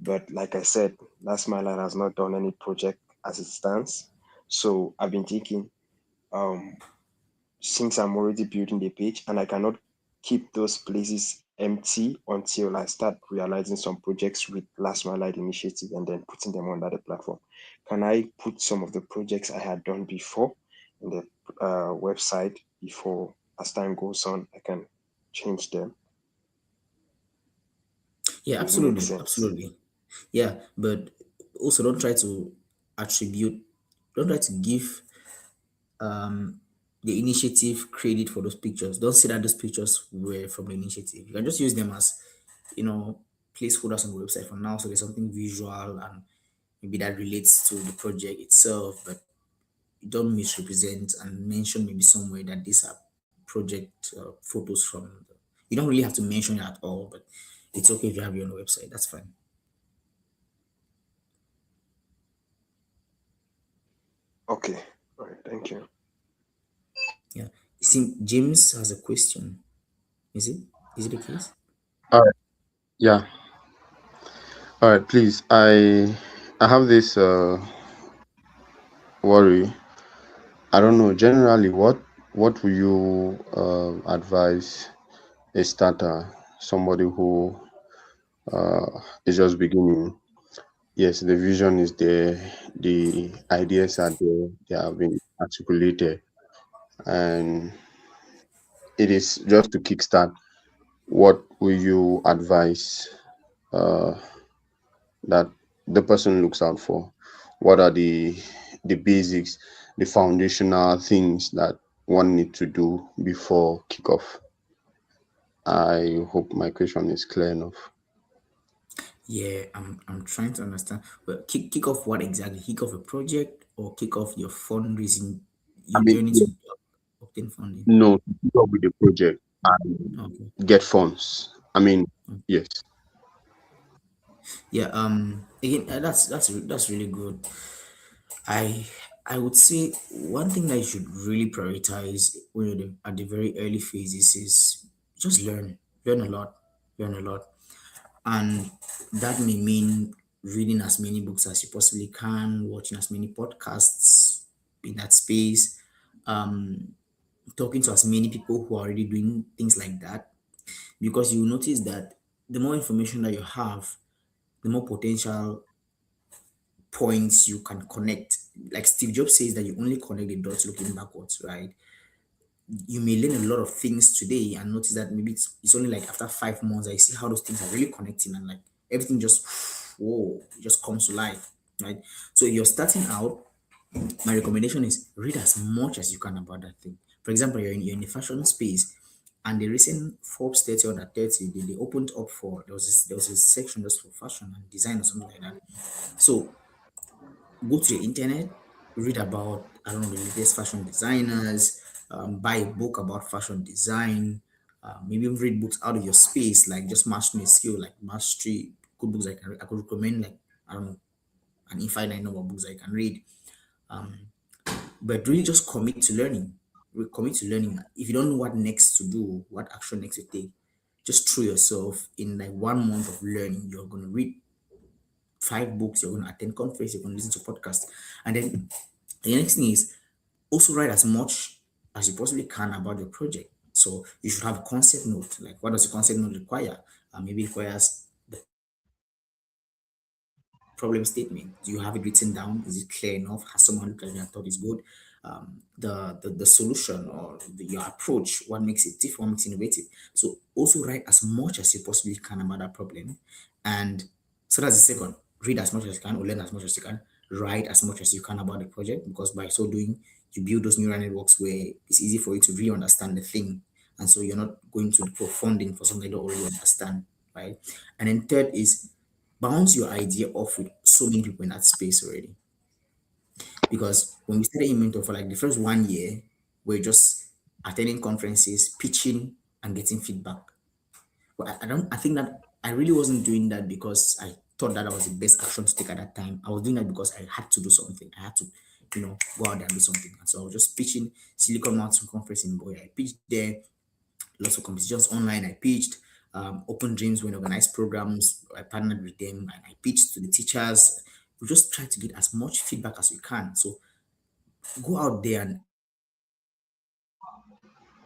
But like I said, Last My Light has not done any project as it stands. So I've been thinking, um, since I'm already building the page and I cannot keep those places empty until I start realizing some projects with Last Mile Light Initiative and then putting them under the platform. Can I put some of the projects I had done before in the website before as time goes on? I can change them. Yeah, Will it make absolutely, sense? absolutely. Yeah, but also attribute, don't try to give um the initiative credit for those pictures. Don't say that those pictures were from the initiative. You can just use them as, you know, placeholders on the website for now. So there's something visual and maybe that relates to the project itself, but don't misrepresent and mention maybe somewhere that these are project photos from. You don't really have to mention it at all, but it's okay if you have your own website. That's fine. Okay. All right. Thank you. Yeah. You see, James has a question. Is it? Is it the case? All right. Yeah. All right. Please, I have this worry. I don't know. Generally, what will you advise a starter, somebody who is just beginning? Yes, the vision is there, the ideas are there, they have been articulated, and it is just to kickstart. What will you advise uh, that the person looks out for? What are the basics, the foundational things that one need to do before kickoff? I hope my question is clear enough. Yeah, I'm trying to understand. Well, kick off what exactly? Kick off a project or kick off your fundraising, I your mean, journey to obtain funding? no, to kick off with the project and Okay. get funds. I mean, yes. Yeah. Again, that's really good. I I would say one thing that you should really prioritize when you're at the very early phases is just learn a lot, learn a lot, and that may mean reading as many books as you possibly can, watching as many podcasts in that space, um, talking to as many people who are already doing things like that, because you will notice that the more information that you have, the more potential points you can connect. Like Steve Jobs says that you only connect the dots looking backwards, right? You may learn a lot of things today and notice that maybe it's only like after 5 months I see how those things are really connecting and like everything just whoa, it just comes to life. right? So you're starting out, my recommendation is read as much as you can about that thing. For example, you're in the fashion space, and the recent Forbes 30 under 30, they opened up for there was a section just for fashion and design or something like that. So go to the internet, read about, I don't know, the latest fashion designers, buy a book about fashion design, maybe even read books out of your space, like just mastering a skill, like mastery, good books I could recommend, like, I don't know, an infinite number of books I can read. But really just commit to learning. Commit to learning. If you don't know what next to do, what action next to take, just throw yourself in like 1 month of learning. You're going to read 5 books, you're going to attend conference, you're going to listen to podcasts. And then the next thing is also write as much as you possibly can about your project. So you should have a concept note. Like, what does the concept note require? Maybe it requires the problem statement. Do you have it written down? Is it clear enough? Has someone looked at it and thought it's good? The solution or your approach, what makes it different, what makes it innovative. So also write as much as you possibly can about that problem. And so that's the second. Read as much as you can or learn as much as you can. Write as much as you can about the project, because by so doing, you build those neural networks where it's easy for you to really understand the thing. And so you're not going to look for funding for something you don't already understand, right? And then third is bounce your idea off with so many people in that space already. Because when we started in Mentor for like the first 1 year, we're just attending conferences, pitching, and getting feedback. But I think that I really wasn't doing that because I thought that was the best action to take at that time. I was doing that because I had to do something. I had to, go out there and do something. And so I was just pitching Silicon Mountain Conference in Boy. I pitched there, lots of competitions online. I pitched Open Dreams when organized programs. I partnered with them and I pitched to the teachers. We just try to get as much feedback as we can. So go out there and explore as much as you can.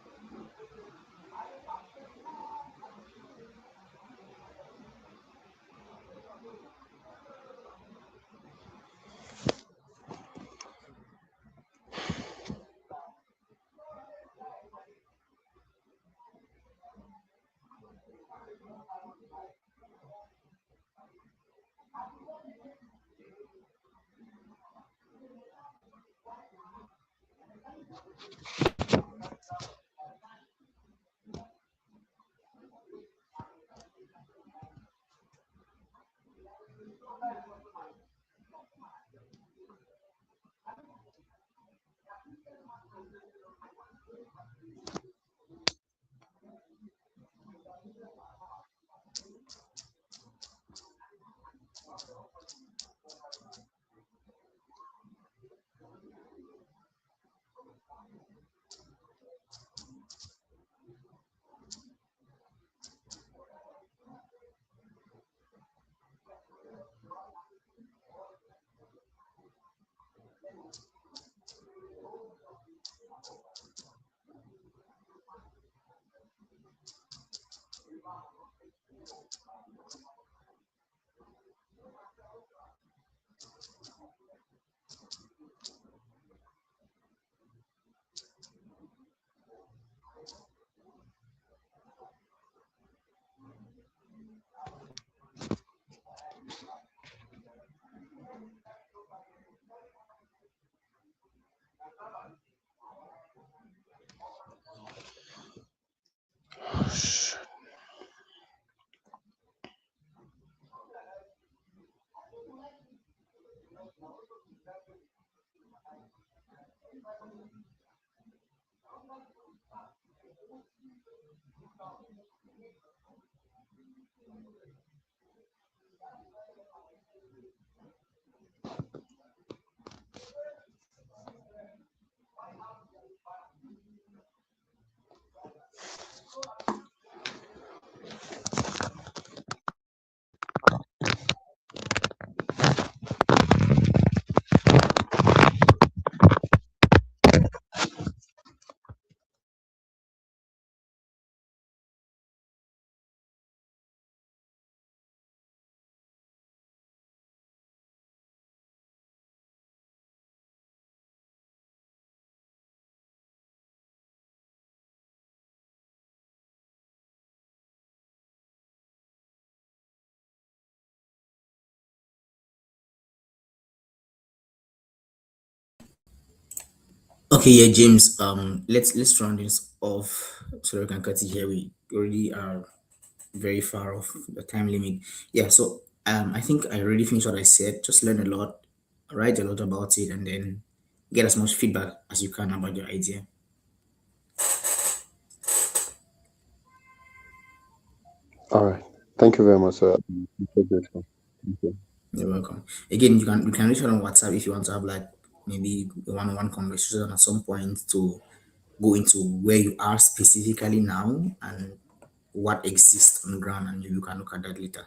Okay, yeah, James. Let's round this off so we can cut it here. We already are very far off the time limit. Yeah, so I think I already finished what I said. Just learn a lot, write a lot about it, and then get as much feedback as you can about your idea. All right. Thank you very much, sir. I'm so grateful. Thank you. You're welcome. Again, you can reach out on WhatsApp if you want to have like maybe a one-on-one conversation at some point to go into where you are specifically now and what exists on the ground, and you can look at that later.